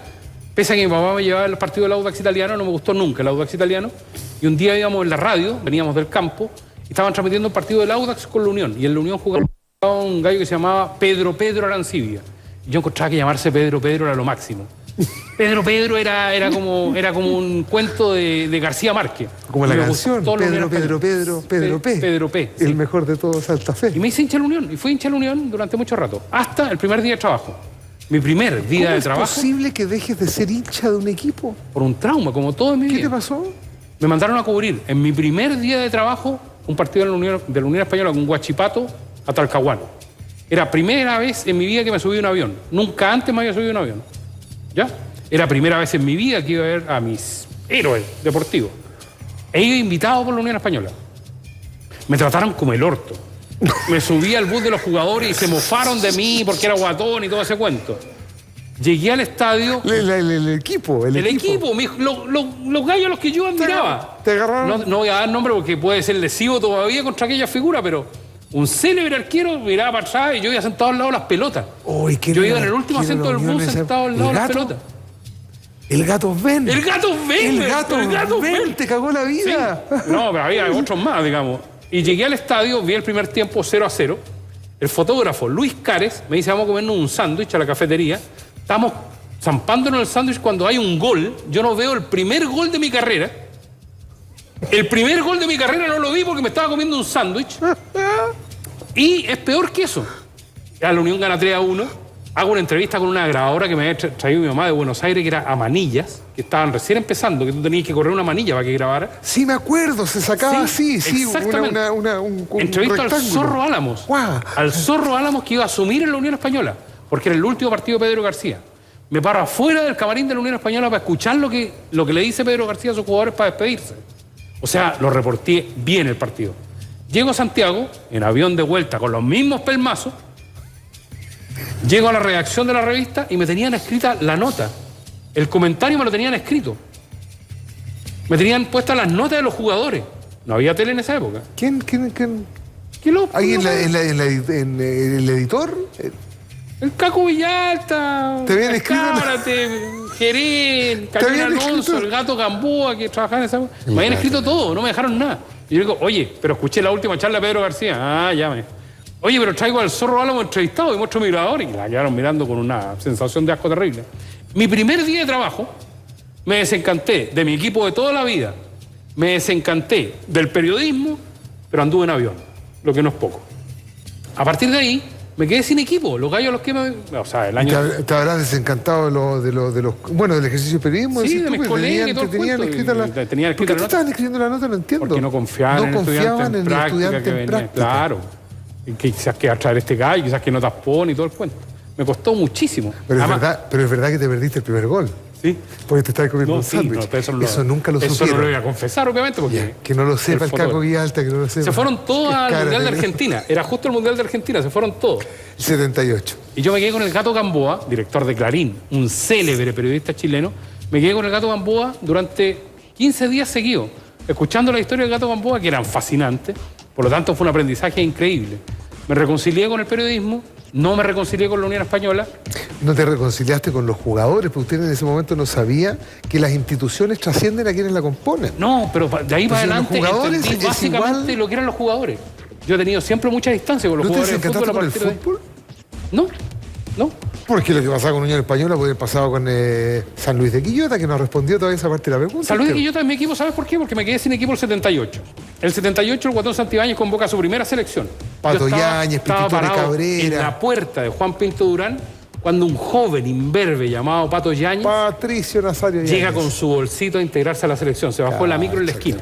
pese a que mi papá me llevaba el partido del Audax Italiano, no me gustó nunca el Audax Italiano. Y un día íbamos en la radio, veníamos del campo, y estaban transmitiendo el partido del Audax con la Unión. Y en la Unión jugaba un gallo que se llamaba Pedro Arancibia. Y yo encontraba que llamarse Pedro era lo máximo. Pedro era como un cuento de García Márquez. Como la canción, Pedro P. Sí. El mejor de todos, Santa Fe. Y me hice hincha de la Unión, y fui hincha de la Unión durante mucho rato, hasta el primer día de trabajo. Mi primer día de trabajo. ¿Es posible que dejes de ser hincha de un equipo? Por un trauma, como todo en mi vida. ¿Qué te pasó? Me mandaron a cubrir en mi primer día de trabajo un partido de la Unión Española con Huachipato a Talcahuano. Era primera vez en mi vida que me subí a un avión. Nunca antes me había subido a un avión. ¿Ya? Era primera vez en mi vida que iba a ver a mis héroes deportivos. He ido invitado por la Unión Española. Me trataron como el orto. Me subí al bus de los jugadores y se mofaron de mí porque era guatón y todo ese cuento. Llegué al estadio. El equipo. Los gallos a los que yo admiraba. ¿Te agarraron? No voy a dar nombre porque puede ser lesivo todavía contra aquella figura, pero un célebre arquero miraba para atrás y yo iba sentado al lado de las pelotas. Yo iba en el último asiento del bus sentado al lado de las pelotas. El Gato Ben. El Gato Ben. Te cagó la vida. Sí. No, pero había otros más, digamos. Y llegué al estadio, vi el primer tiempo 0-0. El fotógrafo Luis Cares me dice, vamos a comernos un sándwich a la cafetería. Estamos zampándonos el sándwich cuando hay un gol. Yo no veo el primer gol de mi carrera. El primer gol de mi carrera no lo vi porque me estaba comiendo un sándwich. Y es peor que eso. Ya la Unión gana 3-1. Hago una entrevista con una grabadora que me había traído mi mamá de Buenos Aires, que era a manillas, que estaban recién empezando, que tú tenías que correr una manilla para que grabara. Sí, me acuerdo, se sacaba así, exactamente. un entrevista rectángulo. al Zorro Álamos. ¡Wow! Al Zorro Álamos que iba a asumir en la Unión Española, porque era el último partido de Pedro García. Me paro afuera del camarín de la Unión Española para escuchar lo que le dice Pedro García a sus jugadores para despedirse. O sea, lo reporté bien el partido. Llego a Santiago, en avión de vuelta, con los mismos pelmazos. Llego a la redacción de la revista y me tenían escrita la nota. El comentario me lo tenían escrito. Me tenían puestas las notas de los jugadores. No había tele en esa época. ¿Quién? ¿Qué loco? ¿Ahí en el editor? El Caco Villalta. ¿Te habían escrito? Jerén, Camilo Alonso, el Gato Gamboa, que trabajaba en esa época. Me habían escrito todo, no me dejaron nada. Y yo digo, oye, pero escuché la última charla de Pedro García. Ah, llame. Oye, pero traigo al Zorro Álamo entrevistado y muestro mi grabador y la quedaron mirando con una sensación de asco terrible. Mi primer día de trabajo me desencanté de mi equipo de toda la vida, me desencanté del periodismo, pero anduve en avión, lo que no es poco. A partir de ahí me quedé sin equipo, los gallos a los que me... O sea, el año... ¿Te habrás desencantado del ejercicio de periodismo? Sí, de mis colegas y todo el tenían cuento. escrita la... ¿Por qué te estaban escribiendo la nota? No entiendo. Porque no confiaban en el estudiante en práctica. Claro. Y quizás que a traer este gallo, quizás que no te pone y todo el cuento. Me costó muchísimo. Pero es verdad que te perdiste el primer gol. Sí. Porque te estabas comiendo un sándwich. Eso nunca lo supieron. Eso no lo voy a confesar, obviamente. Porque que no lo sepa el Caco Villalta, que no lo sepa. Se fueron todos al Mundial de Argentina. Era justo el Mundial de Argentina, se fueron todos. 78. Y yo me quedé con el Gato Gamboa, director de Clarín, un célebre periodista chileno. Me quedé con el Gato Gamboa durante 15 días seguidos, escuchando la historia del Gato Gamboa, que eran fascinantes. Por lo tanto, fue un aprendizaje increíble. Me reconcilié con el periodismo, no me reconcilié con la Unión Española. ¿No te reconciliaste con los jugadores? Porque usted en ese momento no sabía que las instituciones trascienden a quienes la componen. No, pero de ahí para adelante entendí básicamente igual... lo que eran los jugadores. Yo he tenido siempre mucha distancia con los jugadores de fútbol. ¿No te desencantaste con el fútbol? No. Porque lo que pasaba con Unión Española puede haber pasado con San Luis de Quillota, que no respondió todavía esa parte de la pregunta. San Luis de Quillota es mi equipo, ¿sabes por qué? Porque me quedé sin equipo el 78. El 78 el Guatón Santibáñez convoca a su primera selección. Pato Yáñez, Pitito de Cabrera. En la puerta de Juan Pinto Durán, cuando un joven imberbe llamado Pato Yáñez, Patricio Nazario Yáñez, llega con su bolsito a integrarse a la selección. Se bajó en la micro en la esquina.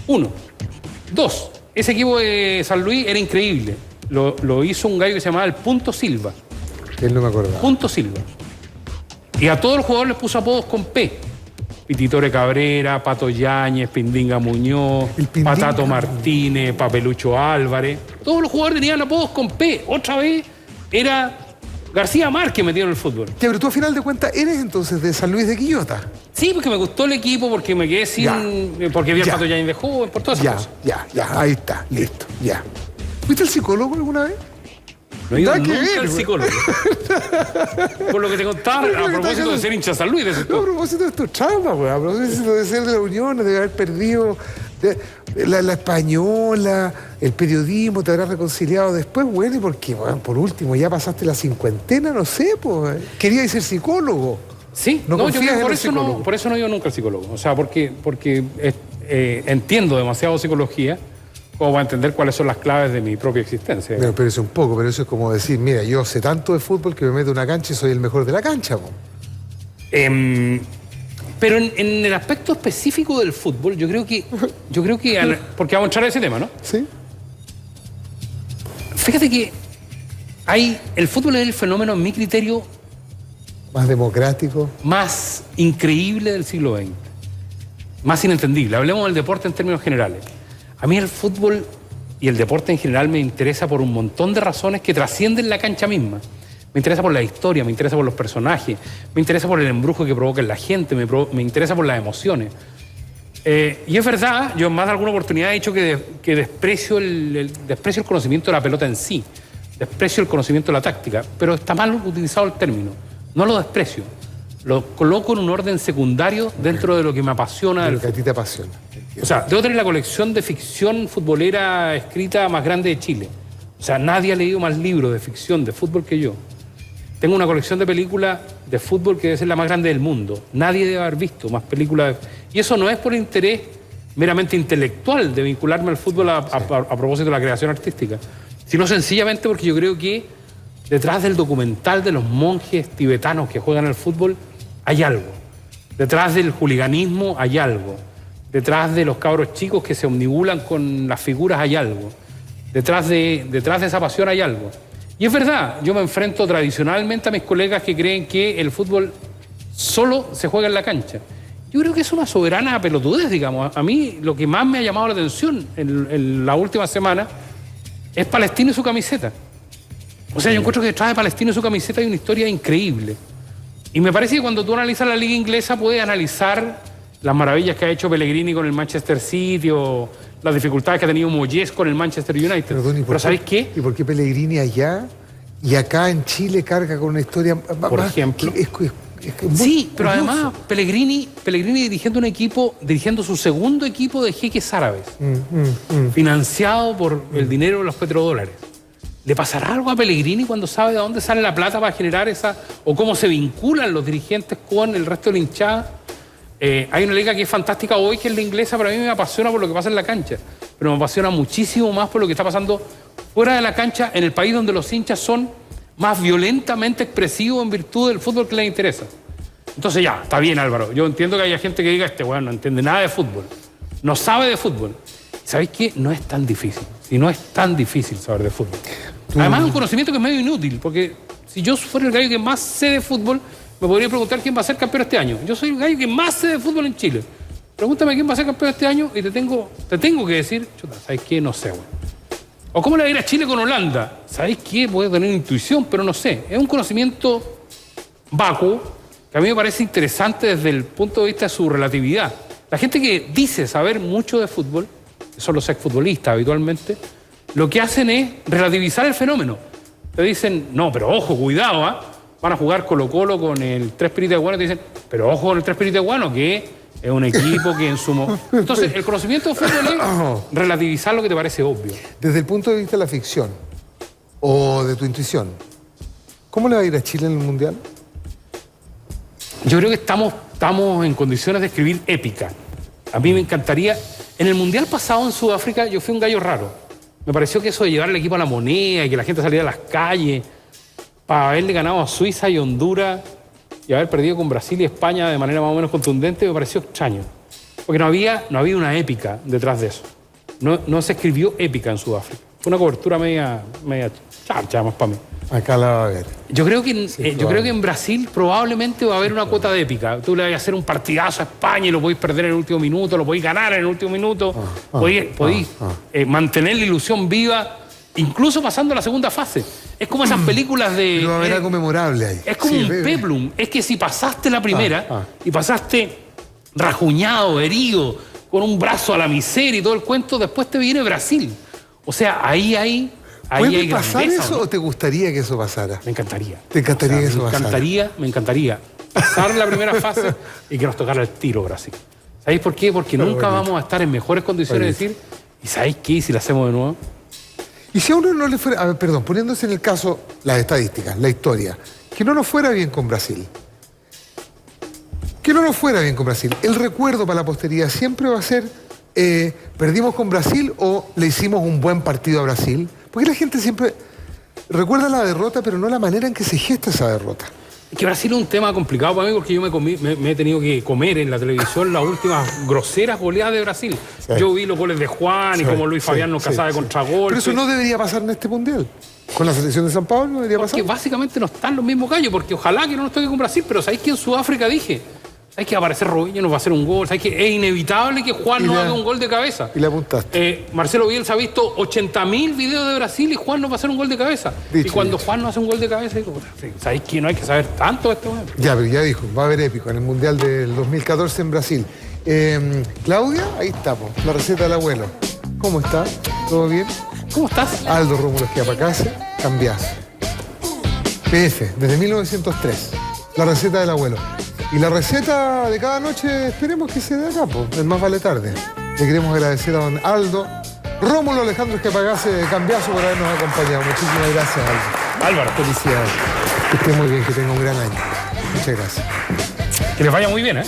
1. 2. Ese equipo de San Luis era increíble. Lo hizo un gallo que se llamaba el Punto Silva. Él no me acordaba. Punto Silva. Y a todos los jugadores les puso apodos con P. Pititore Cabrera, Pato Yáñez, Pindinga Muñoz, Patato Martínez, Papelucho Álvarez. Todos los jugadores tenían apodos con P. Otra vez era García Márquez metido en el fútbol. Ya, pero tú a final de cuentas eres entonces de San Luis de Quillota. Sí, porque me gustó el equipo, porque me quedé sin... Porque vi al Pato Yáñez de joven, por todas esas cosas. Ya, ahí está, listo, ya. ¿Fuiste al psicólogo alguna vez? No he ido nunca al psicólogo. Por lo que te contaba, a propósito de ser hincha San Luis. No, a propósito de estos traumas, güey. A propósito de ser de la Unión, de haber perdido la española, el periodismo, te habrás reconciliado después, bueno, y porque, bueno, por último, ya pasaste la cincuentena, no sé, pues. Querías ser psicólogo. Sí, no yo creo que por eso no he ido nunca al psicólogo. O sea, porque entiendo demasiado psicología como para entender cuáles son las claves de mi propia existencia. Pero eso es como decir, mira, yo sé tanto de fútbol que me meto en una cancha y soy el mejor de la cancha. Pero en el aspecto específico del fútbol, yo creo que porque vamos a entrar a ese tema, ¿no? Sí. Fíjate que el fútbol es el fenómeno, en mi criterio, más democrático, más increíble del siglo XX, más inentendible. Hablemos del deporte en términos generales. A mí el fútbol y el deporte en general me interesa por un montón de razones que trascienden la cancha misma. Me interesa por la historia, me interesa por los personajes, me interesa por el embrujo que provoca en la gente, me interesa por las emociones. Y es verdad, yo en más de alguna oportunidad he dicho que desprecio el conocimiento de la pelota en sí, desprecio el conocimiento de la táctica, pero está mal utilizado el término. No lo desprecio, lo coloco en un orden secundario dentro de lo que me apasiona. De lo que a ti te apasiona. O sea, debo tener la colección de ficción futbolera escrita más grande de Chile. O sea, nadie ha leído más libros de ficción, de fútbol que yo. Tengo una colección de películas de fútbol que debe ser la más grande del mundo. Nadie debe haber visto más películas. Y eso no es por interés meramente intelectual de vincularme al fútbol a propósito de la creación artística, sino sencillamente porque yo creo que detrás del documental de los monjes tibetanos que juegan al fútbol hay algo. Detrás del juliganismo hay algo. Detrás de los cabros chicos que se omnibulan con las figuras hay algo. Detrás de esa pasión hay algo. Y es verdad, yo me enfrento tradicionalmente a mis colegas que creen que el fútbol solo se juega en la cancha. Yo creo que es una soberana pelotudez, digamos. A mí lo que más me ha llamado la atención en la última semana es Palestino y su camiseta. O sea, yo encuentro que detrás de Palestino y su camiseta hay una historia increíble. Y me parece que cuando tú analizas la liga inglesa puedes analizar las maravillas que ha hecho Pellegrini con el Manchester City o las dificultades que ha tenido Moyes con el Manchester United. Pero ¿sabéis qué? ¿Y por qué Pellegrini allá y acá en Chile carga con una historia por ejemplo? Sí, pero además Pellegrini dirigiendo un equipo, dirigiendo su segundo equipo de jeques árabes, financiado por el dinero de los petrodólares. ¿Le pasará algo a Pellegrini cuando sabe de dónde sale la plata para generar esa, o cómo se vinculan los dirigentes con el resto de la hinchada? Hay una liga que es fantástica hoy, que es la inglesa, pero a mí me apasiona por lo que pasa en la cancha. Pero me apasiona muchísimo más por lo que está pasando fuera de la cancha, en el país donde los hinchas son más violentamente expresivos en virtud del fútbol que les interesa. Entonces ya, está bien, Álvaro. Yo entiendo que haya gente que diga, bueno, no entiende nada de fútbol. No sabe de fútbol. ¿Sabéis qué? No es tan difícil. Y no es tan difícil saber de fútbol. Además es un conocimiento que es medio inútil, porque si yo fuera el gallo que más sé de fútbol, me podría preguntar quién va a ser campeón este año. Yo soy el gallo que más sé de fútbol en Chile. Pregúntame quién va a ser campeón este año y te tengo que decir, chuta, ¿sabes qué? No sé, güey. O cómo le va a ir a Chile con Holanda. ¿Sabéis qué? Puedo tener intuición, pero no sé. Es un conocimiento vacuo que a mí me parece interesante desde el punto de vista de su relatividad. La gente que dice saber mucho de fútbol, que son los exfutbolistas habitualmente, lo que hacen es relativizar el fenómeno. Te dicen, no, pero ojo, cuidado, ¿ah? Van a jugar Colo-Colo con el Tres Piriteguano y te dicen, pero ojo con el Tres Piriteguano, que es un equipo que en su... Entonces, el conocimiento de fútbol es relativizar lo que te parece obvio. Desde el punto de vista de la ficción o de tu intuición, ¿cómo le va a ir a Chile en el Mundial? Yo creo que estamos en condiciones de escribir épica. A mí me encantaría... En el Mundial pasado en Sudáfrica yo fui un gallo raro. Me pareció que eso de llevar el equipo a la moneda y que la gente saliera a las calles para haberle ganado a Suiza y Honduras y haber perdido con Brasil y España de manera más o menos contundente me pareció extraño. Porque no había una épica detrás de eso. No se escribió épica en Sudáfrica. Fue una cobertura media charcha más para mí. Acá la va a ver. Yo creo que en Brasil probablemente va a haber una cuota de épica. Tú le vas a hacer un partidazo a España y lo podéis perder en el último minuto, lo podéis ganar en el último minuto, podéis mantener la ilusión viva, incluso pasando a la segunda fase. Es como esas películas de... Pero va a haber algo memorable ahí. Es como un peplum. Es que si pasaste la primera y pasaste rajuñado, herido, con un brazo a la miseria y todo el cuento, después te viene Brasil. O sea, ahí ¿puede pasar grandeza, eso, ¿no? o te gustaría que eso pasara? Me encantaría. ¿Te encantaría que eso pasara? Me encantaría pasar la primera fase y que nos tocara el tiro Brasil. ¿Sabéis por qué? Porque nunca vamos a estar en mejores condiciones de decir, ¿y sabéis qué? Si lo hacemos de nuevo. Y si a uno no le fuera, a ver, perdón, poniéndose en el caso las estadísticas, la historia, que no nos fuera bien con Brasil. Que no nos fuera bien con Brasil. El recuerdo para la posteridad siempre va a ser, ¿perdimos con Brasil o le hicimos un buen partido a Brasil? Porque la gente siempre recuerda la derrota, pero no la manera en que se gesta esa derrota. Es que Brasil es un tema complicado para mí porque yo me he tenido que comer en la televisión las últimas groseras goleadas de Brasil. Sí. Yo vi los goles de Juan y cómo Luis Fabián nos cazaba de contragolpe. Pero eso no debería pasar en este Mundial. Con la selección de San Pablo no debería pasar. Porque básicamente no están los mismos gallos, porque ojalá que no nos toque con Brasil, pero ¿sabéis que en Sudáfrica dije? ¿Sabes que va a aparecer Robinho, nos va a hacer un gol? ¿Sabes que es inevitable que Juan no haga un gol de cabeza? Y le apuntaste. Marcelo Bielsa ha visto 80.000 videos de Brasil y Juan no va a hacer un gol de cabeza. Y cuando Juan no hace un gol de cabeza, digo, ¿sabéis que no hay que saber tanto de este momento? Ya, pero ya dijo, va a haber épico en el Mundial del 2014 en Brasil. Claudia, ahí estamos, la receta del abuelo. ¿Cómo está? ¿Todo bien? ¿Cómo estás? Aldo Rómulo Schiapacase, cambiazo. PF, desde 1903, la receta del abuelo. Y la receta de cada noche, esperemos que se dé acá, pues, el Más Vale Tarde. Le queremos agradecer a don Aldo Rómulo Alejandro Schiapacase, cambiazo, por habernos acompañado. Muchísimas gracias, Aldo. Álvaro. Felicidades. Que esté muy bien, que tenga un gran año. Muchas gracias. Que les vaya muy bien, ¿eh?